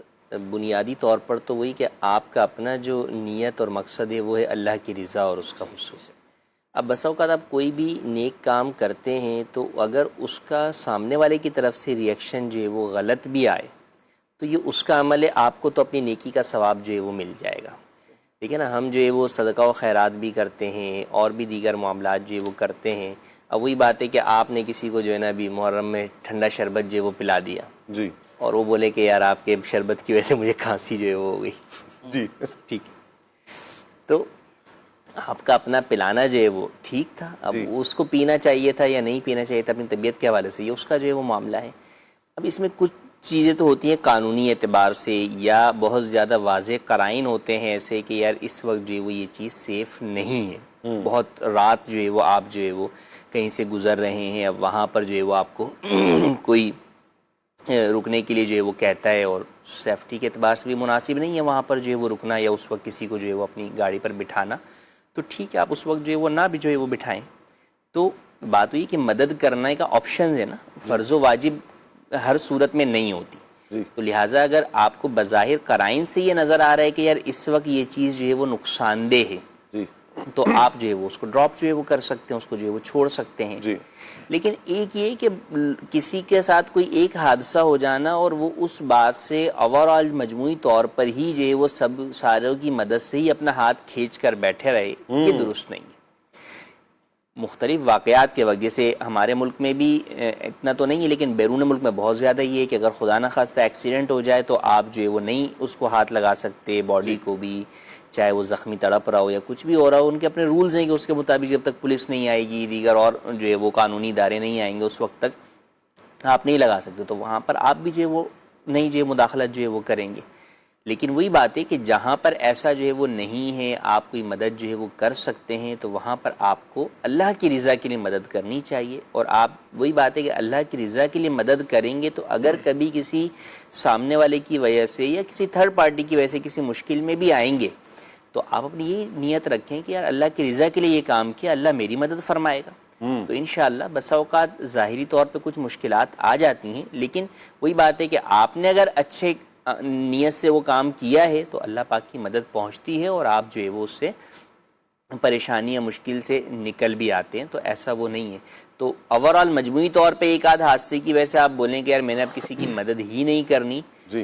بنیادی طور پر تو وہی کہ آپ کا اپنا جو نیت اور مقصد ہے وہ ہے اللہ کی رضا اور اس کا حصول. اب بسا اوقات آپ کوئی بھی نیک کام کرتے ہیں تو اگر اس کا سامنے والے کی طرف سے ریئیکشن جو ہے وہ غلط بھی آئے تو یہ اس کا عمل ہے، آپ کو تو اپنی نیکی کا ثواب جو ہے وہ مل جائے گا. ٹھیک ہے نا. ہم جو ہے وہ صدقہ و خیرات بھی کرتے ہیں اور بھی دیگر معاملات جو ہے وہ کرتے ہیں. اب وہی بات ہے کہ آپ نے کسی کو جو ہے نا ابھی محرم میں ٹھنڈا شربت جو ہے وہ پلا دیا جی، اور وہ بولے کہ یار آپ کے شربت کی وجہ سے مجھے کھانسی جو ہے وہ ہو گئی جی، ٹھیک ہے، تو آپ کا اپنا پلانا جو ہے وہ ٹھیک تھا، اب اس کو پینا چاہیے تھا یا نہیں پینا چاہیے تھا اپنی طبیعت کے حوالے سے، یہ اس کا جو ہے وہ معاملہ ہے۔ اب اس میں کچھ چیزیں تو ہوتی ہیں قانونی اعتبار سے، یا بہت زیادہ واضح قرائن ہوتے ہیں ایسے کہ یار اس وقت جو ہے وہ یہ چیز سیف نہیں ہے، بہت رات جو ہے وہ آپ جو ہے وہ کہیں سے گزر رہے ہیں، اب وہاں پر جو ہے وہ آپ کو کوئی رکنے کے لیے جو ہے وہ کہتا ہے، اور سیفٹی کے اعتبار سے بھی مناسب نہیں ہے وہاں پر جو ہے وہ رکنا، یا اس وقت کسی کو جو ہے وہ اپنی گاڑی پر بٹھانا، تو ٹھیک ہے آپ اس وقت جو ہے وہ نہ بھی جو ہے وہ بٹھائیں۔ تو بات ہوئی کہ مدد کرنے کا آپشنز ہے نا، فرض و واجب ہر صورت میں نہیں ہوتی، تو لہٰذا اگر آپ کو بظاہر قرائن سے یہ نظر آ رہا ہے کہ یار اس وقت یہ چیز جو ہے وہ نقصان دہ ہے، تو آپ جو ہے وہ اس کو ڈراپ جو ہے وہ کر سکتے ہیں، اس کو جو ہے وہ چھوڑ سکتے ہیں۔ لیکن ایک یہ کہ کسی کے ساتھ کوئی ایک حادثہ ہو جانا اور وہ اس بات سے اوورآل مجموعی طور پر ہی جو ہے وہ سب ساروں کی مدد سے ہی اپنا ہاتھ کھینچ کر بیٹھے رہے، یہ درست نہیں ہے۔ مختلف واقعات کے وجہ سے ہمارے ملک میں بھی اتنا تو نہیں ہے، لیکن بیرون ملک میں بہت زیادہ یہ ہے کہ اگر خدا نخواستہ ایکسیڈنٹ ہو جائے تو آپ جو ہے وہ نہیں اس کو ہاتھ لگا سکتے، باڈی کو بھی، چاہے وہ زخمی تڑپ رہا ہو یا کچھ بھی ہو رہا ہو، ان کے اپنے رولز ہیں کہ اس کے مطابق جب تک پولیس نہیں آئے گی، دیگر اور جو ہے وہ قانونی ادارے نہیں آئیں گے، اس وقت تک آپ نہیں لگا سکتے، تو وہاں پر آپ بھی جو ہے وہ نہیں جو ہے مداخلت جو ہے وہ کریں گے۔ لیکن وہی بات ہے کہ جہاں پر ایسا جو ہے وہ نہیں ہے، آپ کوئی مدد جو ہے وہ کر سکتے ہیں، تو وہاں پر آپ کو اللہ کی رضا کے لیے مدد کرنی چاہیے۔ اور آپ وہی بات ہے کہ اللہ کی رضا کے لیے مدد کریں گے تو اگر کبھی کسی سامنے والے کی وجہ سے یا کسی تھرڈ پارٹی کی وجہ سے کسی مشکل میں بھی آئیں گے، تو آپ اپنی یہ نیت رکھیں کہ یار اللہ کی رضا کے لیے یہ کام کیا، اللہ میری مدد فرمائے گا۔ تو انشاءاللہ بسا اوقات ظاہری طور پہ کچھ مشکلات آ جاتی ہیں، لیکن وہی بات ہے کہ آپ نے اگر اچھے نیت سے وہ کام کیا ہے تو اللہ پاک کی مدد پہنچتی ہے، اور آپ جو ہے وہ اس سے پریشانی یا مشکل سے نکل بھی آتے ہیں، تو ایسا وہ نہیں ہے۔ تو اوورآل مجموعی طور پہ ایک آدھ حادثے کی وجہ سے آپ بولیں کہ یار میں نے اب کسی کی مدد ہی نہیں کرنی،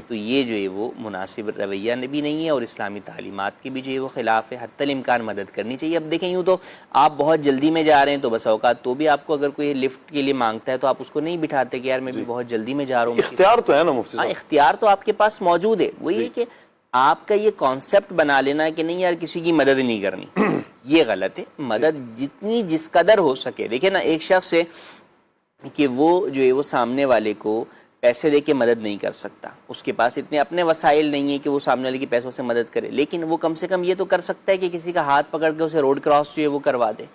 تو یہ جو ہے وہ مناسب رویہ بھی نہیں ہے، اور اسلامی تعلیمات کے بھی جو ہے وہ خلاف ہے۔ حتی الامکان مدد کرنی چاہیے۔ اب دیکھیں یوں تو آپ بہت جلدی میں جا رہے ہیں تو بس اوقات تو بھی آپ کو اگر کوئی لفٹ کے لیے مانگتا ہے تو آپ اس کو نہیں بٹھاتے کہ یار میں بھی بہت جلدی میں جا رہا ہوں۔ اختیار تو ہے نا مفتی صاحب، اختیار تو آپ کے پاس موجود ہے، وہی ہے کہ آپ کا یہ کانسیپٹ بنا لینا ہے کہ نہیں یار کسی کی مدد نہیں کرنی، یہ غلط ہے۔ مدد جتنی جس قدر ہو سکے، دیکھیں نا ایک شخص ہے کہ وہ جو ہے وہ سامنے والے کو پیسے دے کے مدد نہیں کر سکتا، اس کے پاس اتنے اپنے وسائل نہیں ہیں کہ وہ سامنے والے کی پیسوں سے مدد کرے، لیکن وہ کم سے کم یہ تو کر سکتا ہے کہ کسی کا ہاتھ پکڑ کے اسے روڈ کراس جو ہے وہ کروا دے،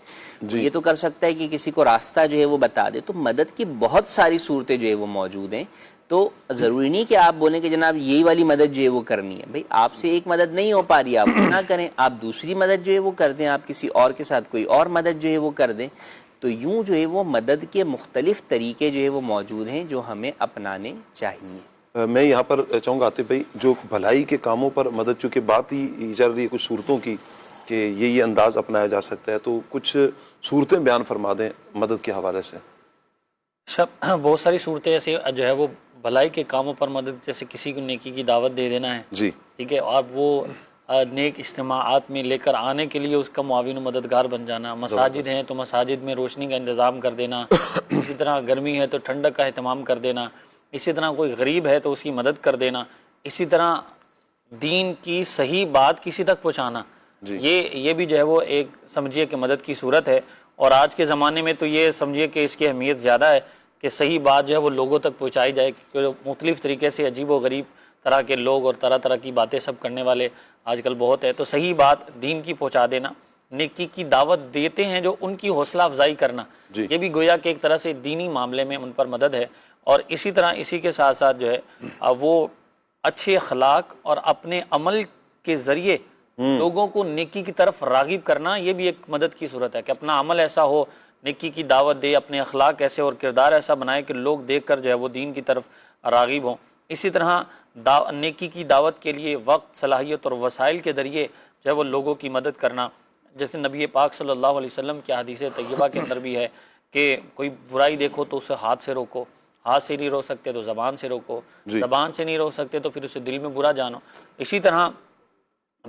یہ تو کر سکتا ہے کہ کسی کو راستہ جو ہے وہ بتا دے۔ تو مدد کی بہت ساری صورتیں جو ہے وہ موجود ہیں، تو ضروری نہیں کہ آپ بولیں کہ جناب یہی والی مدد جو ہے وہ کرنی ہے۔ بھائی آپ سے ایک مدد نہیں ہو پا رہی، آپ نہ کریں، آپ دوسری مدد جو ہے وہ کر دیں، آپ کسی اور کے ساتھ کوئی اور مدد جو ہے وہ کر دیں۔ تو یوں جو ہے وہ مدد کے مختلف طریقے جو ہے وہ موجود ہیں جو ہمیں اپنانے چاہیے۔ میں یہاں پر چاہوں گا عاطف بھائی، جو بھلائی کے کاموں پر مدد، چونکہ بات ہی چل رہی ہے کچھ صورتوں کی کہ یہ انداز اپنایا جا سکتا ہے، تو کچھ صورتیں بیان فرما دیں مدد کے حوالے سے۔ بہت ساری صورتیں ایسے جو ہے وہ بھلائی کے کاموں پر مدد، جیسے کسی کو نیکی کی دعوت دے دینا ہے، جی ٹھیک ہے، اور وہ نیک اجتماعات میں لے کر آنے کے لیے اس کا معاون و مددگار بن جانا۔ مساجد ہیں تو مساجد میں روشنی کا انتظام کر دینا، اسی طرح گرمی ہے تو ٹھنڈک کا اہتمام کر دینا، اسی طرح کوئی غریب ہے تو اس کی مدد کر دینا، اسی طرح دین کی صحیح بات کسی تک پہنچانا، یہ بھی جو ہے وہ ایک سمجھیے کہ مدد کی صورت ہے۔ اور آج کے زمانے میں تو یہ سمجھیے کہ اس کی اہمیت زیادہ ہے کہ صحیح بات جو ہے وہ لوگوں تک پہنچائی جائے، کیونکہ مختلف طریقے سے عجیب و غریب طرح کے لوگ اور طرح طرح کی باتیں سب کرنے والے آج کل بہت ہے، تو صحیح بات دین کی پہنچا دینا، نیکی کی دعوت دیتے ہیں جو ان کی حوصلہ افزائی کرنا، یہ بھی گویا کہ ایک طرح سے دینی معاملے میں ان پر مدد ہے۔ اور اسی طرح اسی کے ساتھ ساتھ جو ہے وہ اچھے اخلاق اور اپنے عمل کے ذریعے لوگوں کو نیکی کی طرف راغب کرنا، یہ بھی ایک مدد کی صورت ہے کہ اپنا عمل ایسا ہو، نیکی کی دعوت دے، اپنے اخلاق ایسے اور کردار ایسا بنائے کہ لوگ دیکھ کر جو ہے وہ دین کی طرف راغب ہوں۔ اسی طرح نیکی کی دعوت کے لیے وقت، صلاحیت اور وسائل کے ذریعے جو ہے وہ لوگوں کی مدد کرنا، جیسے نبی پاک صلی اللہ علیہ وسلم کی حدیث طیبہ کے اندر بھی ہے کہ کوئی برائی دیکھو تو اسے ہاتھ سے روکو، ہاتھ سے نہیں روک سکتے تو زبان سے روکو، زبان سے نہیں روک سکتے تو پھر اسے دل میں برا جانو۔ اسی طرح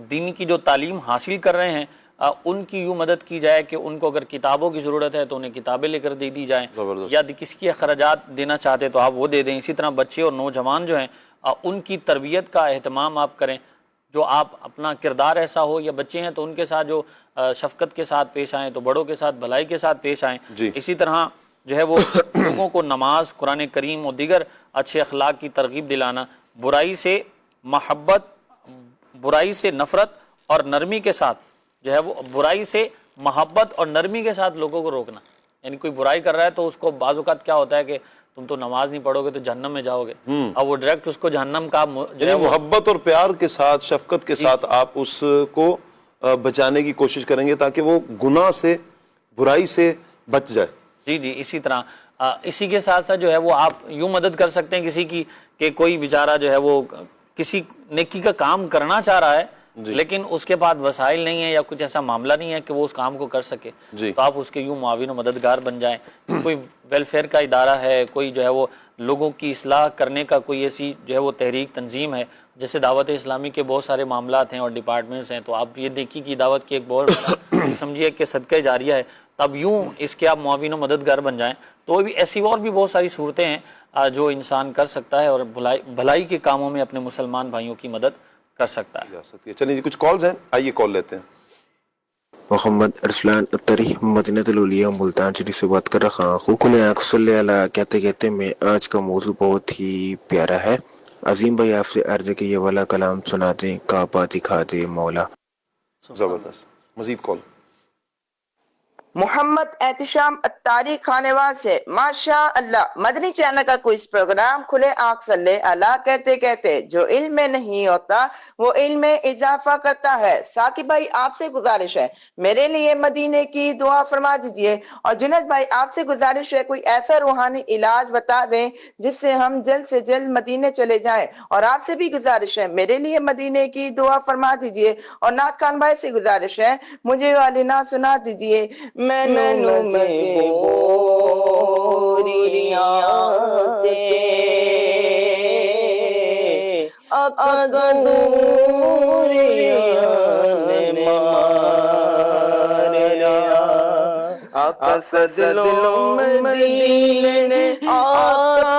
دین کی جو تعلیم حاصل کر رہے ہیں ان کی یوں مدد کی جائے کہ ان کو اگر کتابوں کی ضرورت ہے تو انہیں کتابیں لے کر دے دی جائیں، یا کسی کے اخراجات دینا چاہتے تو آپ وہ دے دیں۔ اسی طرح بچے اور نوجوان جو ہیں ان کی تربیت کا اہتمام آپ کریں، جو آپ اپنا کردار ایسا ہو، یا بچے ہیں تو ان کے ساتھ جو شفقت کے ساتھ پیش آئیں، تو بڑوں کے ساتھ بھلائی کے ساتھ پیش آئیں. اسی طرح جو ہے وہ لوگوں کو نماز، قرآن کریم اور دیگر اچھے اخلاق کی ترغیب دلانا، برائی سے محبت، برائی سے نفرت اور نرمی کے ساتھ جو ہے وہ برائی سے محبت اور نرمی کے ساتھ لوگوں کو روکنا. یعنی کوئی برائی کر رہا ہے تو اس کو بعض اوقات کیا ہوتا ہے کہ تم تو نماز نہیں پڑھو گے تو جہنم میں جاؤ گے، اب وہ ڈائریکٹ اس کو جہنم کا جو ہے محبت اور پیار کے ساتھ، شفقت کے ساتھ آپ اس کو بچانے کی کوشش کریں گے تاکہ وہ گناہ سے، برائی سے بچ جائے. جی اسی طرح اسی کے ساتھ ساتھ جو ہے وہ آپ یوں مدد کر سکتے ہیں کسی کی کہ کوئی بیچارہ جو ہے وہ کسی نیکی کا کام کرنا چاہ رہا ہے لیکن اس کے پاس وسائل نہیں ہے یا کچھ ایسا معاملہ نہیں ہے کہ وہ اس کام کو کر سکے، تو آپ اس کے یوں معاون و مددگار بن جائیں. کوئی ویلفیئر کا ادارہ ہے، کوئی جو ہے وہ لوگوں کی اصلاح کرنے کا کوئی ایسی جو ہے وہ تحریک تنظیم ہے، جیسے دعوت اسلامی کے بہت سارے معاملات ہیں اور ڈپارٹمنٹس ہیں، تو آپ یہ نیکی کی دعوت کی ایک بہت بڑا سمجھیے کہ صدقہ جاریہ ہے، تب یوں اس کے آپ معاون و مددگار بن جائیں. تو بھی ایسی اور بھی بہت ساری صورتیں ہیں جو انسان کر سکتا ہے اور بھلائی کے کاموں میں اپنے مسلمان بھائیوں کی مدد کر سکتا ہے. چلیے جی کچھ کالز ہیں، آئیے کال لیتے ہیں. محمد ارسلان اتری مدینہ الاولیاء ملتان شریف سے بات کر رہا ہوں. کل صلی اللہ کہتے کہتے میں آج کا موضوع بہت ہی پیارا ہے. عظیم بھائی آپ سے عرض ہے کہ یہ والا کلام سنا دیں، کعبہ دکھا دے مولا. زبردست. مزید کال. محمد احتشام اتاری خانواد سے، ماشاء اللہ مدنی چینل کا کوئی پروگرام کھلے آنکھ صلی اللہ کہتے کہتے جو علم میں نہیں ہوتا وہ علم میں اضافہ کرتا ہے. ثاقب بھائی آپ سے گزارش ہے میرے لیے مدینے کی دعا فرما دیجئے، اور جنید بھائی آپ سے گزارش ہے کوئی ایسا روحانی علاج بتا دیں جس سے ہم جلد سے جلد مدینے چلے جائیں، اور آپ سے بھی گزارش ہے میرے لیے مدینے کی دعا فرما دیجئے. اور نعت خان بھائی سے گزارش ہے مجھے والی نعت سنا دیجئے. مینو مجبوریاں تے اقدوریاں نے ماریا، آقا صدلوں مدینے، آقا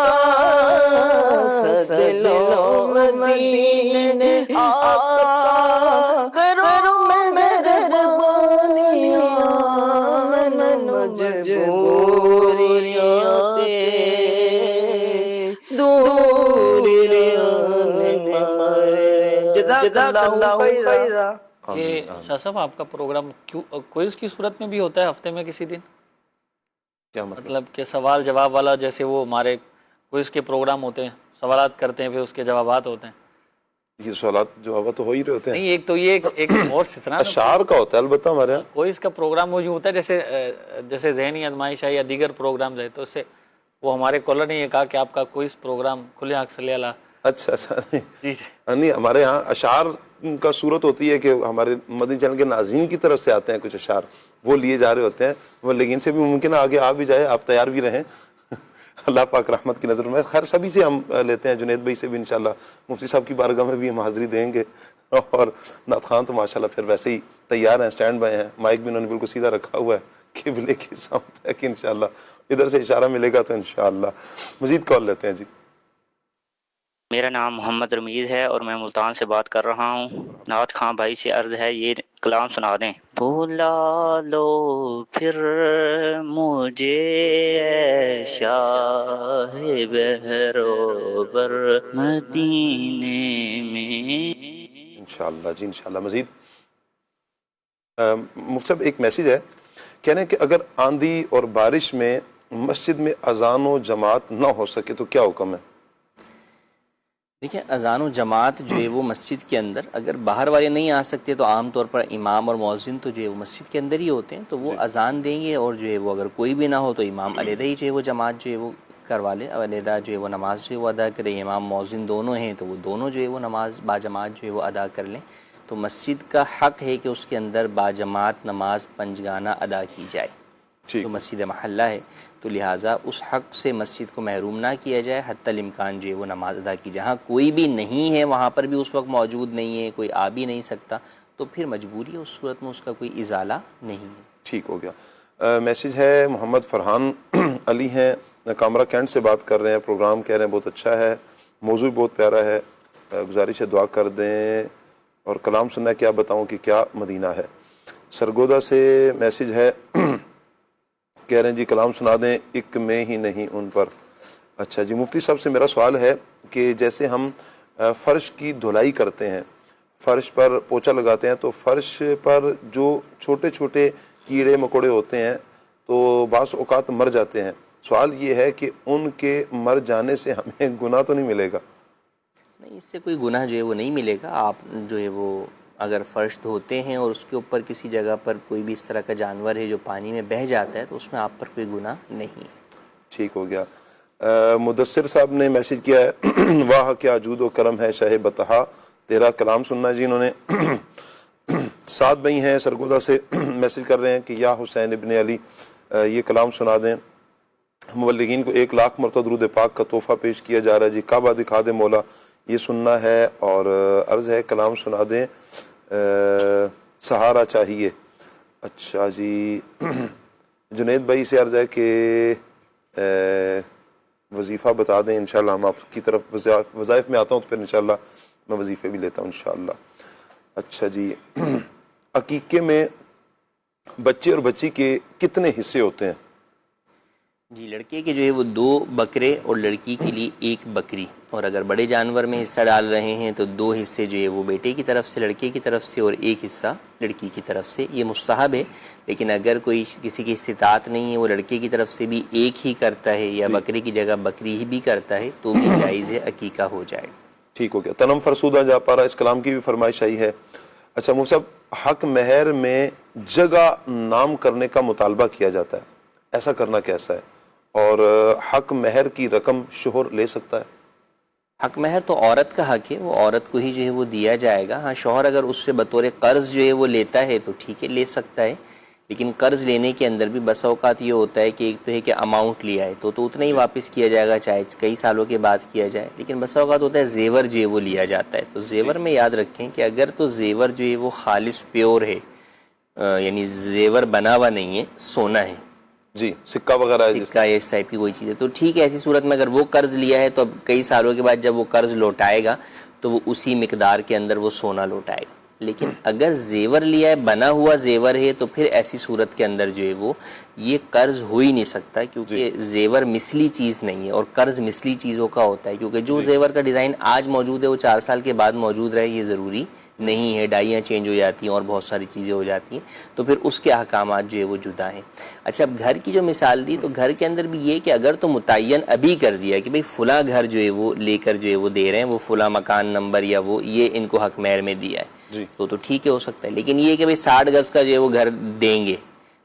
صدلوں مدینے، آقا کرو میرے ربانیاں مجبوریاں تے دوریاں نے مارے. جزاک اللہ خیرا. یہ شاہ صاحب آپ کا پروگرام کوئز کی صورت میں بھی ہوتا ہے ہفتے میں کسی دن؟ کیا مطلب کہ سوال جواب والا، جیسے وہ ہمارے کوئز کے پروگرام ہوتے ہیں، سوالات کرتے ہیں پھر اس کے جوابات ہوتے ہیں. یہ سوالات جوابات تو ہو ہی رہے ہوتے ہیں. نہیں، ایک تو یہ ایک اور سلسلہ اشعار کا ہوتا ہے البتہ ہمارے یہاں. کوئز کا پروگرام وہ جو ہوتا ہے جیسے ذہنی آزمائش ہے یا دیگر پروگرامز ہے، تو اس سے وہ ہمارے کالر نے یہ کہا کہ آپ کا کوئز پروگرام کھلے آنکھ صلی اللہ. اچھا جی نہیں، ہمارے یہاں اشعار کا صورت ہوتی ہے کہ ہمارے مدنی چینل کے ناظرین کی طرف سے آتے ہیں کچھ اشعار، وہ لیے جا رہے ہوتے ہیں، وہ لیکن سے بھی ممکن ہے آگے آ بھی جائے، آپ تیار بھی رہیں. اللہ پاک رحمت کی نظر میں. خیر سبھی سے ہم لیتے ہیں، جنید بھائی سے بھی انشاءاللہ، مفتی صاحب کی بارگاہ میں بھی ہم حاضری دیں گے، اور نعت خان تو ماشاءاللہ پھر ویسے ہی تیار ہیں، سٹینڈ بائی ہیں، مائک بھی انہوں نے بالکل سیدھا رکھا ہوا ہے قبلے کی سمت ہے کہ انشاءاللہ ادھر سے اشارہ ملے گا تو انشاءاللہ. مزید کال لیتے ہیں. جی میرا نام محمد رمیز ہے اور میں ملتان سے بات کر رہا ہوں. نعت خان بھائی سے عرض ہے یہ کلام سنا دیں. بھلا لو پھر مجھے اے شاہ بہروبر مدینے میں. انشاءاللہ جی انشاءاللہ. مزید مفتی صاحب ایک میسیج ہے، کہہ رہے ہیں کہ اگر آندھی اور بارش میں مسجد میں اذان و جماعت نہ ہو سکے تو کیا حکم ہے؟ دیکھیں اذان و جماعت جو ہے وہ مسجد کے اندر، اگر باہر والے نہیں آ سکتے تو عام طور پر امام اور مؤذن تو جو ہے وہ مسجد کے اندر ہی ہوتے ہیں، تو وہ اذان دیں گے، اور جو ہے وہ اگر کوئی بھی نہ ہو تو امام علیحدہ ہی جو ہے وہ جماعت جو ہے وہ کروا لے، علیحدہ جو ہے وہ نماز جو ہے وہ ادا کرے. امام مؤذن دونوں ہیں تو وہ دونوں جو ہے وہ نماز باجماعت جو ہے وہ ادا کر لیں. تو مسجد کا حق ہے کہ اس کے اندر باجماعت نماز پنجگانہ ادا کی جائے. جو مسجد محلہ ہے تو لہٰذا اس حق سے مسجد کو محروم نہ کیا جائے، حتی الامکان جو ہے وہ نماز ادا کی. جہاں کوئی بھی نہیں ہے وہاں پر بھی اس وقت موجود نہیں ہے، کوئی آ بھی نہیں سکتا، تو پھر مجبوری ہے، اس صورت میں اس کا کوئی ازالہ نہیں ہے. ٹھیک ہو گیا. میسیج ہے محمد فرحان علی ہیں، کامرا کینٹ سے بات کر رہے ہیں. پروگرام کہہ رہے ہیں بہت اچھا ہے، موضوع بہت پیارا ہے، گزارش ہے دعا کر دیں اور کلام سننا کیا بتاؤں کہ کیا مدینہ ہے. سرگودا سے میسج ہے، کہہ رہے ہیں جی کلام سنا دیں، ایک میں ہی نہیں ان پر. اچھا جی، مفتی صاحب سے میرا سوال ہے کہ جیسے ہم فرش کی دھلائی کرتے ہیں، فرش پر پوچھا لگاتے ہیں، تو فرش پر جو چھوٹے چھوٹے کیڑے مکوڑے ہوتے ہیں تو بعض اوقات مر جاتے ہیں. سوال یہ ہے کہ ان کے مر جانے سے ہمیں گناہ تو نہیں ملے گا؟ نہیں، اس سے کوئی گناہ جو ہے وہ نہیں ملے گا. آپ جو ہے وہ اگر فرش دھوتے ہیں اور اس کے اوپر کسی جگہ پر کوئی بھی اس طرح کا جانور ہے جو پانی میں بہہ جاتا ہے تو اس میں آپ پر کوئی گناہ نہیں ہے. ٹھیک ہو گیا. مدثر صاحب نے میسج کیا ہے، واہ کیا جود و کرم ہے شاہ بتہا، تیرا کلام سننا ہے. جی انہوں نے 7 بھائی ہیں سرگودا سے میسج کر رہے ہیں کہ یا حسین ابن علی یہ کلام سنا دیں. مبلغین کو 1 لاکھ مرتبہ درود پاک کا تحفہ پیش کیا جا رہا ہے. جی کعبہ دکھا دے مولا، یہ سننا ہے. اور عرض ہے کلام سنا دیں، سہارا چاہیے. اچھا جی، جنید بھائی سے عرض ہے کہ وظیفہ بتا دیں، انشاءاللہ ہم آپ کی طرف وظائف میں آتا ہوں تو پھر انشاءاللہ میں وظیفے بھی لیتا ہوں انشاءاللہ. اچھا جی، عقیقے میں بچے اور بچی کے کتنے حصے ہوتے ہیں؟ جی، لڑکے کے جو ہے وہ 2 بکرے اور لڑکی کے لیے 1 بکری. اور اگر بڑے جانور میں حصہ ڈال رہے ہیں تو 2 حصے جو ہے وہ بیٹے کی طرف سے، لڑکے کی طرف سے، اور 1 حصہ لڑکی کی طرف سے. یہ مستحب ہے، لیکن اگر کوئی کسی کی استطاعت نہیں ہے، وہ لڑکے کی طرف سے بھی 1 ہی کرتا ہے یا بکرے کی جگہ بکری ہی بھی کرتا ہے تو بھی جائز ہے، عقیقہ ہو جائے. ٹھیک ہو گیا. تنم فرسودہ جا پا رہا، اس کلام کی بھی فرمائش آئی ہے. اچھا مفتی صاحب، حق مہر میں جگہ نام کرنے کا مطالبہ کیا جاتا ہے، ایسا کرنا کیسا ہے؟ اور حق مہر کی رقم شوہر لے سکتا ہے؟ حق مہر تو عورت کا حق ہے، وہ عورت کو ہی جو ہے وہ دیا جائے گا. ہاں، شوہر اگر اس سے بطور قرض جو ہے وہ لیتا ہے تو ٹھیک ہے، لے سکتا ہے. لیکن قرض لینے کے اندر بھی بسا اوقات یہ ہوتا ہے کہ ایک تو ہے کہ اماؤنٹ لیا ہے تو اتنا ہی واپس کیا جائے گا، چاہے کئی سالوں کے بعد کیا جائے. لیکن بسا اوقات ہوتا ہے زیور جو ہے وہ لیا جاتا ہے. تو زیور میں یاد رکھیں کہ اگر تو زیور جو ہے وہ خالص پیور ہے، یعنی زیور بنا ہوا نہیں ہے، سونا ہے، جی سکہ وغیرہ ہے، سکہ یا اس ٹائپ کی کوئی چیز ہے، تو ٹھیک ہے. ایسی صورت میں اگر وہ قرض لیا ہے تو اب کئی سالوں کے بعد جب وہ قرض لوٹائے گا تو وہ اسی مقدار کے اندر وہ سونا لوٹائے گا. لیکن اگر زیور لیا ہے، بنا ہوا زیور ہے، تو پھر ایسی صورت کے اندر جو ہے وہ یہ قرض ہو ہی نہیں سکتا، کیونکہ زیور مثلی چیز نہیں ہے اور قرض مثلی چیزوں کا ہوتا ہے. کیونکہ جو زیور کا ڈیزائن آج موجود ہے وہ 4 سال کے بعد موجود رہے، یہ ضروری نہیں ہے. ڈائیاں چینج ہو جاتی ہیں اور بہت ساری چیزیں ہو جاتی ہیں، تو پھر اس کے احکامات جو ہے وہ جدا ہیں. اچھا، اب گھر کی جو مثال دی، تو گھر کے اندر بھی یہ کہ اگر تو متعین ابھی کر دیا کہ بھئی فلاں گھر جو ہے وہ لے کر جو ہے وہ دے رہے ہیں، وہ فلاں مکان نمبر یا وہ یہ ان کو حق مہر میں دیا ہے، تو ٹھیک ہے، ہو سکتا ہے. لیکن یہ کہ بھئی 60 گز کا جو ہے وہ گھر دیں گے،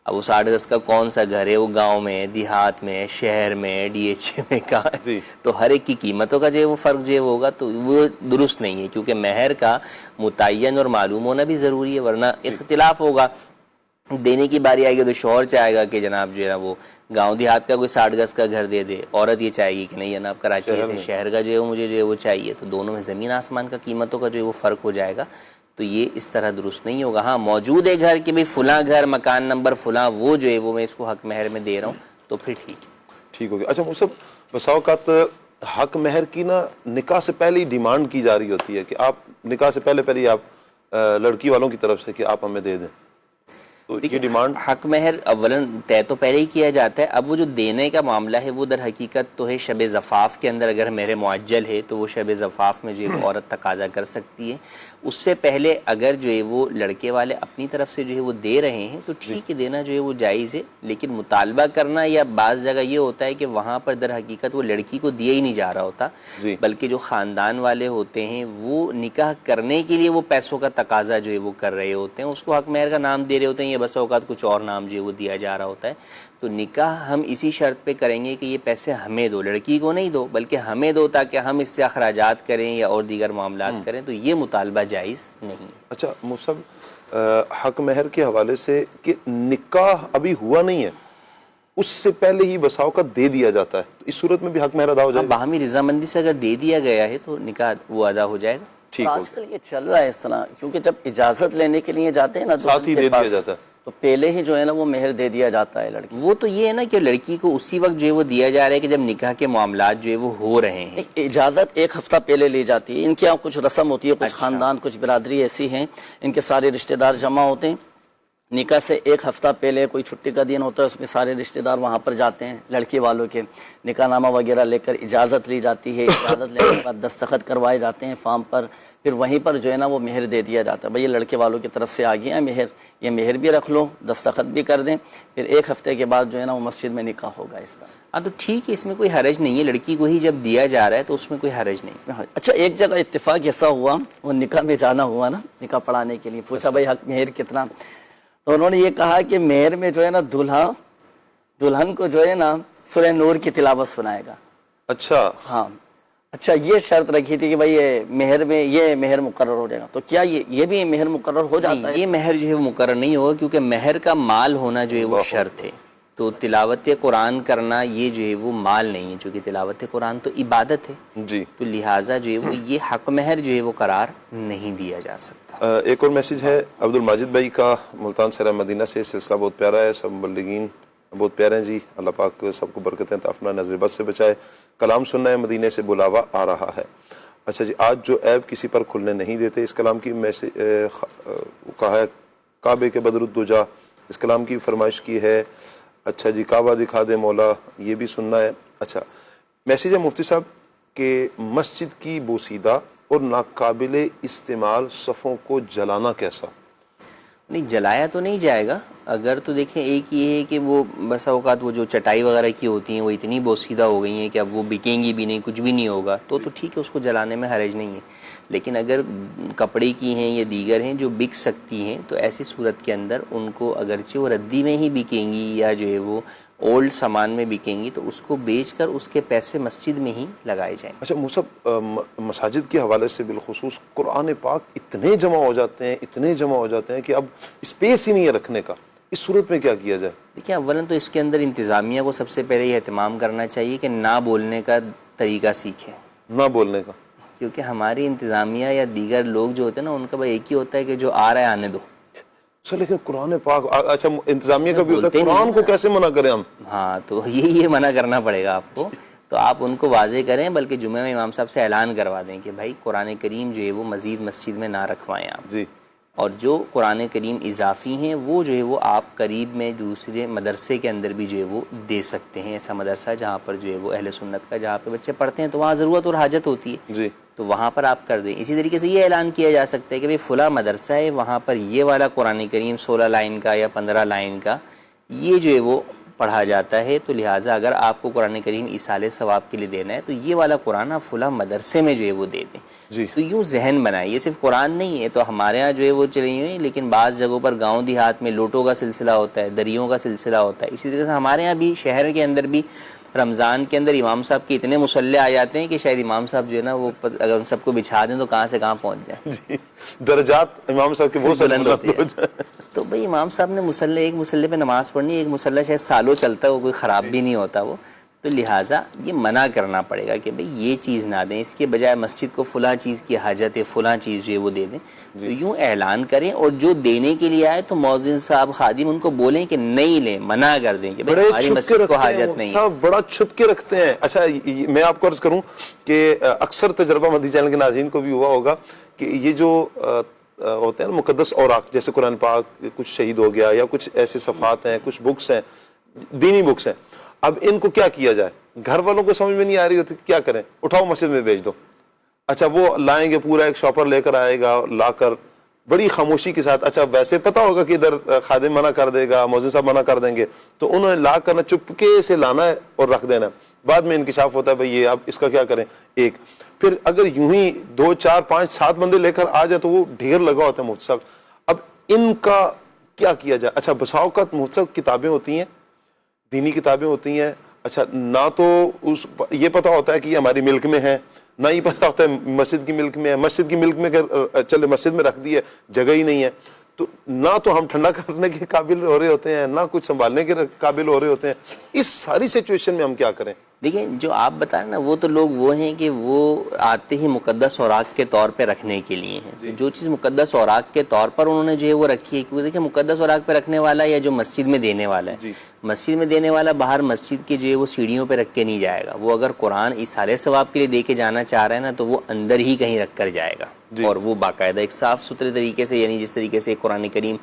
اب وہ 60 گز کا کون سا گھر ہے، وہ گاؤں میں، دیہات میں، شہر میں، ڈی ایچ اے میں کہاں، تو ہر ایک کی قیمتوں کا جو ہے وہ فرق جو ہے ہوگا، تو وہ درست نہیں ہے. کیونکہ مہر کا متعین اور معلوم ہونا بھی ضروری ہے، ورنہ اختلاف ہوگا. دینے کی باری آئے گی تو شوہر چاہے گا کہ جناب جو ہے وہ گاؤں دیہات کا کوئی 60 گز کا گھر دے دے، عورت یہ چاہے گی کہ نہیں جناب کراچی سے شہر کا جو ہے وہ مجھے جو ہے وہ چاہیے. تو دونوں میں زمین آسمان کا قیمتوں کا جو ہے وہ فرق ہو جائے گا، تو یہ اس طرح درست نہیں ہوگا. ہاں، موجود ہے گھر کہ بھئی فلاں گھر مکان نمبر فلاں وہ جو ہے وہ میں اس کو حق مہر میں دے رہا ہوں، تو پھر ٹھیک ہے. ٹھیک ہو گیا. اچھا مصعب، بسا اوقات حق مہر کی نا نکاح سے پہلے ہی ڈیمانڈ کی جا رہی ہوتی ہے کہ آپ نکاح سے پہلے ہی آپ لڑکی والوں کی طرف سے کہ آپ ہمیں دے دیں، تو یہ ڈیمانڈ حق مہر اولاً طے تو پہلے ہی کیا جاتا ہے. اب وہ جو دینے کا معاملہ ہے وہ در حقیقت تو ہے شب زفاف کے اندر. اگر مہر معجل ہے تو وہ شب زفاف میں جو ہے عورت تقاضا کر سکتی ہے. اس سے پہلے اگر جو ہے وہ لڑکے والے اپنی طرف سے جو ہے وہ دے رہے ہیں تو ٹھیک ہے، دینا جو ہے وہ جائز ہے. لیکن مطالبہ کرنا، یا بعض جگہ یہ ہوتا ہے کہ وہاں پر در حقیقت وہ لڑکی کو دیا ہی نہیں جا رہا ہوتا، بلکہ جو خاندان والے ہوتے ہیں وہ نکاح کرنے کے لیے وہ پیسوں کا تقاضا جو ہے وہ کر رہے ہوتے ہیں، اس کو حق مہر کا نام دے رہے ہوتے ہیں، یا بس اوقات کچھ اور نام جو ہے وہ دیا جا رہا ہوتا ہے. تو نکاح ہم اسی شرط پہ کریں گے کہ یہ پیسے ہمیں دو، لڑکی کو نہیں دو بلکہ ہمیں دو، تاکہ ہم اس سے اخراجات کریں یا اور دیگر معاملات کریں. تو یہ مطالبہ جائز نہیں. اچھا مصعب، حق مہر کے حوالے سے کہ نکاح ابھی ہوا نہیں ہے، اس سے پہلے ہی بساؤ کا دے دیا جاتا ہے، تو اس صورت میں بھی حق مہر ادا ہو جائے گا؟ باہمی رضامندی سے اگر دے دیا گیا ہے تو نکاح وہ ادا ہو جائے گا. آج کل یہ چل رہا ہے اس طرح، کیونکہ جب اجازت لینے کے لیے جاتے ہیں نا ساتھ ہی دے دیا جاتا ہے، تو پہلے ہی جو ہے نا وہ مہر دے دیا جاتا ہے لڑکی. وہ تو یہ ہے نا کہ لڑکی کو اسی وقت جو ہے وہ دیا جا رہا ہے کہ جب نکاح کے معاملات جو ہے وہ ہو رہے ہیں. اجازت ایک ہفتہ پہلے لی جاتی ہے. ان کے یہاں کچھ رسم ہوتی ہے, کچھ خاندان, کچھ برادری ایسی ہیں, ان کے سارے رشتہ دار جمع ہوتے ہیں. نکاح سے ایک ہفتہ پہلے کوئی چھٹی کا دن ہوتا ہے, اس میں سارے رشتہ دار وہاں پر جاتے ہیں لڑکی والوں کے. نکاح نامہ وغیرہ لے کر اجازت لی جاتی ہے. اجازت لینے کے بعد دستخط کروائے جاتے ہیں فارم پر. پھر وہیں پر جو ہے نا وہ مہر دے دیا جاتا ہے. بھئی یہ لڑکے والوں کی طرف سے آ گیا ہے مہر, یہ مہر بھی رکھ لو, دستخط بھی کر دیں. پھر ایک ہفتے کے بعد جو ہے نا وہ مسجد میں نکاح ہوگا اس طرح. ہاں تو ٹھیک ہے, اس میں کوئی حرج نہیں ہے. لڑکی کو ہی جب دیا جا رہا ہے تو اس میں کوئی حرج نہیں. اچھا ایک جگہ اتفاق ایسا ہوا, وہ نکاح میں جانا ہوا نا, نکاح پڑھانے کے لیے پوچھا بھائی حق مہر کتنا, تو انہوں نے یہ کہا کہ مہر میں جو ہے نا دلہن کو جو ہے نا سورہ نور کی تلاوت سنائے گا. اچھا ہاں اچھا, یہ شرط رکھی تھی کہ بھائی یہ مہر میں یہ مہر مقرر ہو جائے گا. تو کیا یہ بھی مہر مقرر ہو جاتا ہے؟ یہ مہر جو ہے وہ مقرر نہیں ہوگا, کیونکہ مہر کا مال ہونا جو ہے وہ شرط ہے. تو تلاوت قرآن کرنا یہ جو ہے وہ مال نہیں ہے, چونکہ تلاوت قرآن تو عبادت ہے جی, تو لہٰذا جو ہے وہ یہ حق مہر جو ہے وہ قرار نہیں دیا جا سکتا. ایک اور میسیج ہے عبد الماجد بھائی کا, ملتان سرہ مدینہ سے. سلسلہ بہت پیارا ہے, سب مبلغین بہت پیارے ہیں جی. اللہ پاک سب کو برکتیں عطا فرمائے, نظر بد سے بچائے. کلام سننا ہے, مدینے سے بلاوا آ رہا ہے. اچھا جی, آج جو عیب کسی پر کھلنے نہیں دیتے, اس کلام کی کہا ہے کعبے کے بدر الدجا, اس کلام کی فرمائش کی ہے. اچھا جی, کعبہ دکھا دے مولا, یہ بھی سننا ہے. اچھا میسیج ہے مفتی صاحب کہ مسجد کی بوسیدہ اور ناقابل استعمال صفوں کو جلانا کیسا؟ نہیں, جلایا تو نہیں جائے گا. اگر تو دیکھیں ایک یہ ہے کہ وہ بسا اوقات وہ جو چٹائی وغیرہ کی ہوتی ہیں وہ اتنی بوسیدہ ہو گئی ہیں کہ اب وہ بکیں گی بھی نہیں, کچھ بھی نہیں ہوگا, تو ٹھیک ہے, اس کو جلانے میں حرج نہیں ہے. لیکن اگر کپڑے کی ہیں یا دیگر ہیں جو بک سکتی ہیں, تو ایسی صورت کے اندر ان کو اگرچہ وہ ردی میں ہی بکیں گی یا جو ہے وہ اولڈ سامان میں بکیں گی, تو اس کو بیچ کر اس کے پیسے مسجد میں ہی لگائے جائیں. اچھا مصعب, مساجد کے حوالے سے بالخصوص قرآن پاک اتنے جمع ہو جاتے ہیں کہ اب اسپیس ہی نہیں ہے رکھنے کا. اس صورت میں کیا کیا جائے؟ دیکھیں, اولاً تو اس کے اندر انتظامیہ کو سب سے پہلے یہ اہتمام کرنا چاہیے کہ نہ بولنے کا طریقہ سیکھیں. نہ بولنے کا, کیونکہ ہماری انتظامیہ یا دیگر لوگ جو ہوتے ہیں نا, ان کا بھائی ایک ہی ہوتا ہے کہ جو آ رہا ہے آنے دو. لیکن قرآن پاک, اچھا انتظامیہ کا بھی ہوتا ہے, قرآن کو کیسے منع کریں ہم؟ ہاں تو یہ منع کرنا پڑے گا آپ کو. تو آپ ان کو واضح کریں, بلکہ جمعہ میں امام صاحب سے اعلان کروا دیں کہ بھائی قرآن کریم جو ہے وہ مزید مسجد میں نہ رکھوائیں آپ جی. اور جو قرآن کریم اضافی ہیں وہ جو ہے وہ آپ قریب میں دوسرے مدرسے کے اندر بھی جو ہے وہ دے سکتے ہیں. ایسا مدرسہ جہاں پر جو ہے وہ اہل سنت کا جہاں پہ بچے پڑھتے ہیں تو وہاں ضرورت اور حاجت ہوتی ہے جی, تو وہاں پر آپ کر دیں. اسی طریقے سے یہ اعلان کیا جا سکتا ہے کہ بھئی فلاں مدرسہ ہے, وہاں پر یہ والا قرآن کریم 16 لائن کا یا 15 لائن کا یہ جو ہے وہ پڑھا جاتا ہے, تو لہٰذا اگر آپ کو قرآن کریم ایصال ثواب کے لیے دینا ہے تو یہ والا قرآن آپ فلاں مدرسے میں جو ہے وہ دے دیں جی. تو یوں ذہن بنائیں. یہ صرف قرآن نہیں ہے, تو ہمارے ہاں جو ہے وہ چلی ہوئی, لیکن بعض جگہوں پر گاؤں دیہات میں لوٹوں کا سلسلہ ہوتا ہے, دریوں کا سلسلہ ہوتا ہے. اسی طرح سے ہمارے ہاں بھی شہر کے اندر بھی رمضان کے اندر امام صاحب کے اتنے مصلے آ جاتے ہیں کہ شاید امام صاحب جو ہے نا وہ اگر ان سب کو بچھا دیں تو کہاں سے کہاں پہنچ جائیں. جی, درجات امام صاحب کے بہت بلند ہوتے ہیں. تو بھئی امام صاحب نے مصلے, ایک مصلے پہ نماز پڑھنی, ایک مصلہ شاید سالوں چلتا ہے, وہ کوئی خراب بھی نہیں ہوتا وہ, تو لہٰذا یہ منع کرنا پڑے گا کہ بھئی یہ چیز نہ دیں, اس کے بجائے مسجد کو فلاں چیز کی حاجت ہے, فلاں چیز جو ہے وہ دے دیں. تو یوں اعلان کریں, اور جو دینے کے لیے آئے تو مؤذن صاحب خادم ان کو بولیں کہ نہیں لیں, منع کر دیں کہ بھئی ہماری مسجد کو حاجت نہیں ہے. بڑا چھپ کے رکھتے ہیں. اچھا میں آپ کو عرض کروں کہ اکثر تجربہ مدنی چینل کے ناظرین کو بھی ہوا ہوگا کہ یہ جو ہوتے ہیں مقدس اوراق, جیسے قرآن پاک کچھ شہید ہو گیا یا کچھ ایسے صفحات ہیں, کچھ بکس ہیں, دینی بکس ہیں, اب ان کو کیا کیا جائے؟ گھر والوں کو سمجھ میں نہیں آ رہی ہوتی, کیا کریں؟ اٹھاؤ مسجد میں بھیج دو. اچھا وہ لائیں گے, پورا ایک شاپر لے کر آئے گا, لا کر بڑی خاموشی کے ساتھ, اچھا ویسے پتا ہوگا کہ ادھر خادم منع کر دے گا, مؤذن صاحب منع کر دیں گے, تو انہوں نے لا کرنا, چپکے سے لانا ہے اور رکھ دینا ہے. بعد میں انکشاف ہوتا ہے بھئی یہ اب اس کا کیا کریں. ایک پھر اگر یوں ہی 2 4 5 7 بندے لے کر آ جائے تو وہ ڈھیر لگا ہوتا ہے مفتی صاحب. اب ان کا کیا کیا جائے؟ اچھا بسا اوقات مفتی صاحب کتابیں ہوتی ہیں, دینی کتابیں ہوتی ہیں, اچھا نہ تو یہ پتہ ہوتا ہے کہ یہ ہماری ملک میں ہے, نہ ہی پتہ ہوتا ہے مسجد کی ملک میں ہے. مسجد کی ملک میں چلے مسجد میں رکھ دی ہے, جگہ ہی نہیں ہے, تو نہ تو ہم ٹھنڈا کرنے کے قابل ہو رہے ہوتے ہیں, نہ کچھ سنبھالنے کے قابل ہو رہے ہوتے ہیں. اس ساری سچویشن میں ہم کیا کریں؟ دیکھیں جو آپ بتا رہے ہیں نا وہ تو لوگ وہ ہیں کہ وہ آتے ہی مقدس اوراق کے طور پہ رکھنے کے لیے ہیں. تو جو چیز مقدس اوراق کے طور پر انہوں نے جو ہے وہ رکھی ہے, کیونکہ دیکھیں مقدس اوراق پہ رکھنے والا یا جو مسجد میں دینے والا ہے, مسجد میں دینے والا باہر مسجد کے جو ہے وہ سیڑھیوں پہ رکھ کے نہیں جائے گا. وہ اگر قرآن ایصال ثواب کے لیے دے کے جانا چاہ رہا ہے نا تو وہ اندر ہی کہیں رکھ کر جائے گا, اور وہ باقاعدہ ایک صاف ستھرے طریقے سے, یعنی جس طریقے سے قرآن کریم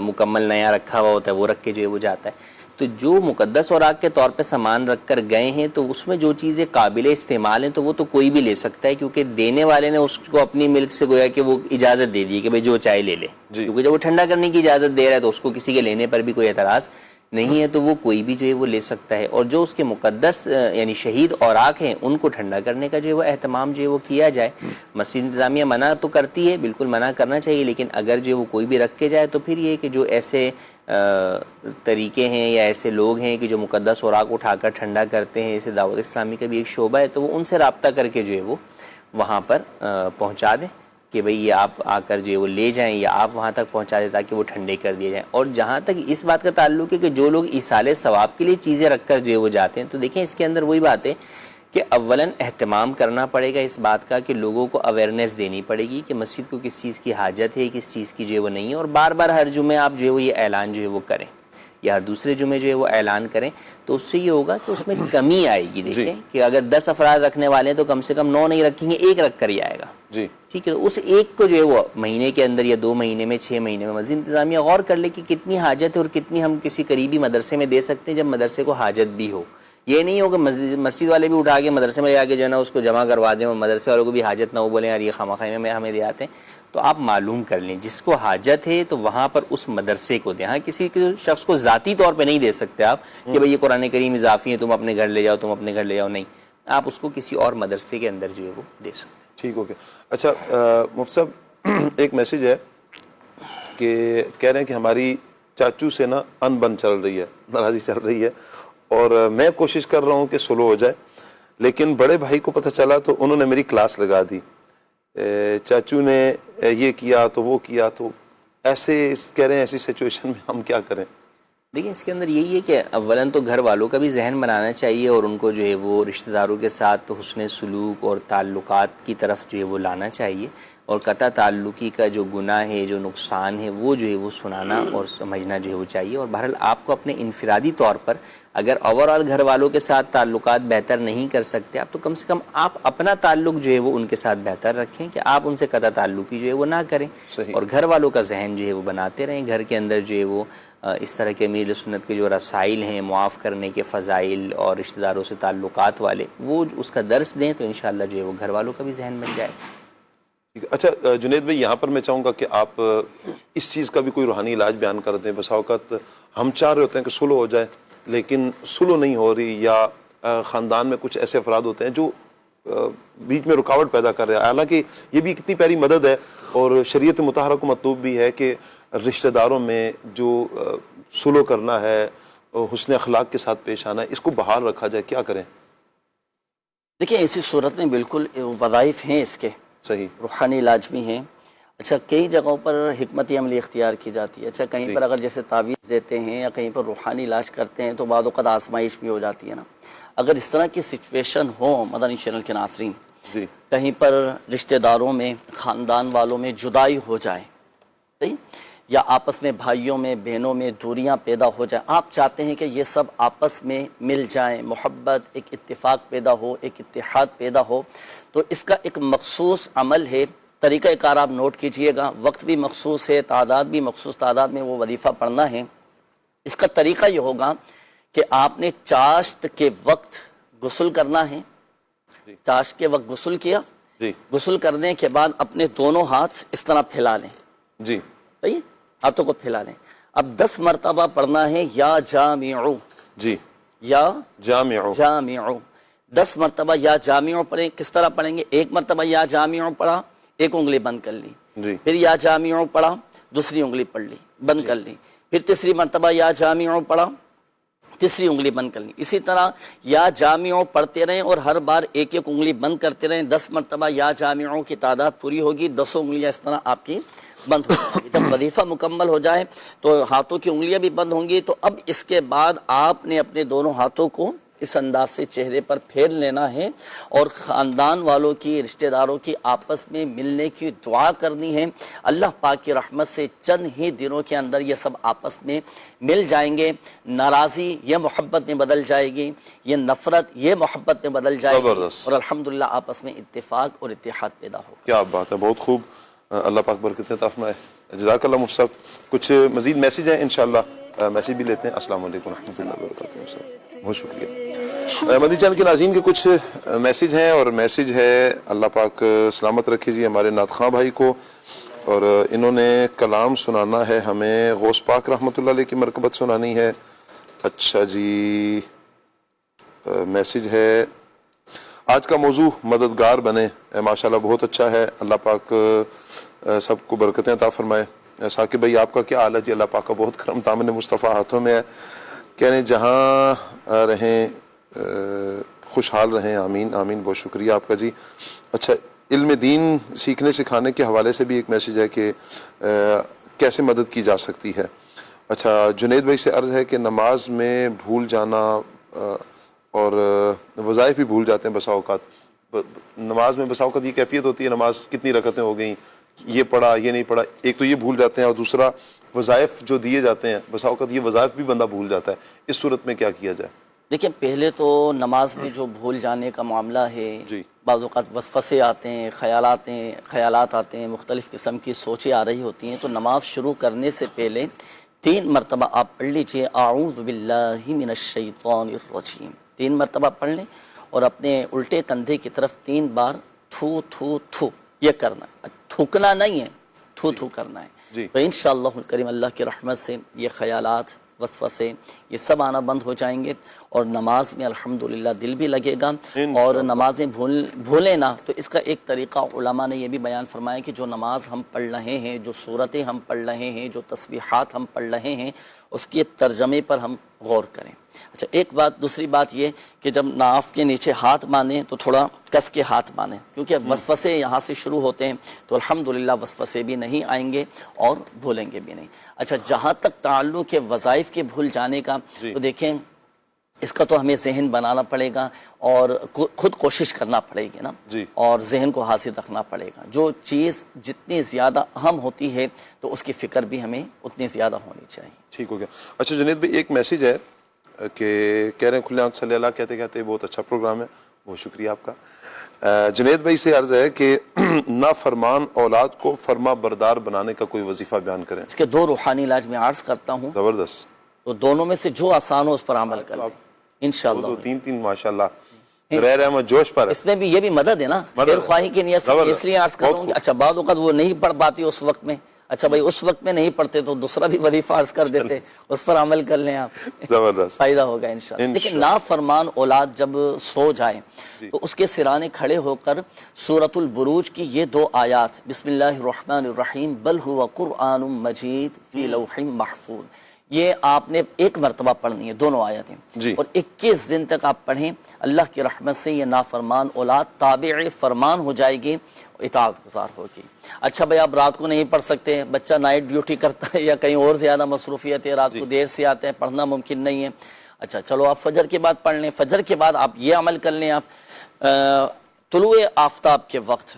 مکمل نیا رکھا ہوا ہوتا ہے وہ رکھ کے جو ہے وہ جاتا ہے. تو جو مقدس اوراق کے طور پہ سامان رکھ کر گئے ہیں تو اس میں جو چیزیں قابل استعمال ہیں تو وہ تو کوئی بھی لے سکتا ہے, کیونکہ دینے والے نے اس کو اپنی ملک سے گویا کہ وہ اجازت دے دی کہ بھئی جو چاہے لے لے, کیونکہ جب وہ ٹھنڈا کرنے کی اجازت دے رہا ہے تو اس کو کسی کے لینے پر بھی کوئی اعتراض نہیں ہے, تو وہ کوئی بھی جو ہے وہ لے سکتا ہے. اور جو اس کے مقدس یعنی شہید اوراق ہیں ان کو ٹھنڈا کرنے کا جو ہے وہ اہتمام جو ہے وہ کیا جائے. مسجد انتظامیہ منع تو کرتی ہے, بالکل منع کرنا چاہیے, لیکن اگر جو ہے وہ کوئی بھی رکھ کے جائے تو پھر یہ کہ جو ایسے طریقے ہیں یا ایسے لوگ ہیں کہ جو مقدس اوراق اٹھا کر ٹھنڈا کرتے ہیں, اسے دعوت اسلامی کا بھی ایک شعبہ ہے, تو وہ ان سے رابطہ کر کے جو ہے وہ وہاں پر پہنچا دیں کہ بھئی یہ آپ آ کر جو ہے وہ لے جائیں, یا آپ وہاں تک پہنچا دیں تاکہ وہ ٹھنڈے کر دیے جائیں. اور جہاں تک اس بات کا تعلق ہے کہ جو لوگ ایصال ثواب کے لیے چیزیں رکھ کر جو ہے وہ جاتے ہیں, تو دیکھیں اس کے اندر وہی بات ہے کہ اولاً اہتمام کرنا پڑے گا اس بات کا کہ لوگوں کو اویئرنیس دینی پڑے گی کہ مسجد کو کس چیز کی حاجت ہے, کس چیز کی جو ہے وہ نہیں ہے, اور بار بار ہر جمعے آپ جو ہے وہ یہ اعلان جو ہے وہ کریں, یا ہر دوسرے جمعے جو ہے وہ اعلان کریں, تو اس سے یہ ہوگا کہ اس میں کمی آئے گی. دیکھیں کہ اگر 10 افراد رکھنے والے ہیں تو کم سے کم 9 نہیں رکھیں گے, 1 رکھ کر ہی آئے گا. ٹھیک ہے, تو اس ایک کو جو ہے وہ مہینے کے اندر یا 2 مہینے میں 6 مہینے میں مسجد انتظامیہ غور کر لے کہ کتنی حاجت ہے اور کتنی ہم کسی قریبی مدرسے میں دے سکتے ہیں جب مدرسے کو حاجت بھی ہو. یہ نہیں ہوگا مسجد والے بھی اٹھا کے مدرسے میں لے آگے جو ہے نا اس کو جمع کروا دیں اور مدرسے والوں کو بھی حاجت نہ ہو, بولیں یار یہ خواہ میں ہمیں دے آتے ہیں. تو آپ معلوم کر لیں جس کو حاجت ہے تو وہاں پر اس مدرسے کو دیں. ہاں کسی شخص کو ذاتی طور پہ نہیں دے سکتے آپ کہ بھئی یہ قرآن کریم اضافی ہے, تم اپنے گھر لے جاؤ, تم اپنے گھر لے جاؤ, نہیں, آپ اس کو کسی اور مدرسے کے اندر جو ہے وہ دے سکتے ہیں. ٹھیک ہو گیا. اچھا مفتی صاحب ایک میسیج ہے کہ کہہ رہے ہیں کہ ہماری چاچو سے نا ان بن چل رہی ہے, ناراضی چل رہی ہے, اور میں کوشش کر رہا ہوں کہ سلو ہو جائے, لیکن بڑے بھائی کو پتہ چلا تو انہوں نے میری کلاس لگا دی, چاچو نے یہ کیا تو وہ کیا, تو ایسے کہہ رہے ہیں ایسی سچویشن میں ہم کیا کریں؟ دیکھیں اس کے اندر یہی ہے کہ اولاً تو گھر والوں کا بھی ذہن بنانا چاہیے اور ان کو جو ہے وہ رشتہ داروں کے ساتھ حسن سلوک اور تعلقات کی طرف جو ہے وہ لانا چاہیے, اور قطع تعلقی کا جو گناہ ہے, جو نقصان ہے, وہ جو ہے وہ سنانا اور سمجھنا جو ہے وہ چاہیے. اور بہرحال آپ کو اپنے انفرادی طور پر اگر اوورآل گھر والوں کے ساتھ تعلقات بہتر نہیں کر سکتے آپ, تو کم سے کم آپ اپنا تعلق جو ہے وہ ان کے ساتھ بہتر رکھیں کہ آپ ان سے قطع تعلقی جو ہے وہ نہ کریں, اور گھر والوں کا ذہن جو ہے وہ بناتے رہیں. گھر کے اندر جو ہے وہ اس طرح کے امیر سنت کے جو رسائل ہیں, معاف کرنے کے فضائل اور رشتہ داروں سے تعلقات والے, وہ اس کا درس دیں تو انشاءاللہ جو ہے وہ گھر والوں کا بھی ذہن بن جائے. اچھا جنید بھائی, یہاں پر میں چاہوں گا کہ آپ اس چیز کا بھی کوئی روحانی علاج بیان کر دیں. بس اوقات ہم چاہ رہے ہوتے ہیں کہ سلو ہو جائے لیکن سلو نہیں ہو رہی, یا خاندان میں کچھ ایسے افراد ہوتے ہیں جو بیچ میں رکاوٹ پیدا کر رہے ہیں. حالانکہ یہ بھی کتنی پیاری مدد ہے اور شریعت مطہرہ کو مطلوب بھی ہے کہ رشتہ داروں میں جو سلو کرنا ہے, حسن اخلاق کے ساتھ پیش آنا ہے, اس کو بحال رکھا جائے. کیا کریں؟ دیکھیں ایسی صورت میں بالکل وظائف ہیں اس کے, صحیح روحانی علاج بھی ہیں. اچھا کئی جگہوں پر حکمت عملی اختیار کی جاتی ہے. اچھا کہیں پر اگر جیسے تعویذ دیتے ہیں یا کہیں پر روحانی علاج کرتے ہیں تو بعض اوقات آزمائش بھی ہو جاتی ہے نا. اگر اس طرح کی سچویشن ہو مدنی چینل کے ناظرین, کہیں پر رشتہ داروں میں, خاندان والوں میں جدائی ہو جائے, صحیح, یا آپس میں بھائیوں میں بہنوں میں دوریاں پیدا ہو جائیں, آپ چاہتے ہیں کہ یہ سب آپس میں مل جائیں, محبت, ایک اتفاق پیدا ہو, ایک اتحاد پیدا ہو, تو اس کا ایک مخصوص عمل ہے. طریقہ کار آپ نوٹ کیجئے گا, وقت بھی مخصوص ہے, تعداد بھی مخصوص تعداد میں وہ وظیفہ پڑھنا ہے. اس کا طریقہ یہ ہوگا کہ آپ نے چاشت کے وقت غسل کرنا ہے. چاشت کے وقت غسل کیا, غسل کرنے کے بعد اپنے دونوں ہاتھ اس طرح پھیلا لیں. جی صحیح, ہاتھوں کو پھیلا لیں. اب 10 مرتبہ پڑھنا ہے یا جامعو. جی, یا جامعو, 10 مرتبہ یا جامعو پڑھیں. کس طرح پڑھیں گے؟ ایک مرتبہ یا جامعو پڑھا, ایک انگلی بند کر لی, پھر یا جامعو پڑھا, دوسری انگلی پڑھ لی, بند کر لی, پھر تیسری مرتبہ یا جامعو پڑھا, تیسری انگلی بند کر لی. اسی طرح یا جامعو پڑھتے رہیں اور ہر بار ایک ایک انگلی بند کرتے رہیں. 10 مرتبہ یا جامعو کی تعداد پوری ہوگی, 10 انگلیاں اس طرح آپ کی بند ہو جائیں گی. جب وظیفہ مکمل ہو جائے تو ہاتھوں کی انگلیاں بھی بند ہوں گی. تو اب اس کے بعد آپ نے اپنے دونوں ہاتھوں کو اس انداز سے چہرے پر پھیر لینا ہے اور خاندان والوں کی، رشتہ داروں کی آپس میں ملنے کی دعا کرنی ہے۔ اللہ پاک کی رحمت سے چند ہی دنوں کے اندر یہ سب آپس میں مل جائیں گے، ناراضی یہ محبت میں بدل جائے گی، یہ نفرت یہ محبت میں بدل جائے گی، اور الحمدللہ آپس میں اتفاق اور اتحاد پیدا ہوگا۔ کیا بات ہے، بہت خوب، اللہ پاک برکت عطا فرمائے، جزاک اللہ مفتی صاحب۔ کچھ مزید میسیج ہیں انشاءاللہ، میسیج بھی لیتے ہیں۔ السلام علیکم ورحمۃ اللہ وبرکاتہ، بہت شکریہ۔ مدنی چینل کے ناظرین کے کچھ میسیج ہیں، اور میسیج ہے اللہ پاک سلامت رکھے جی ہمارے نعت خواں بھائی کو، اور انہوں نے کلام سنانا ہے ہمیں، غوث پاک رحمۃ اللہ علیہ کی مرکبت سنانی ہے۔ اچھا جی، میسیج ہے آج کا موضوع مددگار بنے، ماشاءاللہ بہت اچھا ہے، اللہ پاک سب کو برکتیں عطا فرمائے۔ ثاقب بھائی آپ کا کیا حال ہے جی؟ اللہ پاک کا بہت کرم دامن مصطفیٰ ہاتھوں میں ہے، کہہ رہے ہیں جہاں رہیں خوشحال رہیں، آمین آمین، بہت شکریہ آپ کا جی۔ اچھا، علم دین سیکھنے سکھانے کے حوالے سے بھی ایک میسیج ہے کہ کیسے مدد کی جا سکتی ہے۔ اچھا، جنید بھائی سے عرض ہے کہ نماز میں بھول جانا اور وظائف بھی بھول جاتے ہیں بسا اوقات، نماز میں بسا اوقات یہ کیفیت ہوتی ہے نماز کتنی رکعتیں ہو گئیں، یہ پڑھا یہ نہیں پڑھا، ایک تو یہ بھول جاتے ہیں، اور دوسرا وظائف جو دیے جاتے ہیں بسا اوقات یہ وظائف بھی بندہ بھول جاتا ہے، اس صورت میں کیا کیا جائے؟ دیکھیں، پہلے تو نماز میں جو بھول جانے کا معاملہ ہے، بعض اوقات وسوسے آتے ہیں، خیالات آتے ہیں، مختلف قسم کی سوچیں آ رہی ہوتی ہیں، تو نماز شروع کرنے سے پہلے 3 مرتبہ آپ پڑھ لیجئے اعوذ باللہ من الشیطان الرجیم، 3 مرتبہ پڑھ لیں، اور اپنے الٹے کندھے کی طرف 3 بار تھو تھو تھو یہ کرنا ہے، تھوکنا نہیں ہے، تھو تھو کرنا ہے۔ تو انشاءاللہ الکریم اللہ کی رحمت سے یہ خیالات، وسوسے یہ سب آنا بند ہو جائیں گے، اور نماز میں الحمدللہ دل بھی لگے گا، اور نمازیں بھولیں نہ۔ تو اس کا ایک طریقہ علماء نے یہ بھی بیان فرمایا کہ جو نماز ہم پڑھ رہے ہیں، جو صورتیں ہم پڑھ رہے ہیں، جو تسبیحات ہم پڑھ رہے ہیں، اس کے ترجمے پر ہم غور کریں۔ اچھا، ایک بات، دوسری بات یہ کہ جب ناف کے نیچے ہاتھ باندھیں تو تھوڑا کس کے ہاتھ باندھیں، کیونکہ وسوسے یہاں سے شروع ہوتے ہیں، تو الحمدللہ وسوسے بھی نہیں آئیں گے اور بھولیں گے بھی نہیں۔ اچھا، جہاں تک تعلق ہے وظائف کے بھول جانے کا، تو دیکھیں اس کا تو ہمیں ذہن بنانا پڑے گا، اور خود کوشش کرنا پڑے گی نا، اور ذہن کو حاضر رکھنا پڑے گا۔ جو چیز جتنی زیادہ اہم ہوتی ہے تو اس کی فکر بھی ہمیں اتنی زیادہ ہونی چاہیے۔ ٹھیک ہو گیا۔ اچھا جنید بھائی، ایک میسیج ہے کہ کہہ رہے ہیں کھلے آنکھ صلی اللہ کہتے کہتے بہت اچھا پروگرام ہے، بہت شکریہ آپ کا۔ جنید بھائی سے عرض ہے کہ نافرمان اولاد کو فرما بردار بنانے کا کوئی وظیفہ بیان کریں۔ اس کے 2 روحانی علاج میں عرض کرتا ہوں، زبردست، تو دونوں میں سے جو آسان ہو اس پر عمل کریں انشاءاللہ۔ 2-3 ماشاءاللہ، رہ رحمت جوش پر ہے، اس میں بھی یہ بھی مدد ہے نا، خیر خواہی کی نیت سے اس لیے عرض کر رہا ہوں کہ اچھا بعض اوقات وہ نہیں پڑھ پاتی اس وقت میں، اچھا بھائی اس وقت میں نہیں پڑھتے تو دوسرا بھی وظیفہ عرض کر دیتے، اس پر عمل کر لیں آپ، زبردست، فائدہ ہوگا انشاءاللہ۔ لیکن نافرمان اولاد جب سو جائے تو اس کے سرانے کھڑے ہو کر سورۃ البروج کی یہ 2 آیات، بسم اللہ الرحمن الرحیم بل هو قرآن مجید فی لوح محفوظ، یہ آپ نے 1 مرتبہ پڑھنی ہے، دونوں آیتیں، اور 21 دن تک آپ پڑھیں، اللہ کی رحمت سے یہ نافرمان اولاد تابع فرمان ہو جائے گی، اطاعت گزار ہوگی۔ اچھا بھائی، آپ رات کو نہیں پڑھ سکتے، بچہ نائٹ ڈیوٹی کرتا ہے یا کہیں اور زیادہ مصروفیت ہے، رات کو دیر سے آتے ہیں، پڑھنا ممکن نہیں ہے، اچھا چلو آپ فجر کے بعد پڑھ لیں، فجر کے بعد آپ یہ عمل کر لیں، آپ طلوع آفتاب کے وقت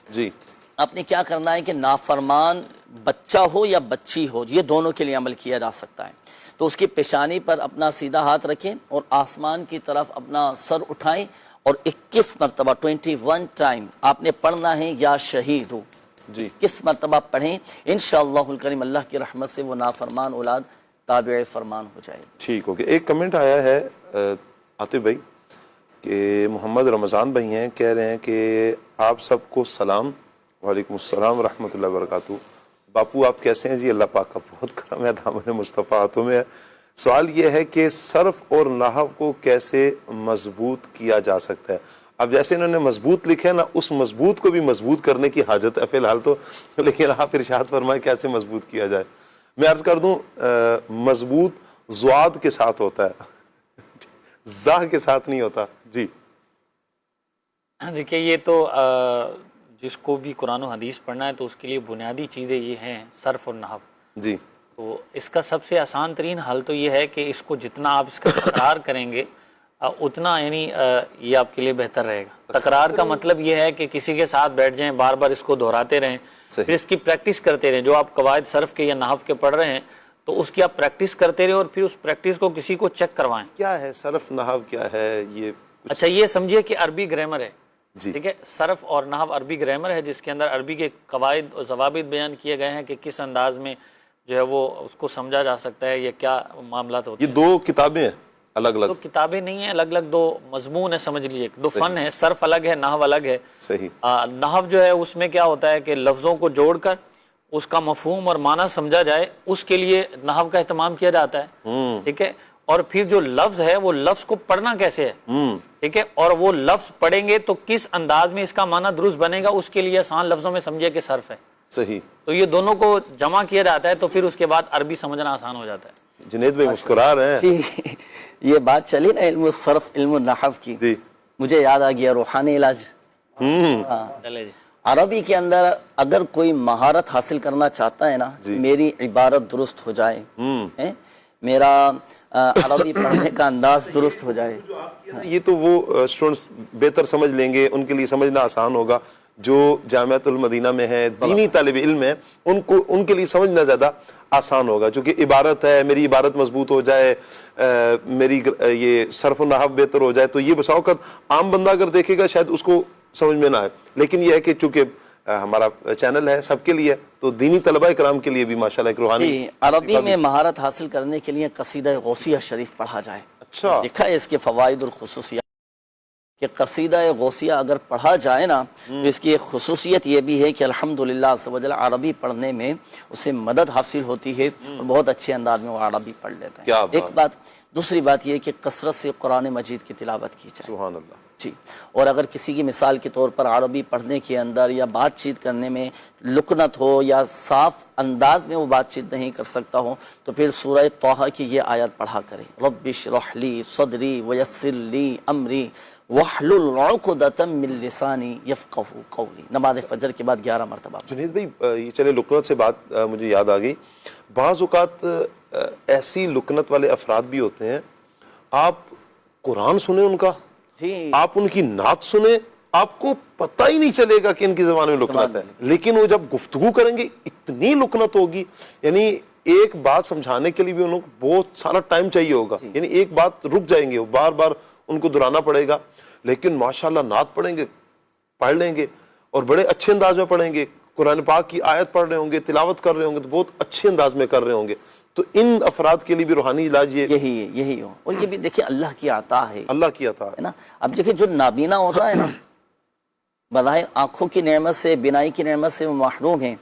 آپ نے کیا کرنا ہے کہ نافرمان بچہ ہو یا بچی ہو، یہ دونوں کے لیے عمل کیا جا سکتا ہے، تو اس کی پیشانی پر اپنا سیدھا ہاتھ رکھیں اور آسمان کی طرف اپنا سر اٹھائیں، اور 21 مرتبہ 21 ٹائم آپ نے پڑھنا ہے یا شہید ہو، 21 مرتبہ پڑھیں، انشاءاللہ الکریم اللہ کی رحمت سے وہ نافرمان اولاد تابع فرمان ہو جائے گی۔ ٹھیک ہو گیا۔ ایک کمنٹ آیا ہے عاطف بھائی کہ محمد رمضان بھائی ہیں، کہہ رہے ہیں کہ آپ سب کو سلام۔ وعلیکم السلام ورحمۃ اللہ وبرکاتہ۔ باپو آپ کیسے ہیں جی؟ اللہ پاک کا بہت کرم ہے، دامن مصطفیٰ ہاتھوں میں ہے۔ سوال یہ ہے کہ صرف اور نحو کو کیسے مضبوط کیا جا سکتا ہے؟ اب جیسے انہوں نے مضبوط لکھا ہے نا، اس مضبوط کو بھی مضبوط کرنے کی حاجت ہے فی الحال تو، لیکن آپ ارشاد فرمائیں کیسے مضبوط کیا جائے۔ میں عرض کر دوں، مضبوط زواد کے ساتھ ہوتا ہے، زاہ کے ساتھ نہیں ہوتا۔ جی دیکھیے، یہ تو جس کو بھی قرآن و حدیث پڑھنا ہے تو اس کے لیے بنیادی چیزیں یہ ہیں صرف اور نحو۔ جی، تو اس کا سب سے آسان ترین حل تو یہ ہے کہ اس کو جتنا آپ اس کا تکرار کریں گے اتنا یعنی یہ آپ کے لیے بہتر رہے گا. تکرار کا مطلب یہ ہے کہ کسی کے ساتھ بیٹھ جائیں, بار بار اس کو دہراتے رہیں, پھر اس کی پریکٹس کرتے رہیں. جو آپ قواعد صرف کے یا نحو کے پڑھ رہے ہیں تو اس کی آپ پریکٹس کرتے رہیں اور پھر اس پریکٹس کو کسی کو چیک کروائیں. کیا ہے صرف نحو, کیا ہے یہ؟ اچھا یہ سمجھیے کہ عربی گرامر ہے, ٹھیک ہے. صرف اور نحو عربی گرامر ہے جس کے اندر عربی کے قواعد اور ضوابط بیان کیے گئے ہیں کہ کس انداز میں جو ہے وہ اس کو سمجھا جا سکتا ہے, یہ کیا معاملات ہوتے ہیں. یہ دو کتابیں ہیں الگ الگ؟ دو کتابیں نہیں ہیں, الگ الگ دو مضمون ہیں, سمجھ لیجیے. دو فن ہے, صرف الگ ہے, نحو الگ ہے. صحیح. نحو جو ہے اس میں کیا ہوتا ہے کہ لفظوں کو جوڑ کر اس کا مفہوم اور معنی سمجھا جائے, اس کے لیے نحو کا اہتمام کیا جاتا ہے, ٹھیک ہے. اور پھر جو لفظ ہے وہ لفظ کو پڑھنا کیسے ہے, ٹھیک ہے, اور وہ لفظ پڑھیں گے تو کس انداز میں اس کا معنی درست بنے گا, اس کے لیے آسان لفظوں میں سمجھے کہ صرف ہے. صحیح. تو یہ دونوں کو جمع کیا جاتا ہے تو پھر اس کے بعد عربی سمجھنا آسان ہو جاتا ہے. جنید بھائی مسکرا رہے ہیں. یہ بات چلی نا علم الصرف علم النحو کی, مجھے یاد آ گیا روحانی علاج. چلے جی. عربی کے اندر اگر کوئی مہارت حاصل کرنا چاہتا ہے نا, میری عبارت درست ہو جائے, میرا عربی پڑھنے کا انداز درست ہو جائے, یہ تو وہ اسٹوڈنٹس بہتر سمجھ لیں گے, ان کے لیے سمجھنا آسان ہوگا. جو جامعۃ المدینہ میں ہے, دینی طالب علم ہے, ان کے لیے سمجھنا زیادہ آسان ہوگا, چونکہ عبارت ہے, میری عبارت مضبوط ہو جائے, میری یہ صرف و نحو بہتر ہو جائے, تو یہ بسا اوقات عام بندہ اگر دیکھے گا شاید اس کو سمجھ میں نہ آئے. لیکن یہ ہے کہ چونکہ ہمارا چینل ہے سب کے لیے, تو دینی طلباء کرام کے لیے بھی ماشاءاللہ ایک روحانی. عربی میں مہارت حاصل کرنے کے لیے قصیدہ غوثیہ شریف پڑھا جائے. اچھا. دیکھا ہے اس کے فوائد اور خصوصیات کہ قصیدہ غوثیہ اگر پڑھا جائے نا تو اس کی ایک خصوصیت یہ بھی ہے کہ الحمدللہ عز و جل عربی پڑھنے میں اسے مدد حاصل ہوتی ہے اور بہت اچھے انداز میں وہ عربی پڑھ لیتا ہے. ایک بات. دوسری بات یہ کہ کثرت سے قرآن مجید کی تلاوت کی جائے. سبحان اللہ. جی. اور اگر کسی کی مثال کے طور پر عربی پڑھنے کے اندر یا بات چیت کرنے میں لکنت ہو یا صاف انداز میں وہ بات چیت نہیں کر سکتا ہو تو پھر سورہ طٰہٰ کی یہ آیت پڑھا کرے, رب اشرح لی صدری ویسر لی امری واحلل عقدۃ من لسانی یفقہوا قولی. نماز فجر کے بعد 11 مرتبہ. جنید بھائی یہ چلے لکنت سے بات مجھے یاد آ گئی. بعض اوقات ایسی لکنت والے افراد بھی ہوتے ہیں, آپ قرآن سنیں ان کا, آپ ان کی نعت سنیں, آپ کو پتہ ہی نہیں چلے گا کہ ان کی زبان میں لکنت ہے, لیکن وہ جب گفتگو کریں گے اتنی لکنت ہوگی, یعنی ایک بات سمجھانے کے لیے بھی انہوں کو بہت سارا ٹائم چاہیے ہوگا, یعنی ایک بات رک جائیں گے, وہ بار بار ان کو دہرانا پڑے گا. لیکن ماشاءاللہ نعت پڑھیں گے, پڑھ لیں گے اور بڑے اچھے انداز میں پڑھیں گے, قرآن پاک کی آیت پڑھ رہے ہوں گے, تلاوت کر رہے ہوں گے, تو بہت اچھے انداز میں کر رہے ہوں گے. تو ان افراد کے لیے بھی روحانی علاج یہی ہو. اور یہ بھی دیکھیں اللہ کی عطا ہے, اللہ کی عطا ہے نا. اب دیکھیں جو نابینا ہوتا ہے نا, بظاہر آنکھوں کی نعمت سے, بینائی کی نعمت سے وہ محروم ہیں,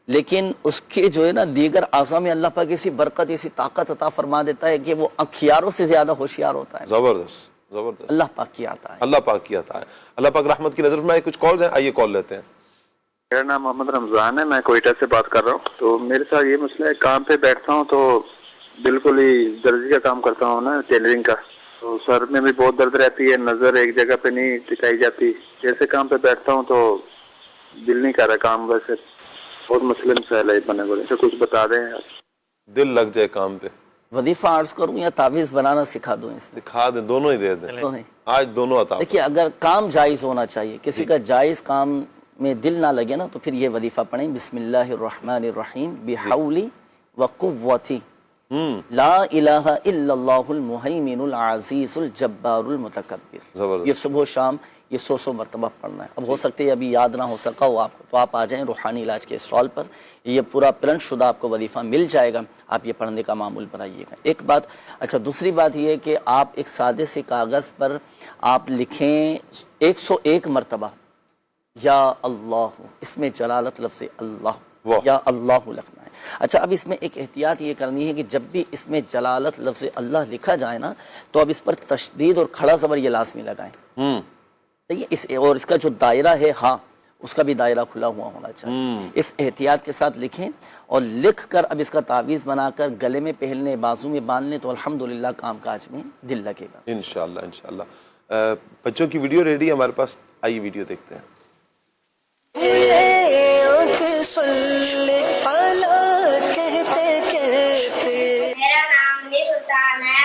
لیکن اس کے جو ہے نا دیگر اعضاء میں اللہ پاک ایسی برکت, ایسی طاقت عطا فرما دیتا ہے کہ وہ انکھیاروں سے زیادہ ہوشیار ہوتا ہے. زبردست زبردست. اللہ پاک کی عطا ہے. اللہ پاک کی عطا ہے. اللہ پاک رحمت کی نظر فرمائے. کچھ کالز ہیں, آئیے کال لیتے ہیں. میرا نام محمد رمضان ہے, میں کوئٹہ سے بات کر رہا ہوں. تو میرے ساتھ یہ مسئلہ ہے, کام پہ بیٹھتا ہوں تو بالکل ہی درزی کا کام کرتا ہوں نا, ٹیلرنگ کا, تو سر میں بھی بہت درد رہتی ہے, نظر ایک جگہ پہ نہیں ٹکائی جاتی. جیسے کام پہ بیٹھتا ہوں تو دل نہیں کر رہا کام, ویسے بہت مسئلے مسائل ہے بنے بولے, کچھ بتا دیں. دل لگ جائے کام پہ. وظیفہ عرض کروں یا تعویذ بنانا سکھا دوں؟ سکھا دیں, دونوں ہی دے دیں. آج دونوں عطا. دیکھیے اگر کام جائز ہونا چاہیے, کسی کا جائز کام میں دل نہ لگے نا تو پھر یہ وظیفہ پڑھیں, بسم اللہ الرحمن الرحیم بحولی وقوتی لا الہ الا اللہ المہیمن العزیز الجبار المتکبر. یہ صبح و شام یہ 100 مرتبہ پڑھنا ہے. اب ہو سکتے ہے ابھی یاد نہ ہو سکا ہو آپ کو, تو آپ آ جائیں روحانی علاج کے اسٹال پر, یہ پورا پرنٹ شدہ آپ کو وظیفہ مل جائے گا, آپ یہ پڑھنے کا معمول بنائیے گا. ایک بات. اچھا دوسری بات یہ کہ آپ ایک سادے سے کاغذ پر آپ لکھیں 101 مرتبہ یا اللہ, اس میں جلالت لفظ اللہ یا اللہ لکھنا ہے. اچھا اب اس میں ایک احتیاط یہ کرنی ہے کہ جب بھی اس میں جلالت لفظ اللہ لکھا جائے نا تو اب اس پر تشدید اور کھڑا زبر یہ لازمی لگائیں. اور اس کا جو دائرہ ہے ہاں اس کا بھی دائرہ کھلا ہوا ہونا چاہیے. اس احتیاط کے ساتھ لکھیں اور لکھ کر اب اس کا تعویذ بنا کر گلے میں پہننے, بازو میں باندھنے, تو الحمدللہ کام کاج میں دل لگے گا انشاءاللہ. انشاءاللہ بچوں کی ویڈیو ریڈی ہے ہمارے پاس, آئیے ویڈیو دیکھتے ہیں. میرا نام سلطان ہے,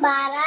12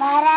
12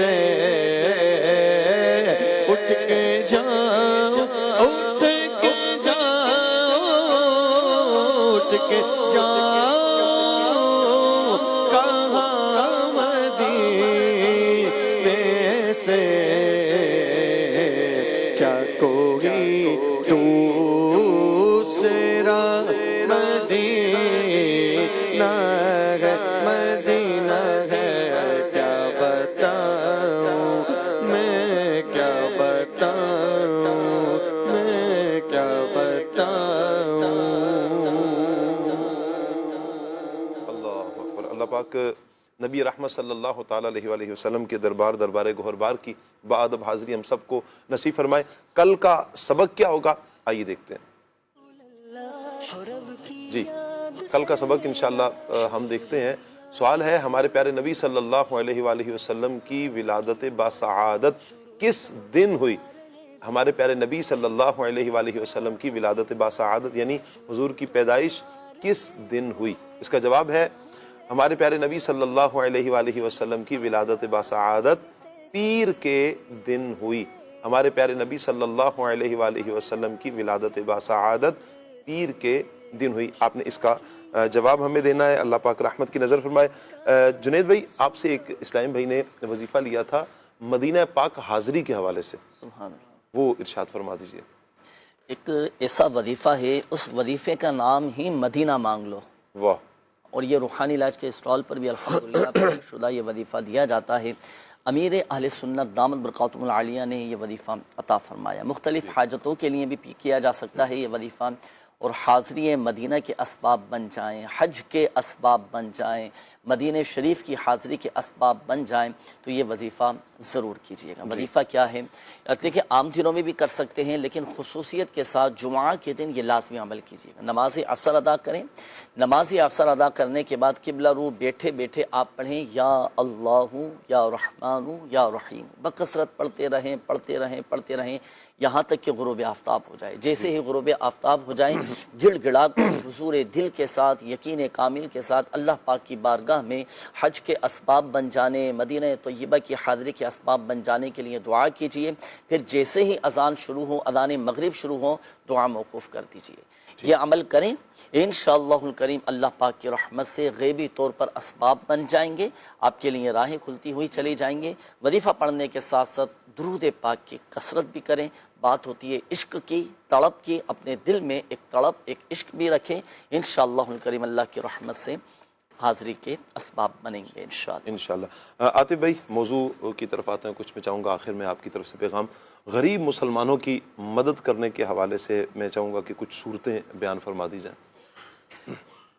سے اٹھ کے جاؤ اٹھ کے جاؤ اٹھ کے جاؤ کہاں مدینے سے کیا کوئی دوسرا مدینہ ہے مدینہ ہے کیا بتاؤں میں کیا بتاؤں میں کیا بتاؤں. اللہ اکبر. اللہ پاک نبی رحمت صلی اللہ تعالیٰ علیہ وآلہ وسلم کے دربار گوہربار کی باادب حاضری ہم سب کو نصیب فرمائے. کل کا سبق کیا ہوگا آئیے دیکھتے ہیں. جی کل کا سبق انشاءاللہ ہم دیکھتے ہیں. سوال ہے ہمارے پیارے نبی صلی اللہ علیہ وآلہ وسلم کی ولادت باسعادت کس دن ہوئی؟ ہمارے پیارے نبی صلی اللہ علیہ وآلہ وسلم کی ولادت باسعادت یعنی حضور کی پیدائش کس دن ہوئی؟ اس کا جواب ہے ہمارے پیارے نبی صلی اللہ علیہ وآلہ وسلم کی ولادت باسعادت پیر کے دن ہوئی. ہمارے پیارے نبی صلی اللہ علیہ وآلہ وسلم کی ولادت باسعادت پیر کے دن ہوئی. آپ نے اس کا جواب ہمیں دینا ہے. اللہ پاک رحمت کی نظر فرمائے. جنید بھائی آپ سے ایک اسلام بھائی نے وظیفہ لیا تھا مدینہ پاک حاضری کے حوالے سے, وہ ارشاد فرما دیجئے. ایک ایسا وظیفہ ہے, اس وظیفے کا نام ہی مدینہ مانگ لو. واہ. اور یہ روحانی علاج کے اسٹال پر بھی الحمدللہ پیش شدہ یہ وظیفہ دیا جاتا ہے. امیر اہل سنت دامت برکاتہم العالیہ نے یہ وظیفہ عطا فرمایا. مختلف حاجتوں کے لیے بھی کیا جا سکتا ہے یہ وظیفہ, اور حاضری مدینہ کے اسباب بن جائیں, حج کے اسباب بن جائیں, مدینہ شریف کی حاضری کے اسباب بن جائیں تو یہ وظیفہ ضرور کیجیے گا. وظیفہ کیا ہے دیکھیں, عام دنوں میں بھی کر سکتے ہیں لیکن خصوصیت کے ساتھ جمعہ کے دن یہ لازمی عمل کیجیے گا. نماز عصر ادا کریں, نماز عصر ادا کرنے کے بعد قبلہ رو بیٹھے بیٹھے آپ پڑھیں یا اللہ یا رحمان یا رحیم, بکثرت پڑھتے رہیں پڑھتے رہیں پڑھتے رہیں یہاں تک کہ غروب آفتاب ہو جائے. جیسے ہی غروب آفتاب ہو جائیں گڑ گڑا کر حضور دل کے ساتھ یقین کامل کے ساتھ اللہ پاک کی بارگاہ میں حج کے اسباب بن جانے, مدینہ طیبہ کی حاضری کے اسباب بن جانے کے لیے دعا کیجیے. پھر جیسے ہی اذان شروع ہو, اذان مغرب شروع ہو, دعا موقوف کر دیجیے. یہ عمل کریں انشاءاللہ الکریم اللہ پاک کی رحمت سے غیبی طور پر اسباب بن جائیں گے, آپ کے لیے راہیں کھلتی ہوئی چلی جائیں گے. وظیفہ پڑھنے کے ساتھ ساتھ درود پاک کی کثرت بھی کریں. بات ہوتی ہے عشق کی, تڑپ کی, اپنے دل میں ایک تڑپ ایک عشق بھی رکھیں. انشاءاللہ الکریم اللہ کی رحمت سے حاضری کے اسباب بنیں گے انشاءاللہ. عاطف بھائی موضوع کی طرف آتے ہیں. کچھ میں چاہوں گا آخر میں آپ کی طرف سے پیغام غریب مسلمانوں کی مدد کرنے کے حوالے سے میں چاہوں گا کہ کچھ صورتیں بیان فرما دی جائیں.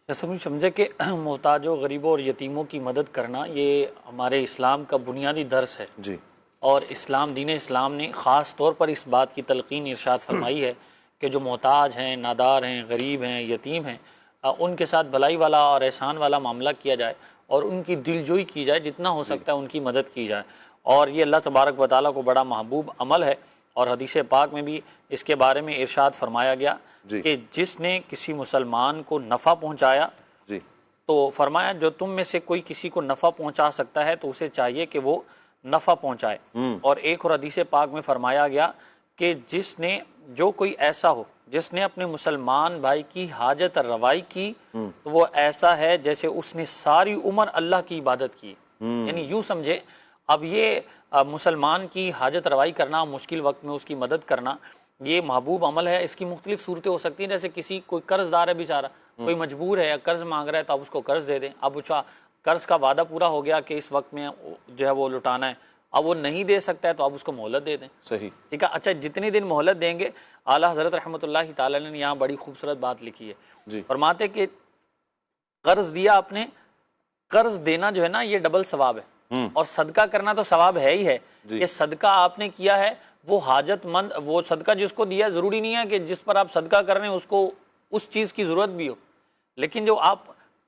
سمجھے کہ محتاجوں, غریبوں اور یتیموں کی مدد کرنا یہ ہمارے اسلام کا بنیادی درس ہے. جی. اور دین اسلام نے خاص طور پر اس بات کی تلقین ارشاد فرمائی ہے کہ جو محتاج ہیں, نادار ہیں, غریب ہیں, یتیم ہیں, ان کے ساتھ بھلائی والا اور احسان والا معاملہ کیا جائے اور ان کی دلجوئی کی جائے, جتنا ہو سکتا ہے ان کی مدد کی جائے. اور یہ اللہ تبارک و تعالیٰ کو بڑا محبوب عمل ہے. اور حدیث پاک میں بھی اس کے بارے میں ارشاد فرمایا گیا کہ جس نے کسی مسلمان کو نفع پہنچایا تو فرمایا جو تم میں سے کوئی کسی کو نفع پہنچا سکتا ہے تو اسے چاہیے کہ وہ نفع پہنچائے. اور ایک اور حدیث پاک میں فرمایا گیا کہ جو کوئی ایسا ہو جس نے اپنے مسلمان بھائی کی حاجت روائی کی تو وہ ایسا ہے جیسے اس نے ساری عمر اللہ کی عبادت کی. یعنی یوں سمجھے اب یہ مسلمان کی حاجت روائی کرنا, مشکل وقت میں اس کی مدد کرنا, یہ محبوب عمل ہے. اس کی مختلف صورتیں ہو سکتی ہیں, جیسے کوئی قرض دار ہے بیچارہ, کوئی مجبور ہے یا قرض مانگ رہا ہے تو آپ اس کو قرض دے دیں. اب قرض کا وعدہ پورا ہو گیا کہ اس وقت میں جو ہے وہ لٹانا ہے, اب وہ نہیں دے سکتا ہے تو آپ اس کو مہلت دے دیں. صحیح, ٹھیک ہے. اچھا, جتنی دن مہلت دیں گے, اعلیٰ حضرت رحمۃ اللہ تعالی نے یہاں بڑی خوبصورت بات لکھی ہے. فرماتے کہ قرض دیا آپ نے, قرض دینا جو ہے نا یہ ڈبل ثواب ہے, اور صدقہ کرنا تو ثواب ہے ہی ہے. کہ صدقہ آپ نے کیا ہے وہ حاجت مند, وہ صدقہ جس کو دیا ضروری نہیں ہے کہ جس پر آپ صدقہ کر رہے ہیں اس کو اس چیز کی ضرورت بھی ہو, لیکن جو آپ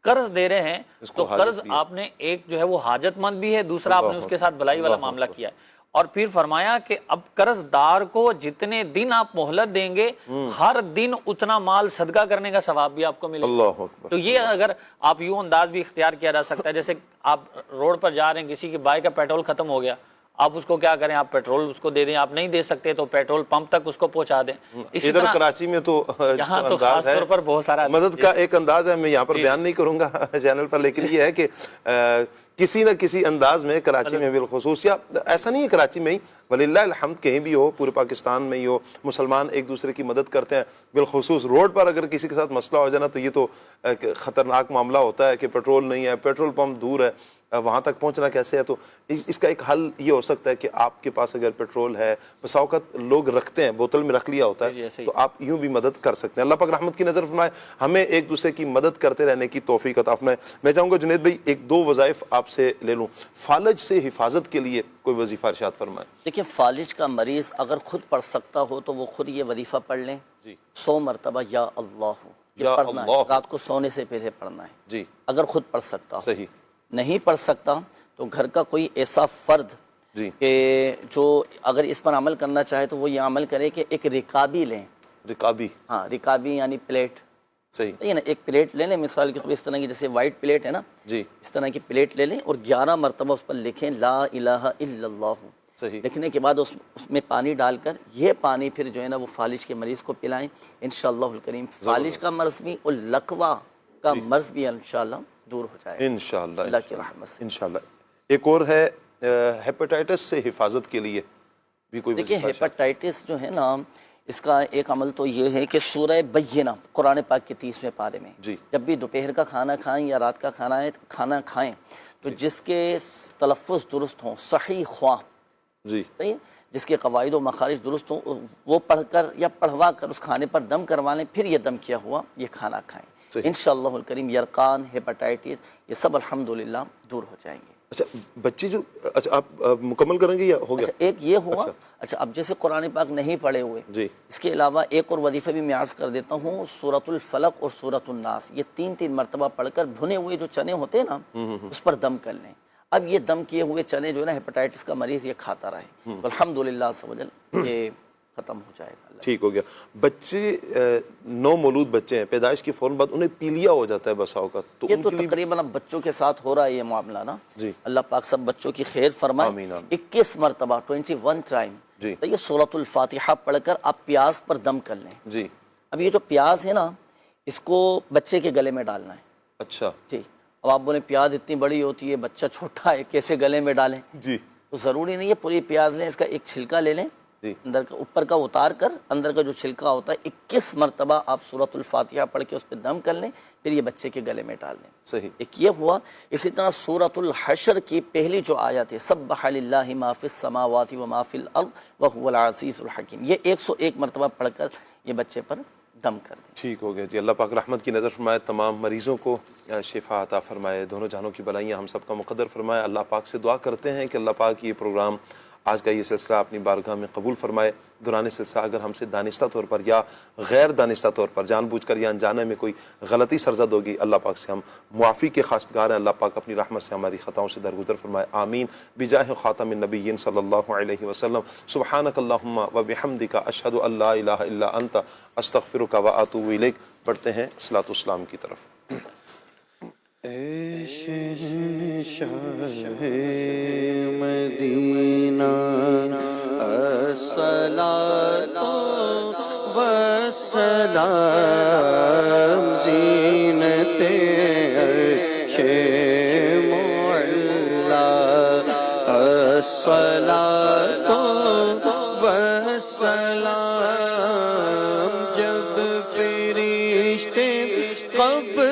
قرض دے رہے ہیں تو قرض آپ نے ایک جو ہے وہ حاجت مند بھی ہے, دوسرا آپ نے اس کے ساتھ بھلائی والا معاملہ کیا ہے. اور پھر فرمایا کہ اب قرض دار کو جتنے دن آپ مہلت دیں گے ہر دن اتنا مال صدقہ کرنے کا ثواب بھی آپ کو ملے گا. تو یہ اگر آپ یوں انداز بھی اختیار کیا جا سکتا ہے, جیسے آپ روڈ پر جا رہے ہیں, کسی کی بائک کا پیٹرول ختم ہو گیا, آپ اس کو کیا کریں, آپ پیٹرول اس کو دے دیں, آپ نہیں دے سکتے تو پیٹرول پمپ تک اس کو پہنچا دیں. اسی ادھر طرح کراچی میں تو یہاں تو خاص طور پر بہت سارا مدد کا ایک انداز ہے, میں یہاں پر بیان نہیں کروں گا چینل پر, لیکن یہ ہے کہ کسی نہ کسی انداز میں کراچی میں بالخصوص, یا ایسا نہیں ہے کراچی میں ہی, وللہ الحمد کہیں بھی ہو, پورے پاکستان میں ہی ہو, مسلمان ایک دوسرے کی مدد کرتے ہیں. بالخصوص روڈ پر اگر کسی کے ساتھ مسئلہ ہو جانا تو یہ تو خطرناک معاملہ ہوتا ہے کہ پیٹرول نہیں ہے, پیٹرول پمپ دور ہے, وہاں تک پہنچنا کیسے ہے. تو اس کا ایک حل یہ ہو سکتا ہے کہ آپ کے پاس اگر پیٹرول ہے, بس اوقات لوگ رکھتے ہیں, بوتل میں رکھ لیا ہوتا ہے, تو آپ یوں بھی مدد کر سکتے ہیں. اللہ پاک رحمت کی نظر فرمائے, ہمیں ایک دوسرے کی مدد کرتے رہنے کی توفیق عطا فرمائے. میں چاہوں گا جنید بھائی ایک دو وظائف آپ سے لے لوں, فالج سے حفاظت کے لیے کوئی وظیفہ ارشاد فرمائے. دیکھیں, فالج کا مریض اگر خود پڑھ سکتا ہو تو وہ خود یہ وظیفہ پڑھ لیں 100 مرتبہ یا اللہ, یہ پڑھنا ہے, رات کو سونے سے پہلے پڑھنا ہے جی, اگر خود پڑھ سکتا ہو. صحیح. نہیں پڑھ سکتا تو گھر کا کوئی ایسا فرد کہ جو اگر اس پر عمل کرنا چاہے تو وہ یہ عمل کرے کہ ایک رکابی لیں. رکابی, ہاں, رکابی یعنی پلیٹ. صحیح ہے نا, ایک پلیٹ لے لیں مثال کے طور پر, اس طرح کی جیسے وائٹ پلیٹ ہے نا, جی, اس طرح کی پلیٹ لے لیں اور 11 مرتبہ اس پر لکھیں لا الہ الا اللہ. لکھنے کے بعد اس میں پانی ڈال کر یہ پانی پھر جو ہے نا وہ فالج کے مریض کو پلائیں. انشاءاللہ الکریم فالج کا مرض بھی اور لقوہ کا مرض بھی انشاءاللہ دور ہو جائے انشاءاللہ, اللہ کی رحمت سے انشاءاللہ. ایک اور ہے ہیپاٹائٹس سے حفاظت کے لیے بھی کوئی. دیکھیں, ہیپاٹائٹس جو ہے نا, اس کا ایک عمل تو یہ ہے کہ سورہ بینہ قرآن پاک کے 30ویں پارے میں جب بھی دوپہر کا کھانا کھائیں یا رات کا کھانا کھائیں تو جس کے تلفظ درست ہوں, صحیح خواہ, صحیح, جس کے قواعد و مخارج درست ہوں, وہ پڑھ کر یا پڑھوا کر اس کھانے پر دم کروا لیں, پھر یہ دم کیا ہوا یہ کھانا کھائیں. انشاءاللہ الکریم یرقان, ہیپاٹائٹس, یہ سب الحمدللہ دور ہو جائیں گے. اچھا بچے جو, اچھا آپ مکمل کریں گے یا ہو گیا؟ ایک یہ ہوا. اچھا, اب جیسے قرآن پاک نہیں پڑھے ہوئے, اس کے علاوہ ایک اور وظیفہ بھی میں عرض کر دیتا ہوں, سورۃ الفلق اور سورۃ الناس, یہ 3 مرتبہ پڑھ کر بھنے ہوئے جو چنے ہوتے ہیں نا اس پر دم کر لیں. اب یہ دم کیے ہوئے چنے جو ہے نا ہیپاٹائٹس کا مریض یہ کھاتا رہے, تو الحمدللہ سبحان یہ ختم ہو جائے گا. ٹھیک ہو گیا. بچے نو مولود بچے ہیں, پیدائش کے فوراً بعد انہیں پیلیا ہو جاتا ہے بسا اوقات, تو یہ تو تقریباً اب بچوں کے ساتھ ہو رہا ہے یہ معاملہ نا. اللہ پاک سب بچوں کی خیر فرمائے. 21 مرتبہ 21 ٹائم یہ سورۃ الفاتحہ پڑھ کر آپ پیاز پر دم کر لیں. جی, اب یہ جو پیاز ہے نا اس کو بچے کے گلے میں ڈالنا ہے. اچھا جی, اب آپ بولیں پیاز اتنی بڑی ہوتی ہے, بچہ چھوٹا ہے, کیسے گلے میں ڈالیں؟ جی, تو ضروری نہیں ہے پوری پیاز لیں, اس کا ایک چھلکا لے لیں, اندر کا اوپر کا اتار کر اندر کا جو چھلکا ہوتا ہے 21 مرتبہ آپ سورۃ الفاتحہ پڑھ کے اس پہ دم کر لیں, پھر یہ بچے کے گلے میں ڈال دیں. صحیح. ایک یہ ہوا. اسی طرح سورۃ الحشر کی پہلی جو آیت ہے سبح للہ ما فی السماوات و ما فی الارض وهو العزیز الحکیم, یہ 101 مرتبہ پڑھ کر یہ بچے پر دم کر دیں. ٹھیک ہو گیا جی. اللہ پاک رحمت کی نظر فرمائے, تمام مریضوں کو شفا عطا فرمائے, دونوں جہانوں کی بلائیاں ہم سب کا مقدر فرمائے. اللہ پاک سے دعا کرتے ہیں کہ اللہ پاک یہ پروگرام آج کا یہ سلسلہ اپنی بارگاہ میں قبول فرمائے. دوران سلسلہ اگر ہم سے دانستہ طور پر یا غیر دانستہ طور پر جان بوجھ کر یا انجانے میں کوئی غلطی سرزد ہوگی, اللہ پاک سے ہم معافی کے خواستگار ہیں. اللہ پاک اپنی رحمت سے ہماری خطاؤں سے درگزر فرمائے. آمین بجاہ خاتم النبیین صلی اللہ علیہ وسلم. سبحانک اللہم و بحمدک, اشہد ان لا الہ الا انت, استغفرک و اتوب الیک. پڑھتے ہیں صلاۃ السلام کی طرف. اے شہنشاہ مدینہ الصلاۃ والسلام زینت عرش معلا الصلاۃ والسلام جب فرشتے قبر